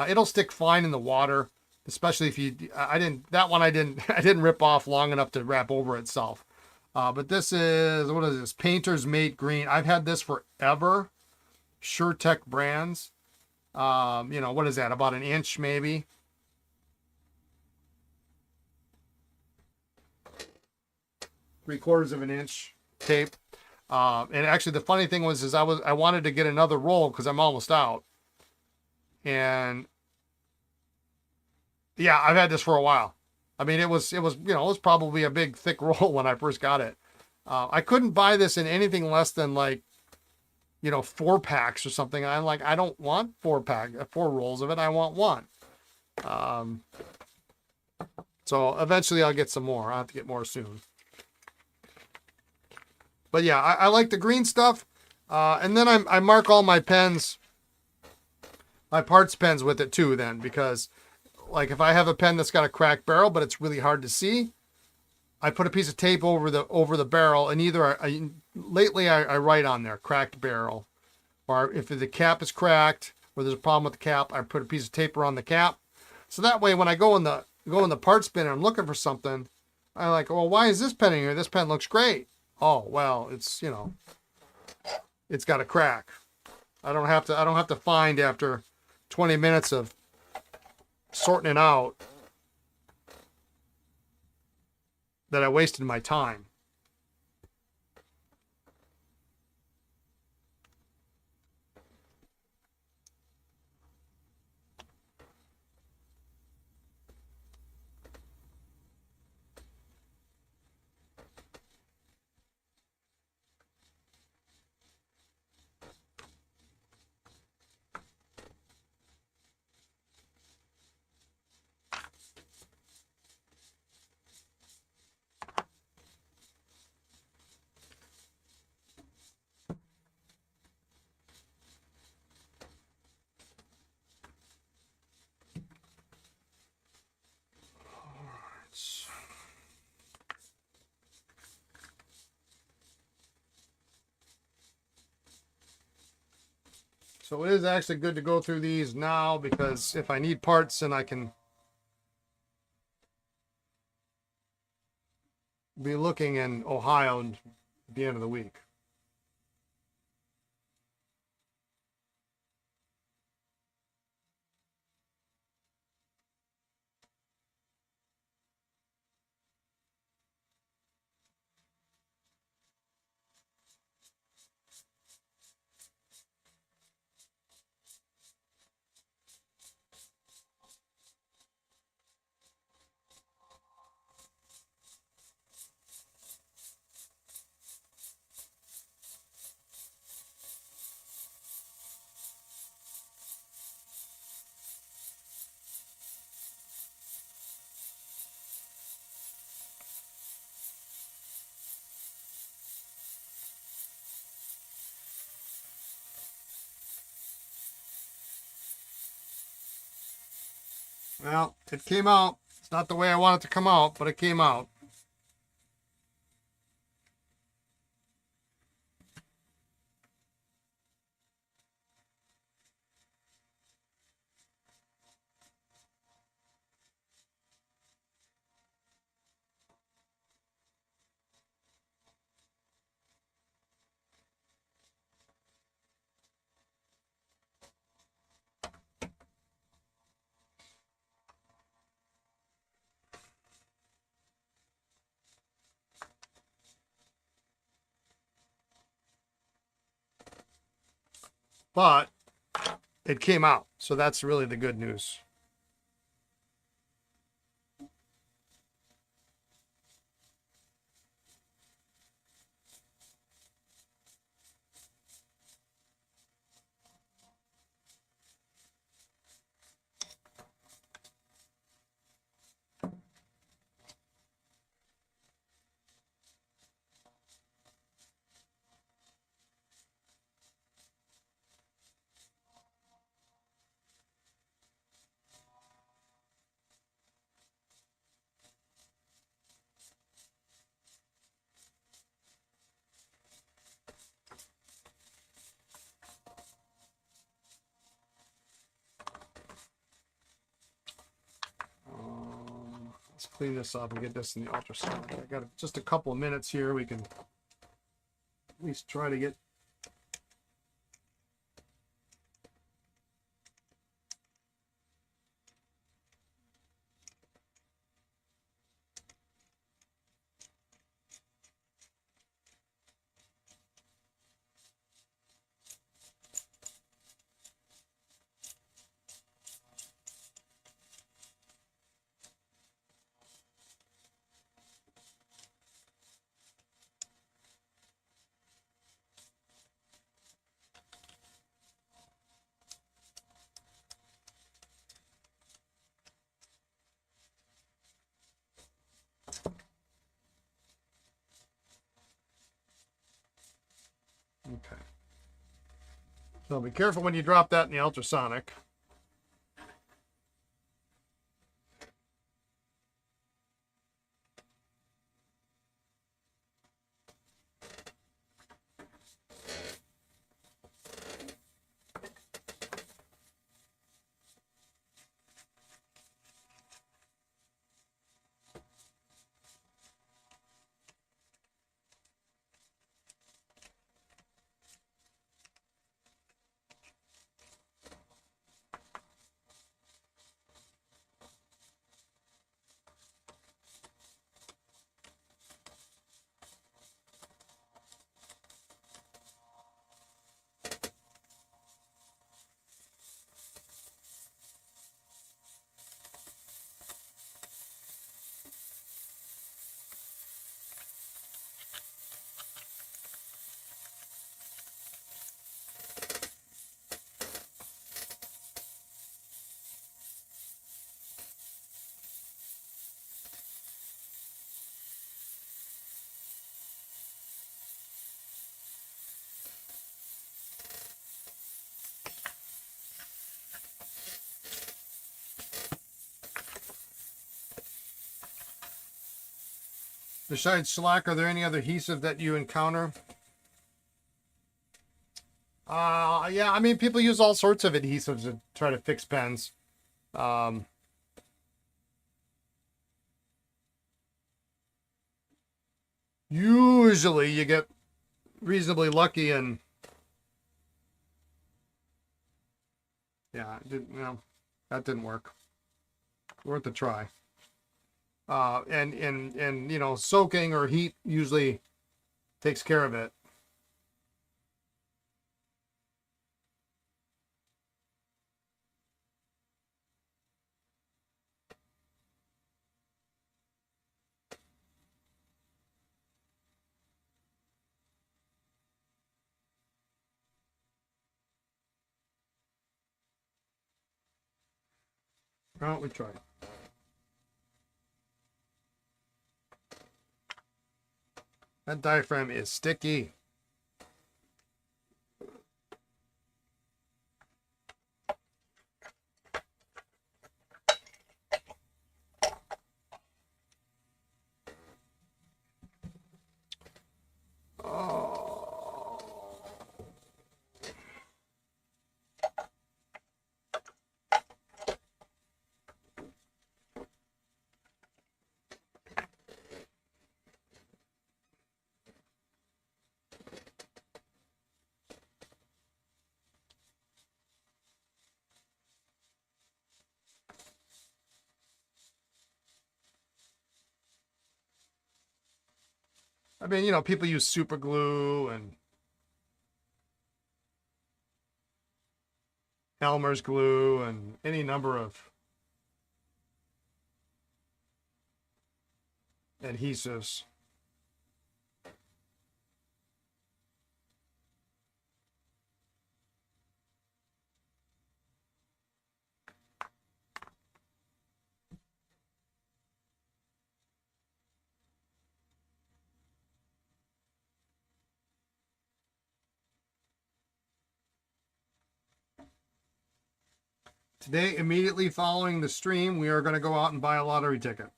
It'll stick fine in the water, especially if you. I didn't rip off long enough to wrap over itself. But this is, what is this? Painter's Mate Green. I've had this forever. SureTech brands. You know, what is that? About an inch maybe. Three-quarters of an inch tape. And actually the funny thing was I wanted to get another roll because I'm almost out. And yeah, I've had this for a while. I mean, it was, you know, it was probably a big thick roll when I first got it. I couldn't buy this in anything less than, like, you know, 4 packs or something. I'm like, I don't want 4 rolls of it. I want one. So eventually I'll get some more. I'll have to get more soon. But yeah, I like the green stuff. And then I mark all my pens, my parts pens with it too then, because like if I have a pen that's got a cracked barrel, but it's really hard to see, I put a piece of tape over the barrel, and either lately I write on there, cracked barrel, or if the cap is cracked or there's a problem with the cap, I put a piece of tape around the cap. So that way when I go in the parts bin and I'm looking for something, I'm like, well, why is this pen in here? This pen looks great. Oh, well, it's, you know, it's got a crack. I don't have to find after 20 minutes of sorting it out that I wasted my time. So it is actually good to go through these now, because if I need parts, then I can be looking in Ohio at the end of the week. Well, it came out. It's not the way I want it to come out, but it came out. But it came out. So that's really the good news. Let's clean this up and get this in the ultrasonic. I got just a couple of minutes here. We can at least try to get. Okay. So be careful when you drop that in the ultrasonic. Besides shellac, are there any other adhesive that you encounter? Yeah, I mean, people use all sorts of adhesives to try to fix pens. Um, Usually you get reasonably lucky and yeah, that didn't work. Worth a try. And you know, soaking or heat usually takes care of it. Well, we tried. That diaphragm is sticky. Oh. I mean, you know, people use super glue and Elmer's glue and any number of adhesives. Today, immediately following the stream, we are going to go out and buy a lottery ticket.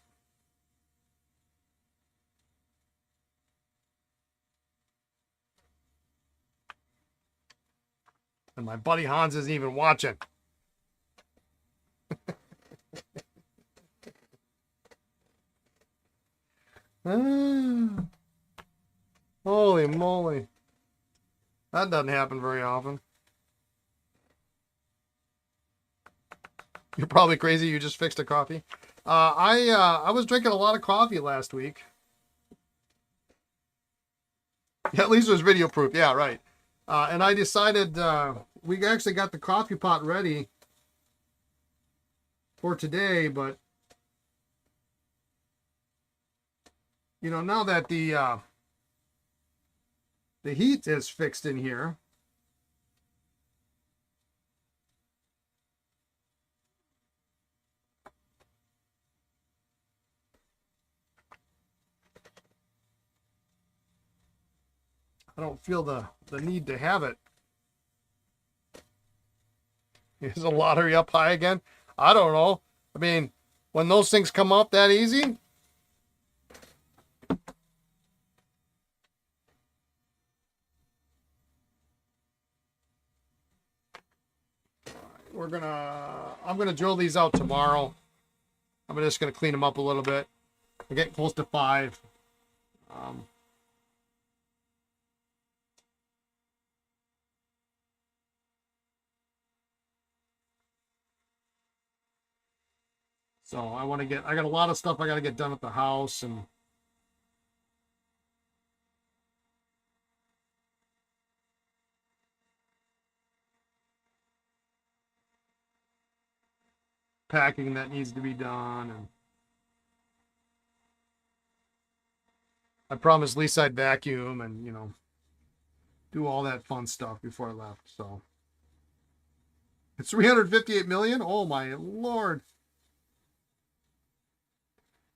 And my buddy Hans isn't even watching. Holy moly. That doesn't happen very often. You're probably crazy. You just fixed a coffee. I was drinking a lot of coffee last week. Yeah, at least it was video proof. Yeah, right. And I decided we actually got the coffee pot ready for today, but you know, now that the heat is fixed in here, I don't feel the need to have it. Is the lottery up high again? I don't know. I mean, when those things come up that easy, I'm gonna drill these out tomorrow. I'm just gonna clean them up a little bit. We're getting close to 5. So I got a lot of stuff I got to get done at the house and packing that needs to be done. And I promised Lisa I'd vacuum and, you know, do all that fun stuff before I left. So it's 358 million. Oh my Lord.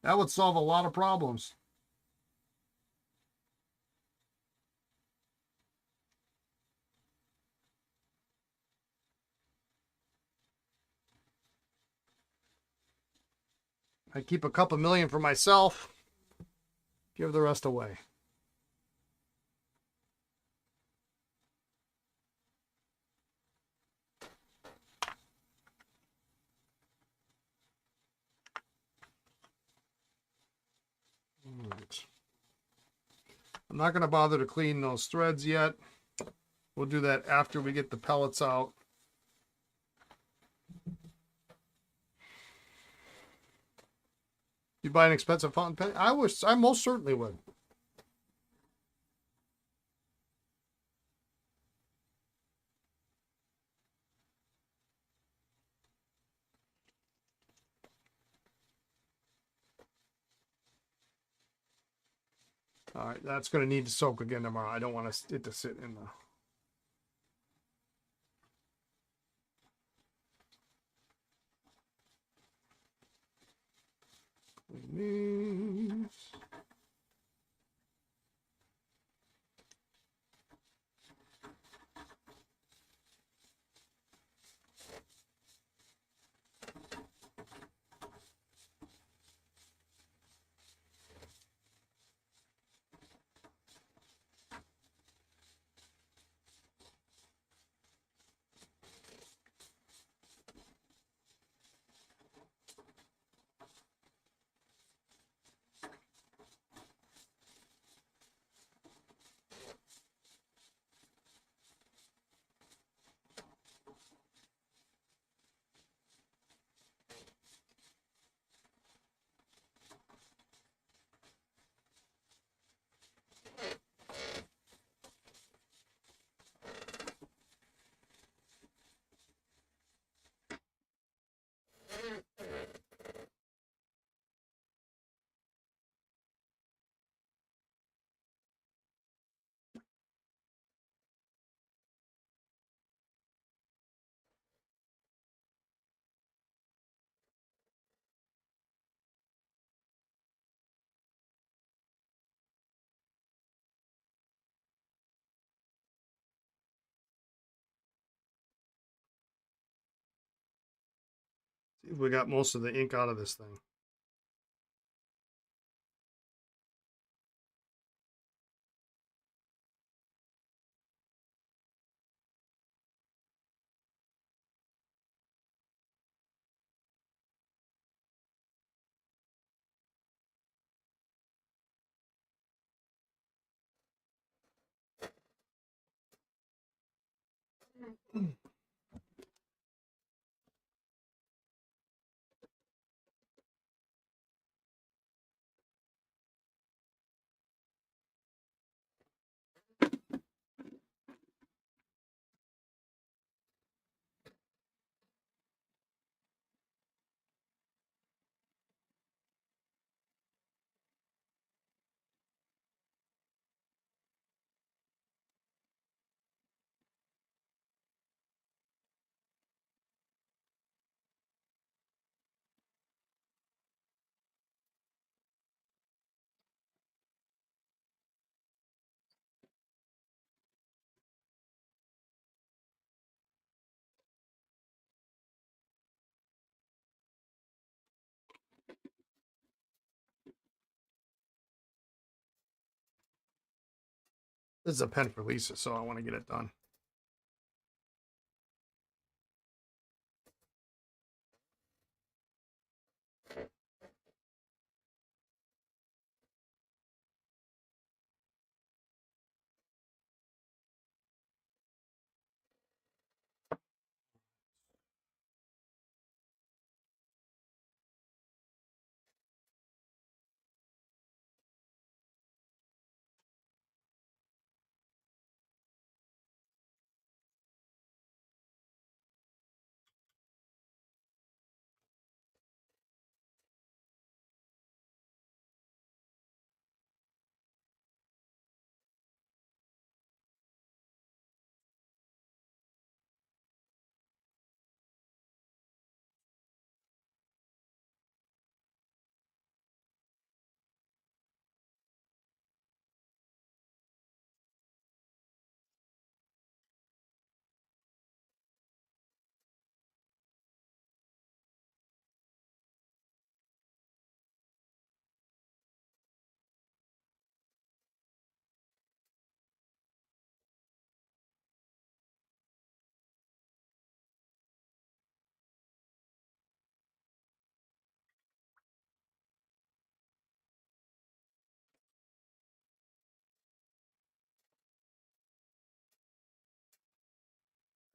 That would solve a lot of problems. I keep a couple million for myself, give the rest away. not going to bother to clean those threads yet. We'll do that after we get the pellets out. You buy an expensive fountain pen? I most certainly would. All right, that's going to need to soak again tomorrow. I don't want it to sit in the... These. See if we got most of the ink out of this thing. This is a pen for Lisa, so I want to get it done.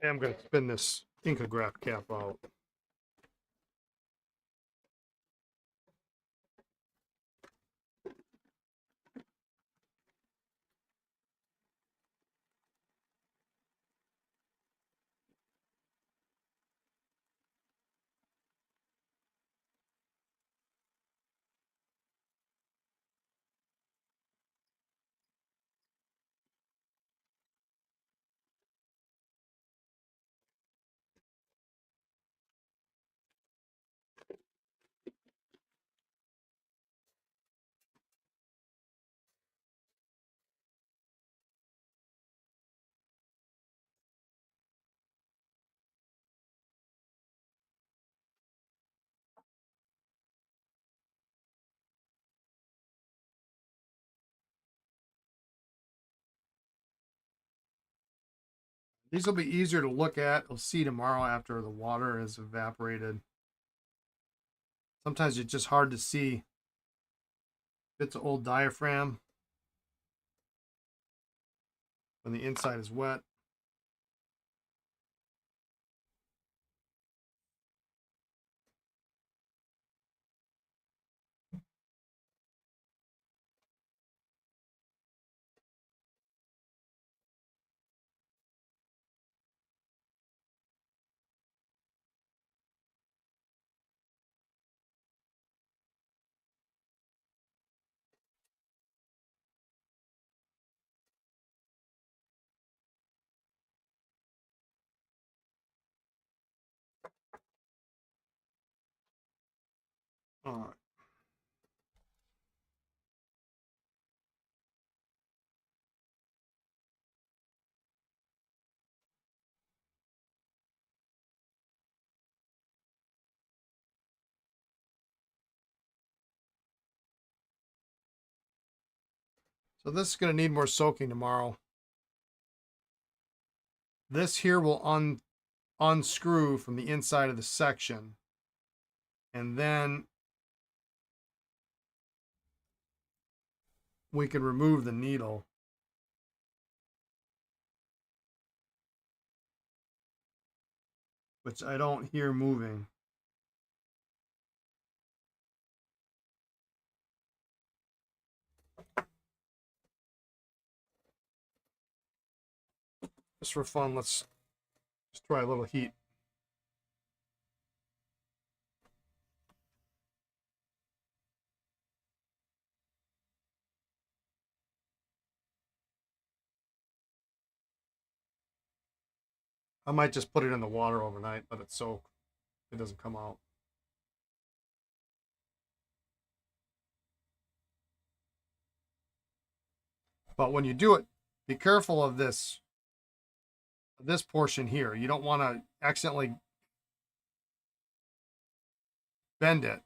I'm going to spin this Inkograph cap out. These will be easier to look at. We'll see tomorrow after the water has evaporated. Sometimes it's just hard to see. It's an old diaphragm when the inside is wet. All right. So this is going to need more soaking tomorrow. This here will unscrew from the inside of the section. And then we can remove the needle. Which I don't hear moving. Just for fun, let's just try a little heat. I might just put it in the water overnight, let it soak. It doesn't come out. But when you do it, be careful of this portion here. You don't want to accidentally bend it.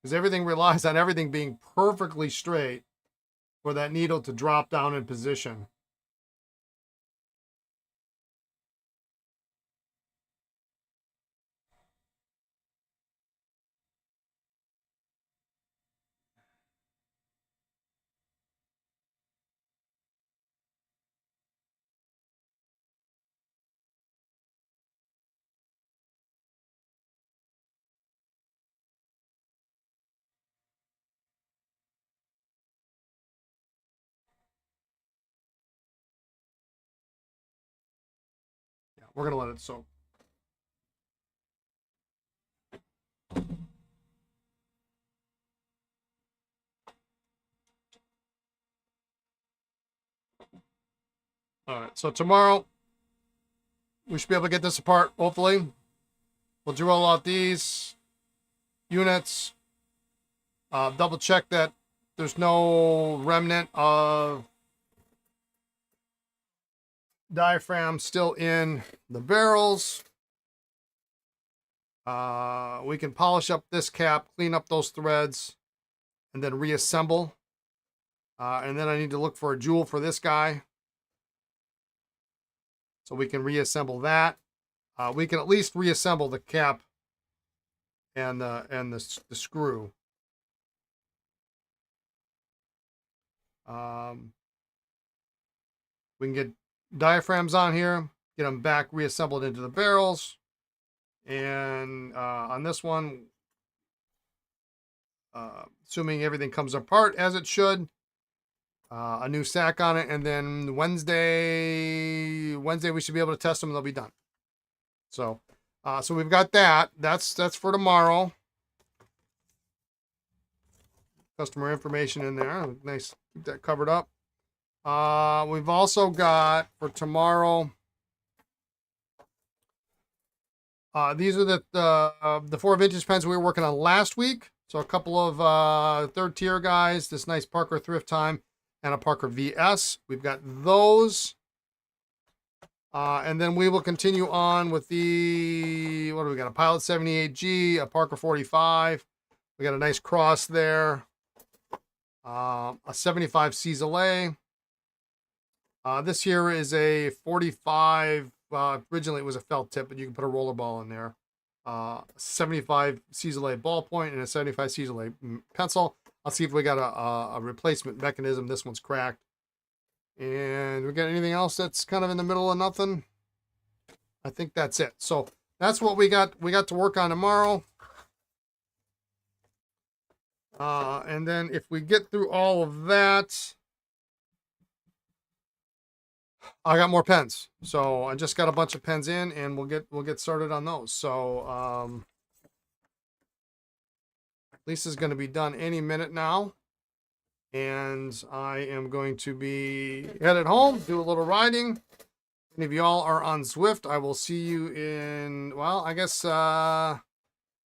Because everything relies on everything being perfectly straight for that needle to drop down in position. Yeah, we're going to let it soak. All right, so tomorrow we should be able to get this apart, hopefully. We'll drill out these units, double check that there's no remnant of diaphragm still in the barrels. We can polish up this cap, clean up those threads, and then reassemble. And then I need to look for a jewel for this guy, so we can reassemble that. We can at least reassemble the cap and the screw. We can get diaphragms on here, get them back reassembled into the barrels. And on this one, assuming everything comes apart as it should, a new sack on it, and then Wednesday we should be able to test them and they'll be done. So so we've got that. That's for tomorrow. Customer information in there. Nice, keep that covered up. We've also got for tomorrow. These are the 4 vintage pens we were working on last week. So a couple of third tier guys, this nice Parker Thrift Time and a Parker VS. We've got those. And then we will continue on with the, what do we got? A Pilot 78G, a Parker 45. We got a nice cross there. A 75 Ciselé. This here is a 45. Originally it was a felt tip, but you can put a roller ball in there. 75 Ciselé ballpoint and a 75 Ciselé pencil. I'll see if we got a replacement mechanism. This one's cracked. And we got anything else that's kind of in the middle of nothing? I think that's it. So that's what we got to work on tomorrow. And then if we get through all of that, I got more pens. So I just got a bunch of pens in, and we'll get started on those. So Lisa's going to be done any minute now. And I am going to be headed home, do a little riding. And if y'all are on Zwift, I will see you in, well, I guess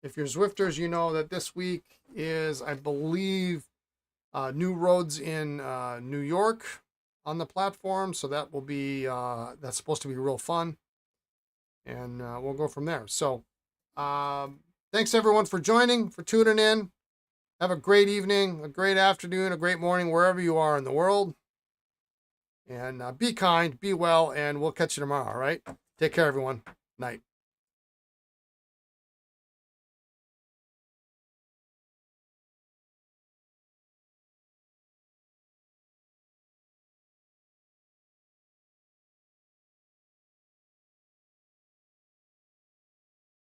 if you're Zwifters, you know that this week is, I believe, new roads in New York on the platform. So that will be, that's supposed to be real fun. And we'll go from there. So thanks everyone for joining, for tuning in. Have a great evening, a great afternoon, a great morning, wherever you are in the world. And be kind, be well, and we'll catch you tomorrow, all right? Take care, everyone. Night.